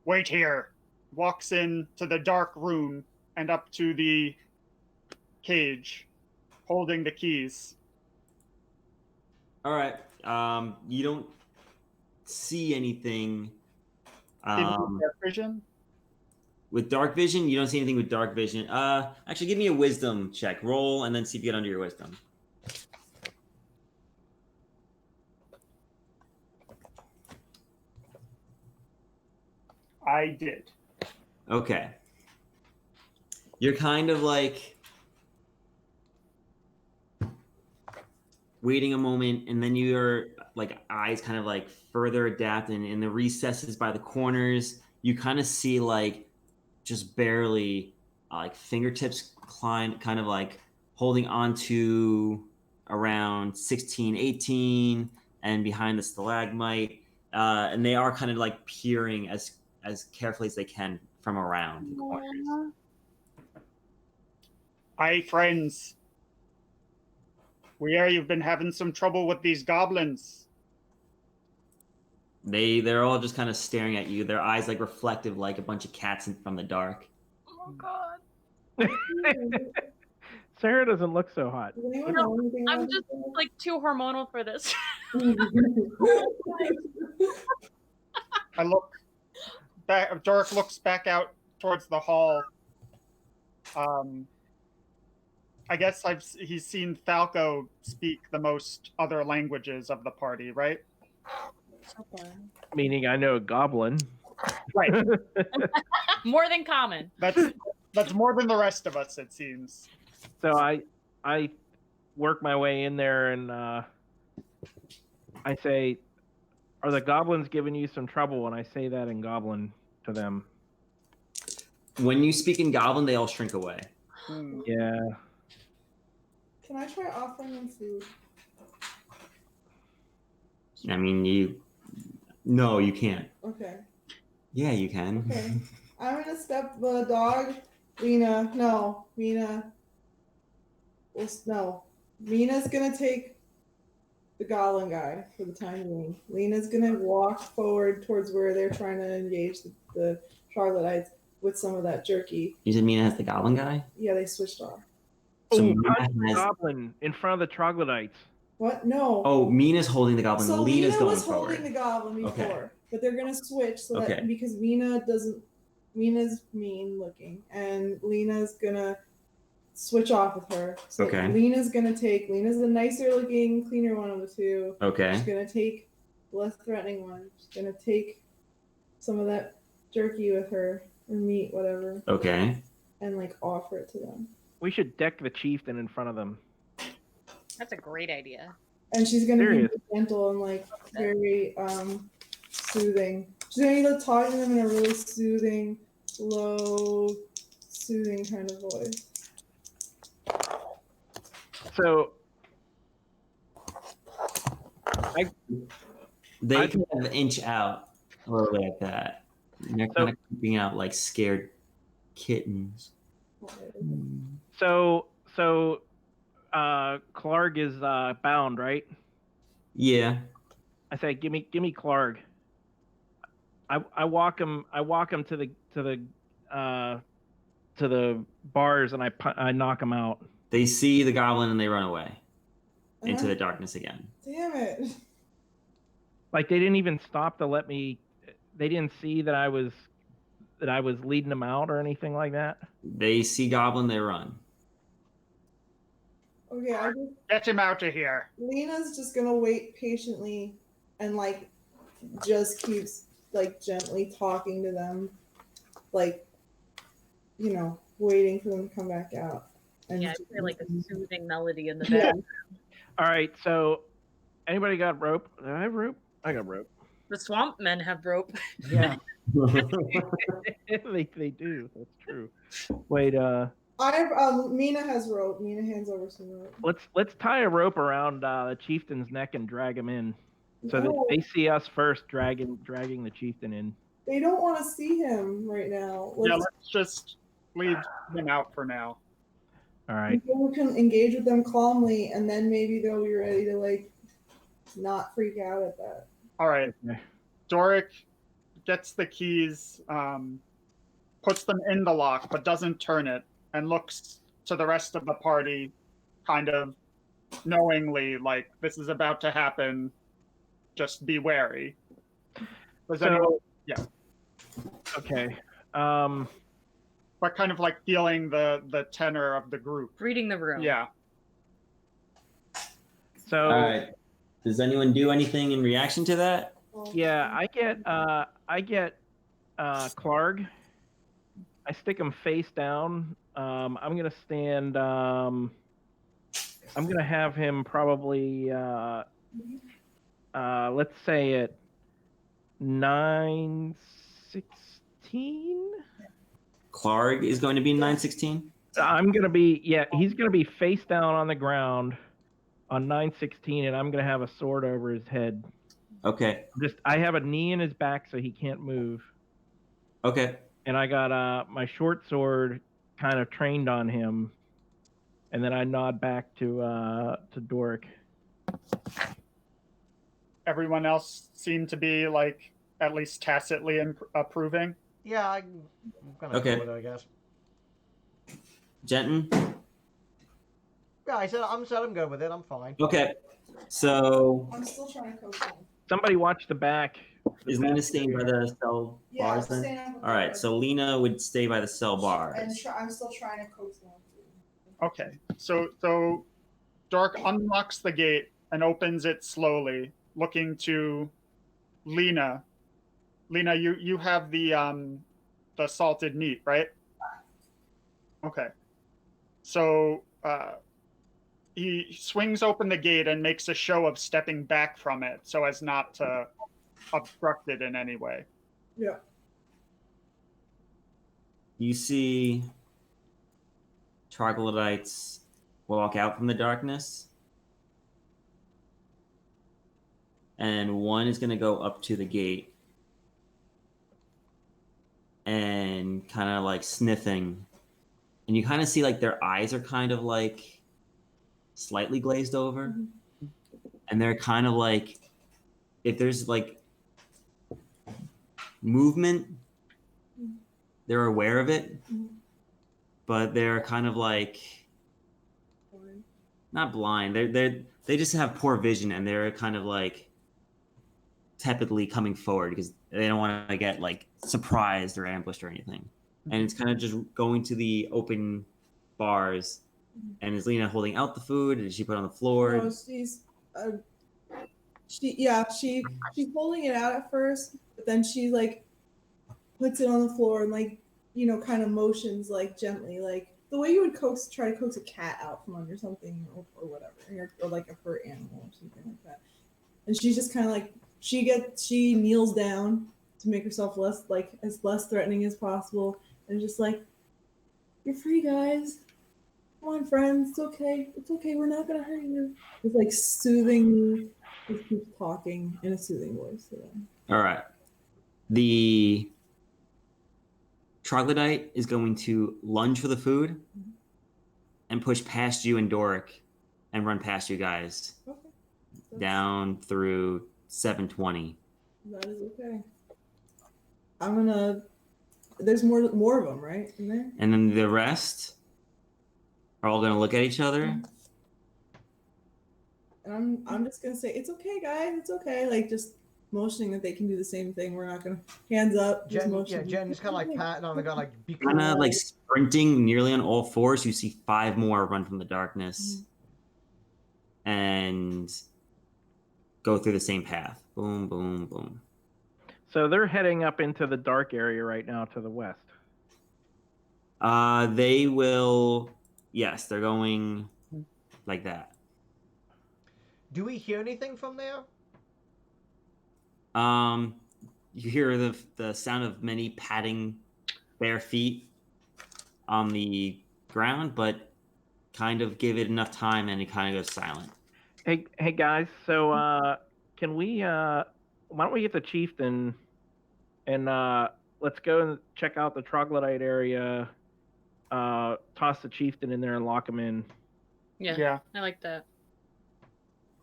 Speaker 6: Wait here. Walks in to the dark room and up to the cage, holding the keys.
Speaker 4: All right. You don't see anything.
Speaker 6: Give me dark vision.
Speaker 4: With dark vision, you don't see anything with dark vision. Actually, give me a wisdom check. Roll and then see if you get under your wisdom.
Speaker 6: I did.
Speaker 4: Okay. You're kind of like waiting a moment, and then your like eyes kind of like further adapt, and in the recesses by the corners, you kind of see like just barely like fingertips kind of like holding on to around 16, 18, and behind the stalagmite, and they are kind of like peering as carefully as they can from around the corners.
Speaker 6: Hi, friends. We hear you've been having some trouble with these goblins.
Speaker 4: They're all just kind of staring at you. Their eyes like reflective, like a bunch of cats from the dark.
Speaker 2: Oh God.
Speaker 5: Sarah doesn't look so hot.
Speaker 3: Does anyone
Speaker 2: No,
Speaker 3: know anything
Speaker 2: I'm
Speaker 3: about
Speaker 2: just like too hormonal for this.
Speaker 6: I look back. Dirk looks back out towards the hall. I guess he's seen Falco speak the most other languages of the party, right?
Speaker 5: Meaning I know a goblin.
Speaker 6: Right.
Speaker 2: More than common.
Speaker 6: That's more than the rest of us, it seems.
Speaker 5: So I work my way in there and I say, "Are the goblins giving you some trouble?" And I say that in goblin to them.
Speaker 4: When you speak in Goblin, they all shrink away.
Speaker 5: Yeah.
Speaker 3: Can I try offering them food?
Speaker 4: I mean, no, you can't.
Speaker 3: Okay.
Speaker 4: Yeah, you can.
Speaker 3: Okay. I'm gonna step the dog. Lena, no. Mina. No. Mina's gonna take the goblin guy for the time being. Lena's gonna walk forward towards where they're trying to engage the troglodytes with some of that jerky.
Speaker 4: You said Mina has the Goblin guy?
Speaker 3: Yeah, they switched off.
Speaker 4: So
Speaker 5: Oh,
Speaker 4: Mina
Speaker 5: punch the
Speaker 4: has.
Speaker 5: goblin in front of the troglodytes.
Speaker 3: What? No.
Speaker 4: Oh, Mina's holding the goblin.
Speaker 3: So
Speaker 4: Lena's
Speaker 3: Mina
Speaker 4: going
Speaker 3: was
Speaker 4: forward.
Speaker 3: holding the goblin before,
Speaker 4: Okay.
Speaker 3: but they're gonna switch so
Speaker 4: Okay.
Speaker 3: that because Mina's mean looking, and Lena's gonna switch off with her. So
Speaker 4: Okay.
Speaker 3: Lena's the nicer looking, cleaner one of the two.
Speaker 4: Okay.
Speaker 3: She's gonna take the less threatening one. She's gonna take some of that jerky with her or meat, whatever,
Speaker 4: Okay.
Speaker 3: and like offer it to them.
Speaker 5: We should deck the chieftain in front of them.
Speaker 2: That's a great idea.
Speaker 3: And she's gonna
Speaker 5: Serious.
Speaker 3: be gentle and like very soothing. She's gonna be talking to them in a really soothing, low, soothing kind of voice.
Speaker 5: So
Speaker 4: They kind of inch out a little bit like that. And they're kind of creeping out like scared kittens.
Speaker 5: So Clark is bound, right?
Speaker 4: Yeah.
Speaker 5: I say, give me Clark. I walk him to the bars and I knock him out.
Speaker 4: They see the goblin and they run away into the darkness again.
Speaker 3: Damn it!
Speaker 5: Like they didn't even stop to let me. They didn't see that I was leading them out or anything like that.
Speaker 4: They see goblin, they run.
Speaker 3: Okay,
Speaker 6: Get him out of here.
Speaker 3: Lena's just gonna wait patiently and like just keeps like gently talking to them, like waiting for them to come back out. And
Speaker 2: Yeah, I feel like a soothing melody in the
Speaker 3: Yeah.
Speaker 2: bed.
Speaker 5: All right, so anybody got rope? Do I have rope? I got rope.
Speaker 2: The swamp men have rope.
Speaker 1: Yeah.
Speaker 5: they do. That's true. Wait,
Speaker 3: Mina has rope. Mina hands over some rope.
Speaker 5: let's tie a rope around the chieftain's neck and drag him in, so that
Speaker 3: No,
Speaker 5: they see us first dragging the chieftain in.
Speaker 3: they don't want to see him right now.
Speaker 6: Yeah, let's just leave him out for now.
Speaker 5: All right.
Speaker 3: We can engage with them calmly, and then maybe they'll be ready to like not freak out at that.
Speaker 6: All right.
Speaker 5: Okay.
Speaker 6: Doric gets the keys, puts them in the lock, but doesn't turn it, and looks to the rest of the party kind of knowingly, like, this is about to happen. Just be wary. Yeah.
Speaker 5: Okay.
Speaker 6: But kind of like feeling the tenor of the group.
Speaker 2: Reading the room.
Speaker 6: Yeah.
Speaker 5: So.
Speaker 4: All right. Does anyone do anything in reaction to that?
Speaker 5: Yeah, I get Clark. I stick him face down. I'm gonna stand. I'm gonna have him probably. Let's say at 9:16.
Speaker 4: Clark is going to be 9:16.
Speaker 5: I'm gonna be he's gonna be face down on the ground on 9:16, and I'm gonna have a sword over his head.
Speaker 4: Okay.
Speaker 5: I have a knee in his back so he can't move.
Speaker 4: Okay.
Speaker 5: And I got my short sword kind of trained on him, and then I nod back to Doric.
Speaker 6: Everyone else seemed to be like at least tacitly approving.
Speaker 1: Yeah, I'm kind of
Speaker 4: Okay.
Speaker 1: cool with it, I guess.
Speaker 4: Jenton?
Speaker 1: Yeah, I'm good with it. I'm fine.
Speaker 4: Okay. So
Speaker 3: I'm still trying to coach them.
Speaker 5: Somebody watch the back.
Speaker 4: is Lena staying by the cell
Speaker 3: Yeah,
Speaker 4: bars
Speaker 3: I'm
Speaker 4: then?
Speaker 3: staying on the
Speaker 4: All right.
Speaker 3: board.
Speaker 4: So Lena would stay by the cell bars.
Speaker 3: And I'm still trying to coach them.
Speaker 6: Okay. So Doric unlocks the gate and opens it slowly, looking to Lena. Lena, you have the salted meat, right? Okay. So he swings open the gate and makes a show of stepping back from it so as not to obstruct it in any way.
Speaker 3: Yeah.
Speaker 4: You see troglodytes walk out from the darkness. And one is going to go up to the gate and kind of like sniffing. And you kind of see like their eyes are kind of like slightly glazed over.
Speaker 3: Mm-hmm.
Speaker 4: And they're kind of like, if there's like movement, they're aware of it.
Speaker 3: Mm-hmm.
Speaker 4: But they're kind of like not blind. They just have poor vision, and they're kind of like tepidly coming forward because they don't want to get like surprised or ambushed or anything. And it's kind of just going to the open bars. And is Lena holding out the food? Did she put it on the floor?
Speaker 3: No, she's she's holding it out at first, but then she like puts it on the floor and like kind of motions like gently, like the way you would try to coax a cat out from under something or whatever, or like a fur animal or something like that. And she's just kind of like she kneels down to make herself less threatening as possible, and just like, you're free, guys. Come on, friends. It's okay. It's okay. We're not gonna hurt you. It's like soothing. Just keeps talking in a soothing voice to them.
Speaker 4: All right. The troglodyte is going to lunge for the food and push past you and Doric and run past you guys.
Speaker 3: Okay.
Speaker 4: Down through 720.
Speaker 3: That is okay. I'm gonna. There's more of them, right? In there.
Speaker 4: And then the rest are all gonna look at each other.
Speaker 3: And I'm just gonna say, it's okay, guys. It's okay. Like just motioning that they can do the same thing. We're not gonna hands up.
Speaker 1: Jen's kind of like patting on the gun, like be cool.
Speaker 4: Kind of like sprinting nearly on all fours. You see 5 more run from the darkness and go through the same path. Boom, boom, boom.
Speaker 5: So they're heading up into the dark area right now to the west.
Speaker 4: They will. Yes, they're going like that.
Speaker 1: Do we hear anything from there?
Speaker 4: You hear the sound of many padding bare feet on the ground, but kind of give it enough time and it kind of goes silent.
Speaker 5: Hey guys, so can we why don't we get the chieftain and let's go and check out the troglodyte area, toss the chieftain in there and lock him in.
Speaker 2: Yeah. I like that.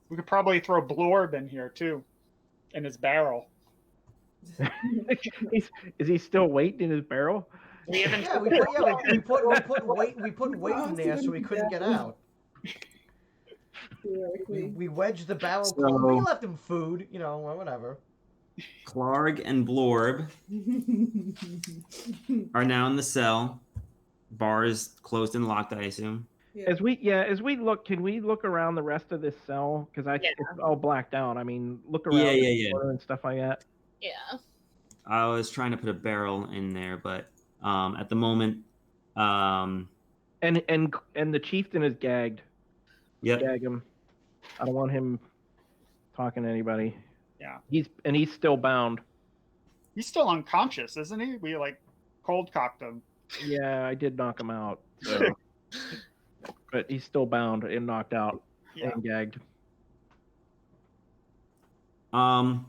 Speaker 6: We could probably throw Blorb in here too, in his barrel.
Speaker 5: Is he still waiting in his barrel?
Speaker 2: We haven't.
Speaker 1: Yeah, we put weight in there so we couldn't get out. We wedged the barrel.
Speaker 4: So,
Speaker 1: we left him food, whatever.
Speaker 4: Clark and Blorb are now in the cell. Bar is closed and locked, I assume.
Speaker 3: Yeah.
Speaker 5: As we look, can we look around the rest of this cell? Because it's all blacked out. I mean, look around the corner and stuff like that.
Speaker 2: Yeah.
Speaker 4: I was trying to put a barrel in there, but at the moment,
Speaker 5: and the chieftain is gagged.
Speaker 4: Yep.
Speaker 5: Gag him. I don't want him talking to anybody.
Speaker 6: Yeah.
Speaker 5: He's still bound.
Speaker 6: He's still unconscious, isn't he? We like cold cocked him.
Speaker 5: Yeah, I did knock him out. So. But he's still bound and knocked out and gagged.
Speaker 4: I'm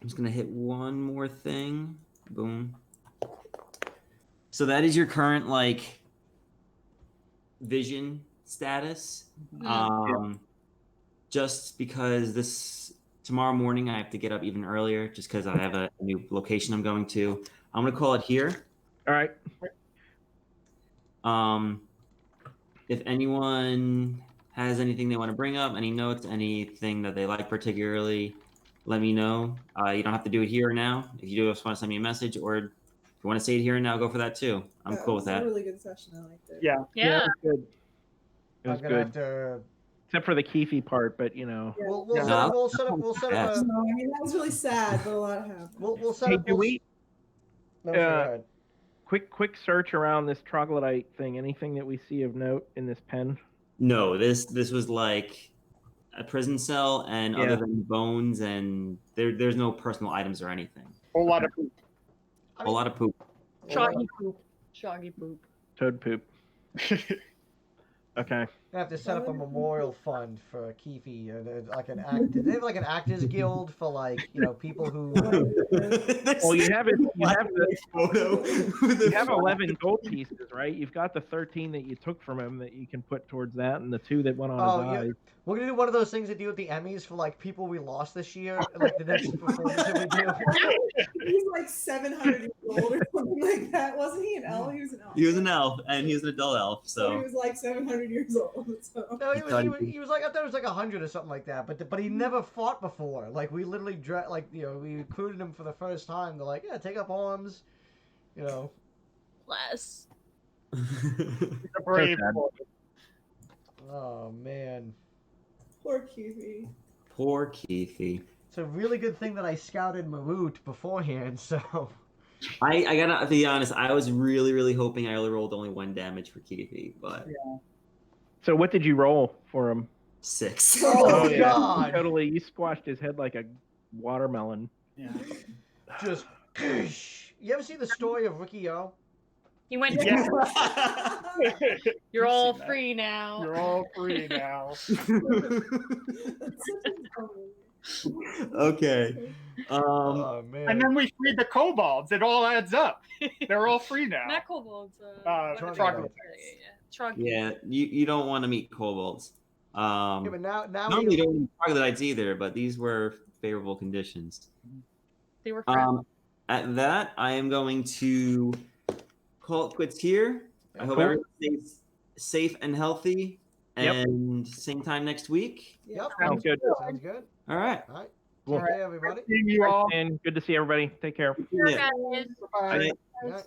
Speaker 4: just gonna hit one more thing. Boom. So that is your current vision status. Just because tomorrow morning I have to get up even earlier, just because I have a new location I'm going to. I'm gonna call it here.
Speaker 5: All right.
Speaker 4: If anyone has anything they want to bring up, any notes, anything that they like particularly, let me know. You don't have to do it here or now. If you do just want to send me a message, or if you want to say it here and now, go for that too. I'm cool with that.
Speaker 3: It was a really good session. I liked it.
Speaker 6: Yeah.
Speaker 5: It was good. It was
Speaker 1: I'm gonna
Speaker 5: good.
Speaker 1: have to.
Speaker 5: Except for the Keefe part, but
Speaker 3: Yeah.
Speaker 1: We'll set up.
Speaker 3: No, I mean, that was really sad, but a lot happened.
Speaker 1: We'll set
Speaker 5: Hey,
Speaker 1: up.
Speaker 5: do we?
Speaker 1: No, go ahead.
Speaker 5: Quick search around this troglodyte thing. Anything that we see of note in this pen?
Speaker 4: No, this was like a prison cell, and other than bones, and there's no personal items or anything.
Speaker 6: Whole lot of poop.
Speaker 4: A lot of poop.
Speaker 2: Shoggy poop. Shoggy poop.
Speaker 5: Toad poop. Okay.
Speaker 1: I have to set up a memorial fund for Keefe, like an act. Did they have like an actors guild for people who?
Speaker 5: Well, you have
Speaker 4: 11
Speaker 5: 11 gold pieces, right? You've got the 13 that you took from him that you can put towards that, and the 2 that went on his eyes.
Speaker 1: We're gonna do one of those things that do with the Emmys for people we lost this year, like the next performance that we do.
Speaker 3: He's like 700 years old or something like that, wasn't he? An elf? He was an elf.
Speaker 4: He was an elf, and he was an adult elf. So
Speaker 3: he was like 700 100 years old. So.
Speaker 1: No, he was like, I thought it was like 100 or something like that. But he never fought before. Like we literally we recruited him for the first time. They're like, yeah, take up arms, you know.
Speaker 2: Bless.
Speaker 6: He's a brave
Speaker 5: sad.
Speaker 6: boy.
Speaker 1: Oh man.
Speaker 3: Poor Keithy.
Speaker 4: Poor Keithy.
Speaker 1: It's a really good thing that I scouted Marut beforehand. So.
Speaker 4: I gotta be honest. I was really hoping I only rolled only 1 damage for Keithy, but
Speaker 5: So what did you roll for him?
Speaker 4: 6.
Speaker 1: Oh,
Speaker 5: yeah.
Speaker 1: God.
Speaker 5: Totally, you squashed his head like a watermelon.
Speaker 6: Yeah.
Speaker 1: Just. You ever see the story of Ricky O?
Speaker 2: He went.
Speaker 6: Yeah.
Speaker 2: You're
Speaker 6: I've
Speaker 2: all
Speaker 6: seen that.
Speaker 2: free now.
Speaker 6: You're all free now.
Speaker 3: That's such a dumb movie.
Speaker 4: Okay.
Speaker 1: Oh man.
Speaker 6: And then we freed the kobolds. It all adds up. They're all free now.
Speaker 2: Not kobolds.
Speaker 1: Troglodytes.
Speaker 2: Troglodytes.
Speaker 4: Yeah, you don't want to meet kobolds.
Speaker 1: Yeah, but now
Speaker 4: Normally you don't meet troglodytes either, but these were favorable conditions.
Speaker 2: They were friends.
Speaker 4: At that, I am going to call it quits here. I hope
Speaker 5: Cool.
Speaker 4: everyone stays safe and healthy.
Speaker 5: Yep.
Speaker 4: And same time next week.
Speaker 1: Yep.
Speaker 5: Sounds good.
Speaker 1: Sounds good.
Speaker 4: All right.
Speaker 1: All right.
Speaker 5: Cool.
Speaker 1: Okay, everybody.
Speaker 6: Seeing you all.
Speaker 5: And good to see everybody. Take care.
Speaker 4: Yeah.
Speaker 2: Guys.
Speaker 6: Bye.
Speaker 1: All right.